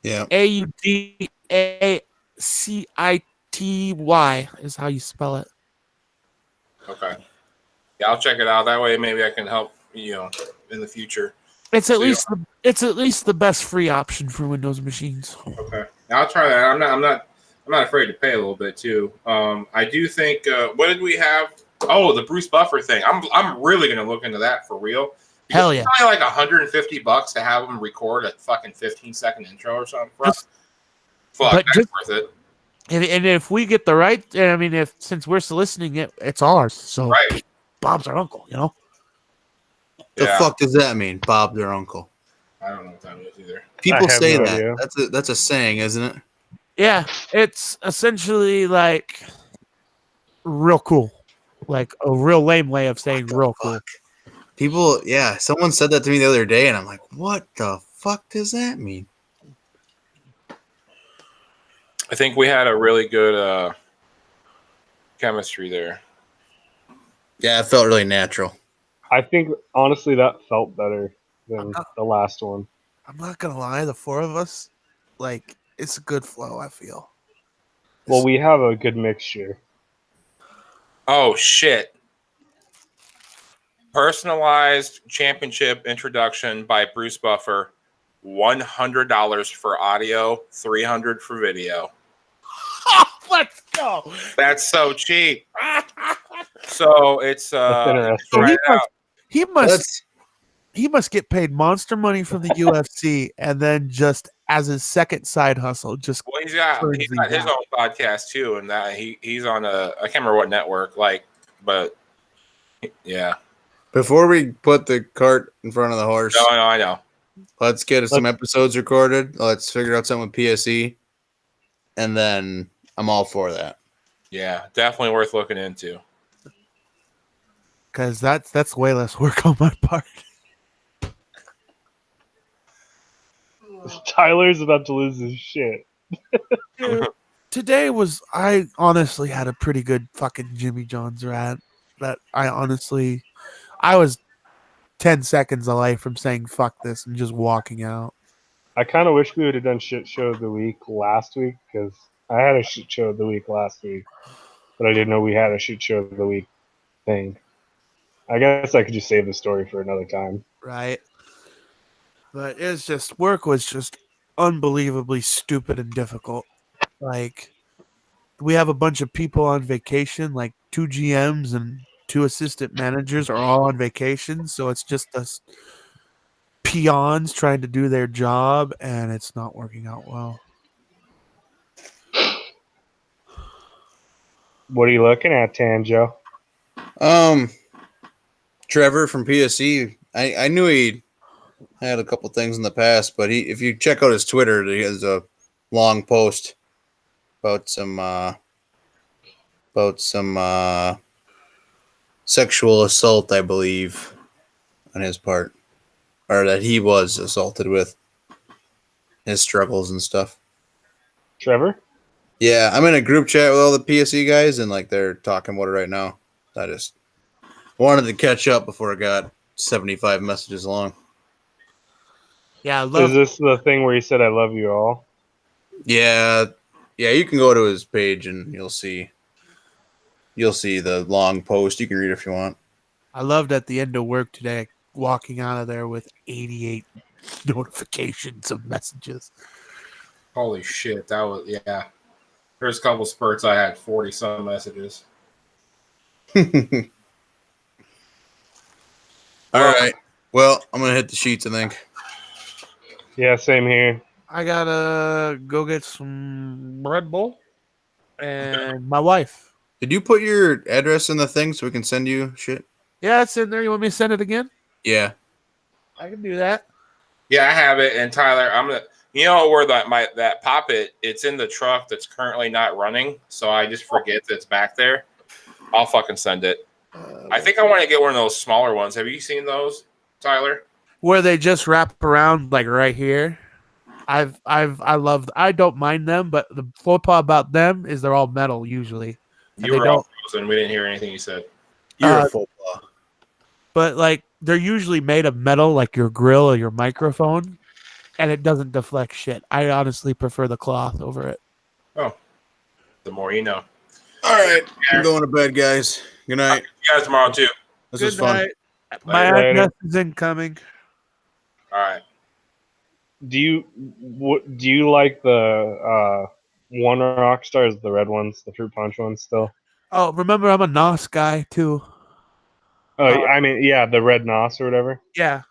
Speaker 2: Yeah.
Speaker 3: Audacity is how you spell it.
Speaker 5: Okay. Yeah, I'll check it out. That way, maybe I can help in the future.
Speaker 3: It's at least the best free option for Windows machines.
Speaker 5: Okay, I'll try that. I'm not afraid to pay a little bit too. I do think. What did we have? Oh, the Bruce Buffer thing. I'm really gonna look into that for real.
Speaker 3: Hell yeah!
Speaker 5: It's like $150 to have them record a fucking 15-second intro or something. Fuck,
Speaker 1: But
Speaker 5: that's
Speaker 1: just-
Speaker 5: worth it.
Speaker 1: And if we get the right, I mean, since we're soliciting it, it's ours. So
Speaker 5: Right.
Speaker 1: Bob's our uncle, you know.
Speaker 2: The
Speaker 5: Yeah.
Speaker 2: fuck does that mean? Bob, their uncle.
Speaker 5: I don't know what that means either.
Speaker 2: People
Speaker 4: have
Speaker 2: say
Speaker 4: no
Speaker 2: that.
Speaker 4: idea.
Speaker 2: That's a saying, isn't it?
Speaker 1: Yeah, it's essentially like real cool, like a real lame way of saying real cool.
Speaker 2: People, yeah. Someone said that to me the other day, and I'm like, what the fuck does that mean?
Speaker 5: I think we had a really good chemistry there.
Speaker 2: Yeah, it felt really natural.
Speaker 4: I think honestly that felt better than the last one.
Speaker 1: I'm not gonna lie, the four of us, like, it's a good flow. I feel.
Speaker 4: Well, we have a good mixture.
Speaker 5: Oh shit. Personalized championship introduction by Bruce Buffer. $100 for audio, $300 for video.
Speaker 1: Let's go.
Speaker 5: That's so cheap. So it's
Speaker 4: That's interesting.
Speaker 1: So
Speaker 5: try it out.
Speaker 1: he must get paid monster money from the UFC, and then just as his second side hustle, just
Speaker 5: Well, he's got his own podcast too, and that he's on I can't remember what network, but yeah.
Speaker 2: Before we put the cart in front of the horse,
Speaker 5: No, I know.
Speaker 2: let's get some episodes recorded. Let's figure out something with PSE, and then I'm all for that.
Speaker 5: Yeah, definitely worth looking into.
Speaker 1: because that's way less work on my part.
Speaker 4: Tyler's about to lose his shit.
Speaker 1: Today I honestly had a pretty good fucking Jimmy John's rat that I was 10 seconds away from saying fuck this and just walking out.
Speaker 4: I kind of wish we would have done shit show of the week last week because I had a shit show of the week last week, but I didn't know we had a shit show of the week thing. I guess I could just save the story for another time.
Speaker 1: Right. But it's just work was just unbelievably stupid and difficult. Like, we have a bunch of people on vacation, like 2 GMs and 2 assistant managers are all on vacation, so it's just us peons trying to do their job, and it's not working out well.
Speaker 4: What are you looking at, Tanjo?
Speaker 2: Trevor from PSE. I knew he had a couple things in the past, but if you check out his Twitter, he has a long post about some sexual assault, I believe, on his part, or that he was assaulted with, his struggles and stuff.
Speaker 4: Trevor?
Speaker 2: Yeah, I'm in a group chat with all the PSE guys, and like they're talking about it right now. I just wanted to catch up before it got 75 messages long.
Speaker 1: Yeah, I
Speaker 4: Is
Speaker 1: love
Speaker 4: this the thing where he said, I love you all?
Speaker 2: Yeah, you can go to his page and you'll see the long post. You can read it if you want.
Speaker 1: I loved at the end of work today walking out of there with 88 notifications of messages.
Speaker 5: Holy shit, that was There's a couple spurts I had 40 some messages.
Speaker 2: All right. Well, I'm gonna hit the sheets, I think.
Speaker 4: Yeah, same here.
Speaker 1: I gotta go get some Red Bull and my wife.
Speaker 2: Did you put your address in the thing so we can send you shit?
Speaker 1: Yeah, it's in there. You want me to send it again?
Speaker 2: Yeah.
Speaker 1: I can do that.
Speaker 5: Yeah, I have it. And Tyler, I'm gonna where that Pop-It, it's in the truck that's currently not running, so I just forget that it's back there. I'll fucking send it. I think I want to get one of those smaller ones. Have you seen those, Tyler?
Speaker 1: Where they just wrap around like right here. I don't mind them, but the faux pas about them is they're all metal usually. And
Speaker 5: You
Speaker 1: they
Speaker 5: were all
Speaker 1: don't-
Speaker 5: frozen. We didn't hear anything you said.
Speaker 2: You're a full blah.
Speaker 1: But like they're usually made of metal, like your grill or your microphone, and it doesn't deflect shit. I honestly prefer the cloth over it.
Speaker 5: The more you know.
Speaker 2: All right. I'm going to bed, guys. Good night.
Speaker 5: You guys tomorrow too.
Speaker 2: This was fun.
Speaker 1: night. My
Speaker 4: Later.
Speaker 1: address is incoming.
Speaker 5: All right.
Speaker 4: Do you like the one rock stars, the red ones, the fruit punch ones still?
Speaker 1: Oh, remember I'm a NOS guy too.
Speaker 4: Oh, I mean, yeah, the red NOS or whatever.
Speaker 1: Yeah,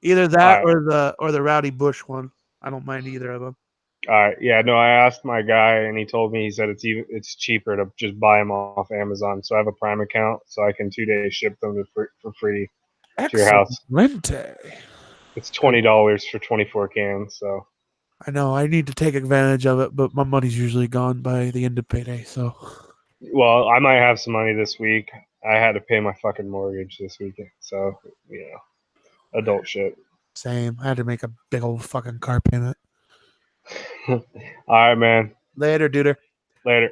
Speaker 1: either that
Speaker 4: Alright.
Speaker 1: or the Rowdy Bush one. I don't mind either of them.
Speaker 4: All right. Yeah. No, I asked my guy, and he told me, he said it's cheaper to just buy them off Amazon. So I have a Prime account, so I can 2 days ship them for free to your house. It's $20 for 24 cans. So
Speaker 1: I know I need to take advantage of it, but my money's usually gone by the end of payday. So,
Speaker 4: well, I might have some money this week. I had to pay my fucking mortgage this weekend, so adult shit.
Speaker 1: same. I had to make a big old fucking car payment.
Speaker 4: All right, man.
Speaker 1: Later, duder.
Speaker 4: Later.